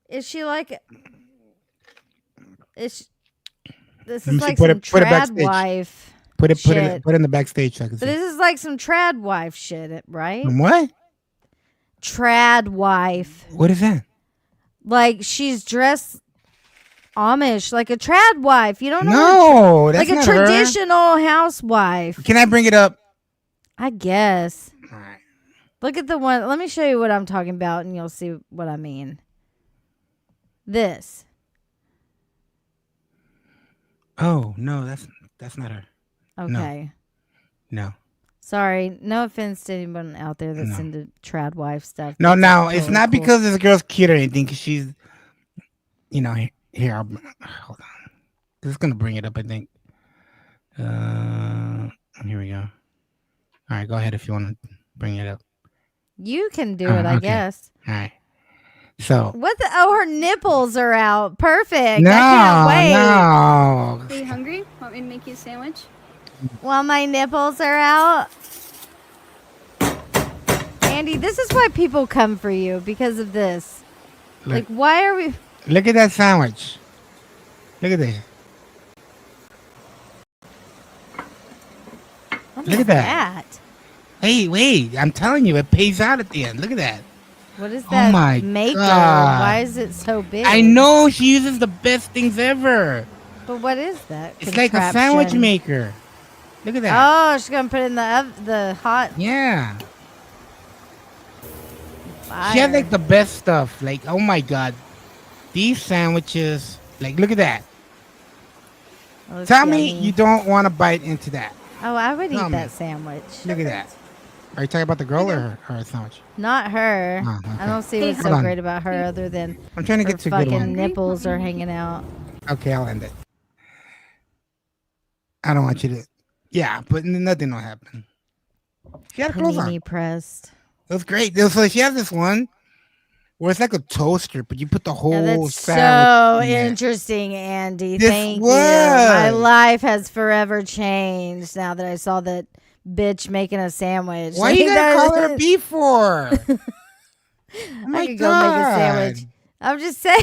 Is she like? This Let me is see, like put some it- put it trad backstage. wife. Put it shit. in the backstage so I can see. But this is like some trad wife shit, right? What? Trad wife. What is that? Like she's dressed Amish, like a trad wife. You don't know? No, that's like a not her. traditional housewife. Can I bring it up? I guess. Look at the one. Let me show you what I'm talking about, and you'll see what I mean. This. Oh no, that's not her. Okay. No. Sorry. No offense to anyone out there that's No. into trad wife stuff. No, That's no, it's totally not cool. because this girl's cute or anything. Because she's, here. Hold on. This is gonna bring it up. I think. Here we go. All right, go ahead if you want to bring it up. You can do it, I Okay. guess. All right. So. What the? Oh, her nipples are out. Perfect. No, I can't wait. no. Are you hungry? Want me to make you a sandwich? While my nipples are out. Andy, this is why people come for you, because of this. Look. Like, why are we... Look at that sandwich. Look at this. What Look is at that. Hey, wait! I'm telling you, it pays out at the end. Look at that. What is Oh that my maker? God. Why is it so big? I know she uses the best things ever. But what is that? It's like a sandwich contraption? maker. Look at that. Oh, she's going to put it in the hot... Yeah. Fire. She has like the best stuff. Like, oh my God. These sandwiches, like, look at that. Oh, it's Tell me yummy. you don't want to bite into that. Oh, I would Tell eat me. that sandwich. Look at that. Are you talking about the girl or her sandwich? Not her. Oh, okay. I don't see Hey, what's hold so on. great about her other than I'm trying to her get to a good fucking one. nipples are hanging out. Okay, I'll end it. I don't want you to. Yeah, but nothing will happen. She had clothes on. Panini pressed. It was great. So she has this one where it's like a toaster, but you put the whole That's so sandwich in it. interesting, Andy. This Thank you. My was. life has forever changed now that I saw that bitch making a sandwich. Why I you think gotta that- call her a B for? Oh my I could go make a God. sandwich. I'm just saying.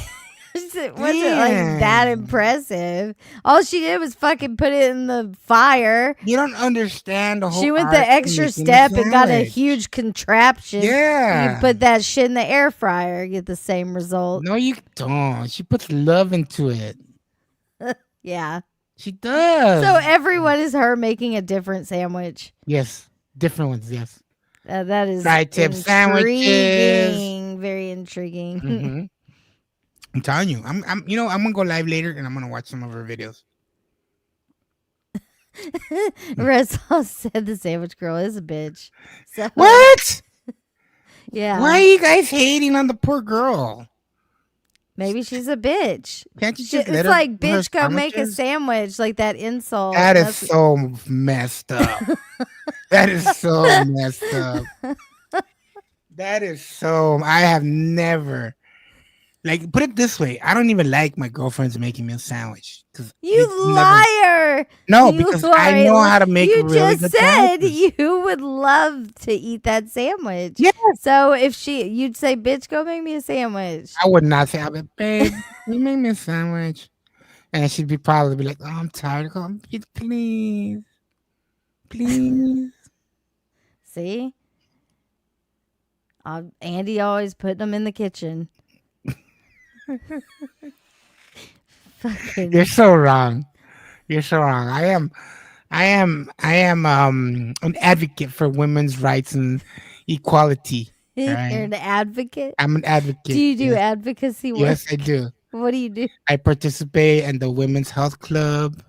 It wasn't like that impressive. All she did was fucking put it in the fire. You don't understand the whole. She went art the of extra making a step and got a sandwich. huge contraption. Yeah. You put that shit in the air fryer, get the same result. No, you don't. She puts love into it. Yeah. She does. So everyone is her making a different sandwich. Yes, different ones. Yes. That is Tri-tip sandwiches. intriguing. Very intriguing. Mhm. I'm telling you, I'm gonna go live later and I'm gonna watch some of her videos. Russell said the sandwich girl is a bitch. So, What? Yeah. Why are you guys hating on the poor girl? Maybe she's a bitch. Can't you She- just let it's her like, do her bitch, go make a sandwiches? sandwich, like that insult. That is That's- so messed up. That is so messed up. That is so. I have never. Like, put it this way. I don't even like my girlfriends making me a sandwich. You liar! No, You because are I a know li- how to make You really just good said sandwiches. you would love to eat that sandwich. Yes. So if you'd say, "Bitch, go make me a sandwich." I would not say, "I would, babe, you make me a sandwich," and she'd probably be like, "Oh, I'm tired. Go, please, please." See, Andy always putting them in the kitchen. Fucking. You're so wrong. You're so wrong. I am an advocate for women's rights and equality. You're right? an advocate. I'm an advocate. Do you do yes. advocacy work? Yes, I do. What do you do? I participate in the Women's Health Club.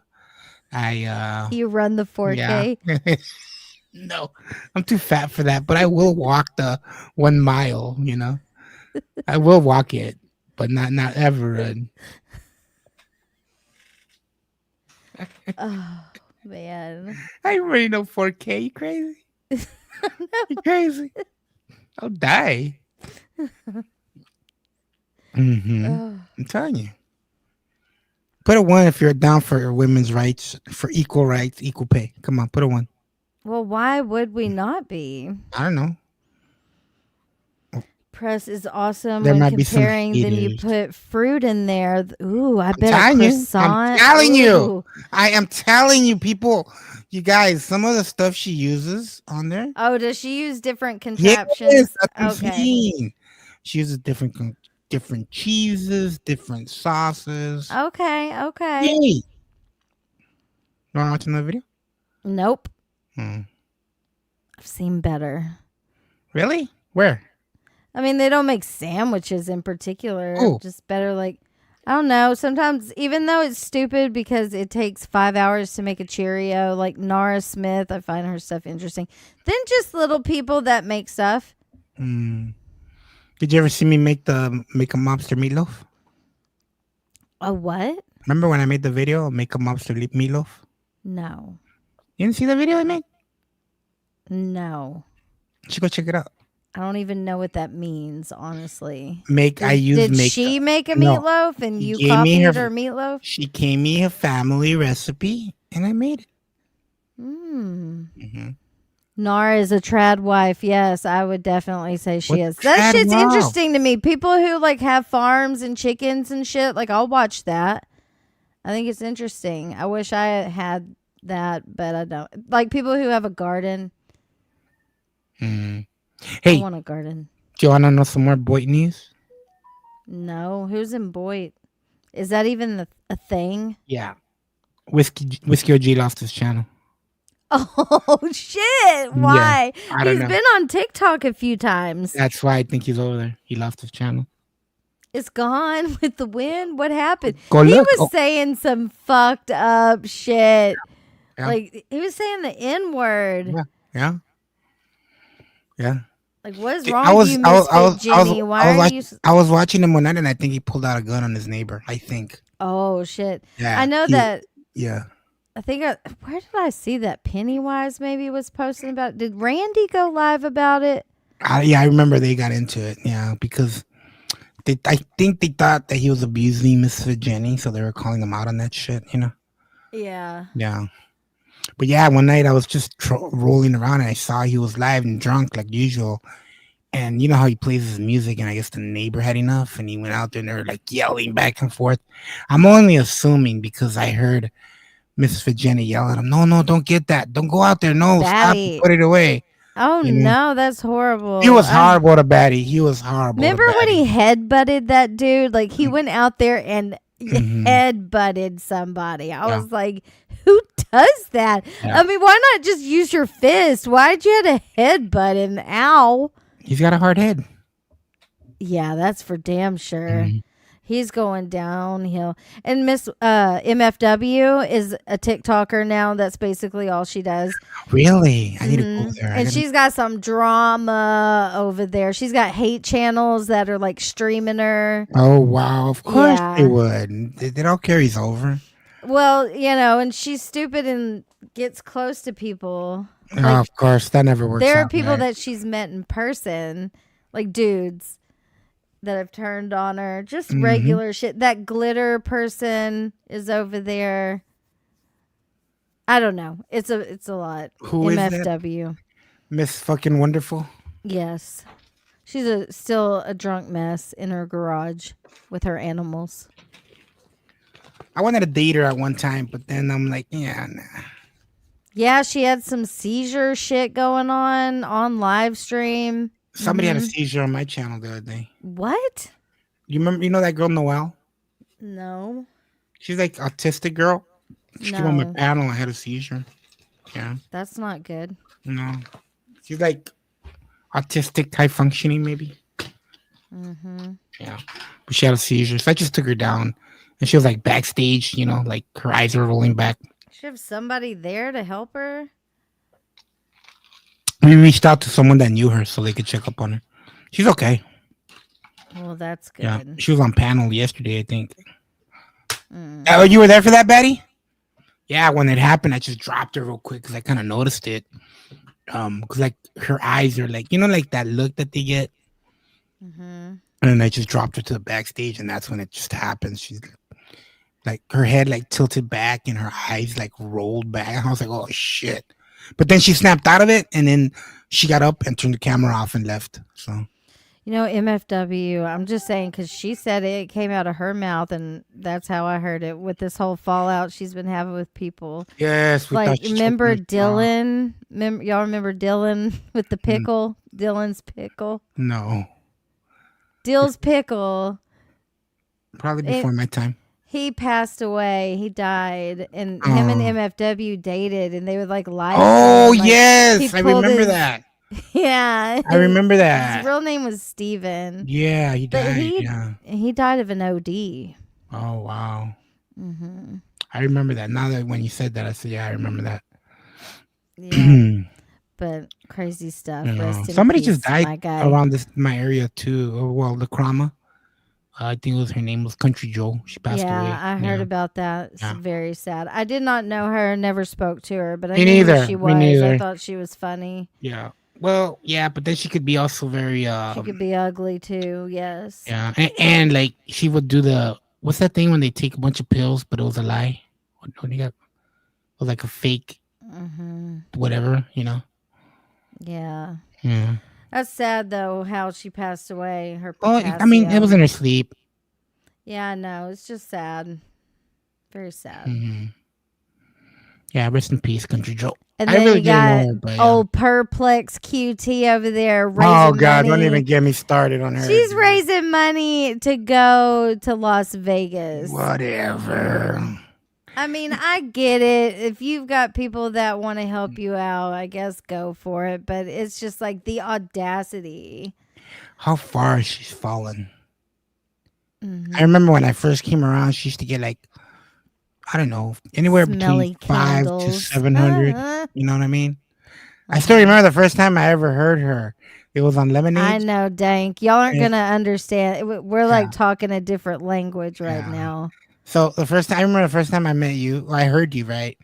You run the 4K. Yeah. No, I'm too fat for that, but I will walk the 1 mile, I will walk it, but not ever run. Oh man. I already know 4K. You crazy? You crazy? I'll die. Oh. I'm telling you. Put a 1 if you're down for women's rights, for equal rights, equal pay. Come on, put a 1. Well, why would we not be? I don't know. Press is awesome There when might be some comparing. Then you haters. put fruit in there. Ooh, I bet a I'm croissant. telling you. Ooh. I am telling you, people. You guys, some of the stuff she uses on there. Oh, does she use different Yes, contraptions? that's what I'm Okay. saying. She uses different cheeses, different sauces. Okay. Okay. Yay. You want to watch another video? Nope. Hmm. I've seen better. Really? Where? I mean, they don't make sandwiches in particular. Ooh. Just better, like, I don't know. Sometimes, even though it's stupid because it takes 5 hours to make a Cheerio, like Nara Smith, I find her stuff interesting. Then just little people that make stuff. Did you ever see me make a mobster meatloaf? A what? Remember when I made the video, make a mobster meatloaf? No. You didn't see the video I made? No. You should go check it out. I don't even know what that means, honestly. Did she make a No. meatloaf and She you gave me copied her- her meatloaf? She gave me a family recipe and I made it. Nara is a trad wife. Yes, I would definitely say she What's is. That trad shit's wife? interesting to me. People who like have farms and chickens and shit, like I'll watch that. I think it's interesting. I wish I had that, but I don't. Like people who have a garden. I Hey, want a garden. do you want to know some more Boyd news? No, who's in Boyd? Is that even a thing? Yeah. Whiskey OG lost his channel. Oh shit! Why? I don't He's know. been on TikTok a few times. That's why I think he's over there. He lost his channel. It's gone with the wind. What happened? Go He look. was Oh. saying some fucked up shit. Yeah. Like he was saying the N word. Yeah. Yeah. Like what is Dude, wrong with you, Misfit Jenny? Why are you? I was watching him one night and I think he pulled out a gun on his neighbor. I think. Oh shit! Yeah, I know he- that. Yeah. I think where did I see that? Pennywise maybe was posting about it. Did Randy go live about it? I remember they got into it. Yeah, because I think they thought that he was abusing Misfit Jenny, so they were calling him out on that shit. You know. Yeah. Yeah. But yeah, one night I was just rolling around and I saw he was live and drunk like usual. And you know how he plays his music, and I guess the neighbor had enough, and he went out there and they were like yelling back and forth. I'm only assuming because I heard Misfit Jenny yell at him, no, don't get that. Don't go out there. No, stop Batty. it, put it away. Oh You know? no, that's horrible. He was horrible to Batty. He was horrible. Remember to when Batty. he headbutted that dude? Like he went out there and Mhm. headbutted somebody. I Yeah. was like, who does that? Yeah. I mean, why not just use your fist? Why'd you have to headbutt him? Ow. He's got a hard head. Yeah, that's for damn sure. Mm-hmm. He's going downhill. And Miss MFW is a TikToker now. That's basically all she does. Really? I need to go there. I And gotta- she's got some drama over there. She's got hate channels that are like streaming her. Oh wow! Of course Yeah. they would. They don't care. He's over. Well, you know, and she's stupid and gets close to people. Oh, of course, that never works. There are out people right. that she's met in person, like dudes that have turned on her. Just Mhm. regular shit. That glitter person is over there. I don't know. It's a lot. Who is that? MFW. Miss fucking Wonderful. Yes. She's still a drunk mess in her garage with her animals. I wanted to date her at one time, but then I'm like, yeah, nah. Yeah, she had some seizure shit going on live stream. Somebody had a Mhm. seizure on my channel the other day. What? You remember? You know that girl Noelle? No. She's like autistic girl. She came on my No. panel. I had a seizure. Yeah. That's not good. No. She's like autistic, high functioning, maybe. Mm-hmm. Yeah. But she had a seizure, so I just took her down, and she was like backstage. You know, like her eyes were rolling back. Should have somebody there to help her. We reached out to someone that knew her so they could check up on her. She's okay. Well, that's good. Yeah, she was on panel yesterday, I think. Mm. Oh, you were there for that, Betty? Yeah, when it happened, I just dropped her real quick because I kind of noticed it. Because like her eyes are like, like that look that they get. Mm-hmm. And I just dropped her to the backstage, and that's when it just happens. She's like, her head like tilted back, and her eyes like rolled back. And I was like, oh shit! But then she snapped out of it, and then she got up and turned the camera off and left. So. MFW, I'm just saying because she said it came out of her mouth, and that's how I heard it with this whole fallout she's been having with people. Yes, we like thought she remember choked her jaw. Dylan? Y'all remember Dylan with the pickle? Dylan's pickle. No, Dill's pickle. probably before my time. He passed away. He died, and him and MFW dated, and they would like live. Oh stream, like, yes, he I pulled remember his- that. Yeah, I remember that. His real name was Steven. Yeah, he But died. he died of an OD. Oh wow. Mm-hmm. I remember that. Now that when you said that, I said, yeah, I remember that. Yeah. But crazy stuff. You know, Rest in somebody peace, just my died guy. around my area too. Well, the Krama. I think it was her name was Country Joe. She passed away. I heard about that. It's very sad. I did not know her, never spoke to her, but I Me knew neither. who she Me was. I neither. thought she was funny. Yeah. Well, yeah, but then she could be also very She could be ugly too, yes. yeah, and like she would do what's that thing when they take a bunch of pills but it was a lie? What do you got? It was like a fake whatever, Yeah. Yeah. That's sad though, how she passed away. Her Well, I mean, it was in her potassium. sleep. Yeah, I know. It's just sad. Very sad. Mhm. Yeah, rest in peace, Country Joe. And I then really you didn't know got her, but old Perplex QT over there raising oh God, money. don't even get me started on her. She's raising money to go to Las Vegas. Whatever. I mean, I get it. If you've got people that want to help you out, I guess go for it. But it's just like the audacity. How far she's fallen. Mhm. I remember when I first came around, she used to get like, I don't know, anywhere Smelly between 500 to candles. 700. You know what I mean? I still remember the first time I ever heard her. It was on Lemonade. I know, Dank. Y'all aren't Yeah. going to understand. We're like talking a different language right now. So I remember the first time I met you, or I heard you, right?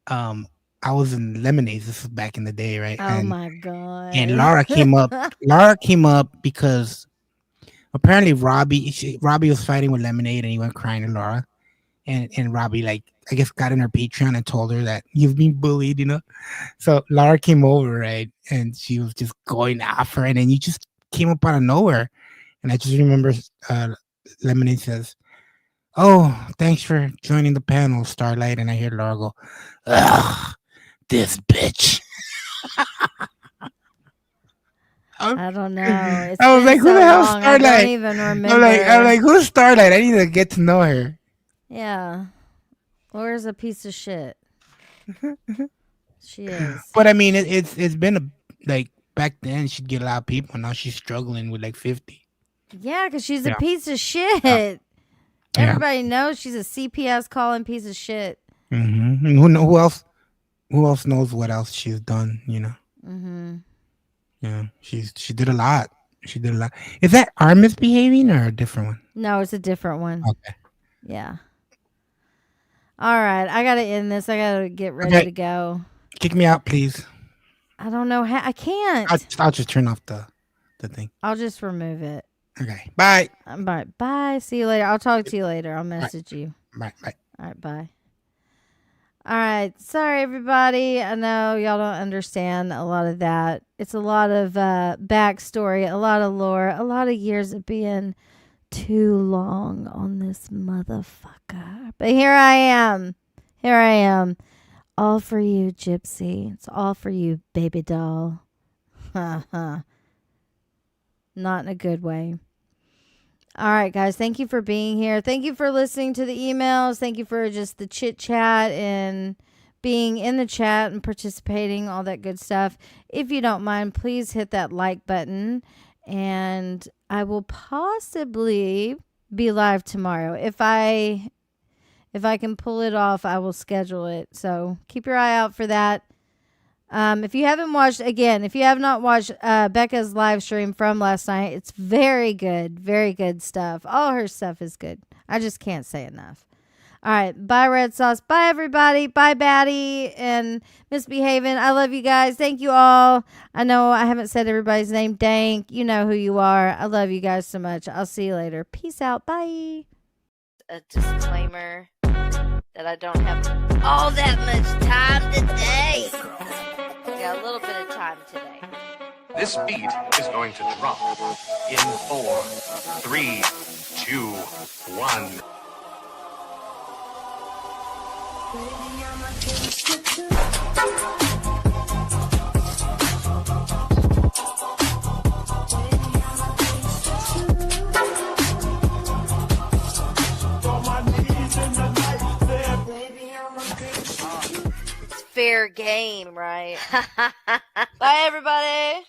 I was in Lemonades. This was back in the day, right? Oh my God. And Laura came up. Laura came up because apparently Robbie was fighting with Lemonade, and he went crying to Laura, and Robbie, like, I guess, got in her Patreon and told her that you've been bullied, So Laura came over, right, and she was just going after her, and then you just came up out of nowhere, and I just remember Lemonade says, "Oh, thanks for joining the panel, Starlight," and I hear Laura go, "Ugh, this bitch." I don't know. It's I was been like, "Who so the hell's long, I Starlight?" don't even remember. I'm like, "Who's Starlight?" I need to get to know her. Yeah. Laura's a piece of shit. She is. But I mean, it's been like back then she'd get a lot of people. Now she's struggling with like 50. Yeah, because she's Yeah. a piece of shit. Everybody knows she's a CPS calling piece of shit. Mm-hmm. And who else? Who else knows what else she's done? Mm-hmm. Yeah, she did a lot. She did a lot. Is that our misbehaving or a different one? No, it's a different one. Okay. Yeah. All right, I gotta end this. I gotta get ready to go. Kick me out, please. I don't know how. I can't. I'll just turn off the thing. I'll just remove it. Okay. Bye. Bye. Bye. See you later. I'll talk to you later. I'll message you. Bye. Bye. All right. Bye. All right. Sorry, everybody. I know y'all don't understand a lot of that. It's a lot of backstory, a lot of lore, a lot of years of being too long on this motherfucker. But here I am. Here I am. All for you, Gypsy. It's all for you, baby doll. Ha ha. Not in a good way. All right, guys. Thank you for being here. Thank you for listening to the emails. Thank you for just the chit chat and being in the chat and participating, all that good stuff. If you don't mind, please hit that like button. And I will possibly be live tomorrow. If I can pull it off, I will schedule it. So keep your eye out for that. If you haven't watched, again, if you have not watched Becca's live stream from last night, it's very good stuff. All her stuff is good. I just can't say enough. All right, bye Red Sauce, bye everybody, bye Batty and Misbehaving. I love you guys. Thank you all. I know I haven't said everybody's name. Dank, you know who you are. I love you guys so much. I'll see you later. Peace out. Bye. A disclaimer that I don't have all that much time today. I got a little bit of time today. This beat is going to drop in 4, 3, 2, 1. It's fair game, right? Bye, everybody.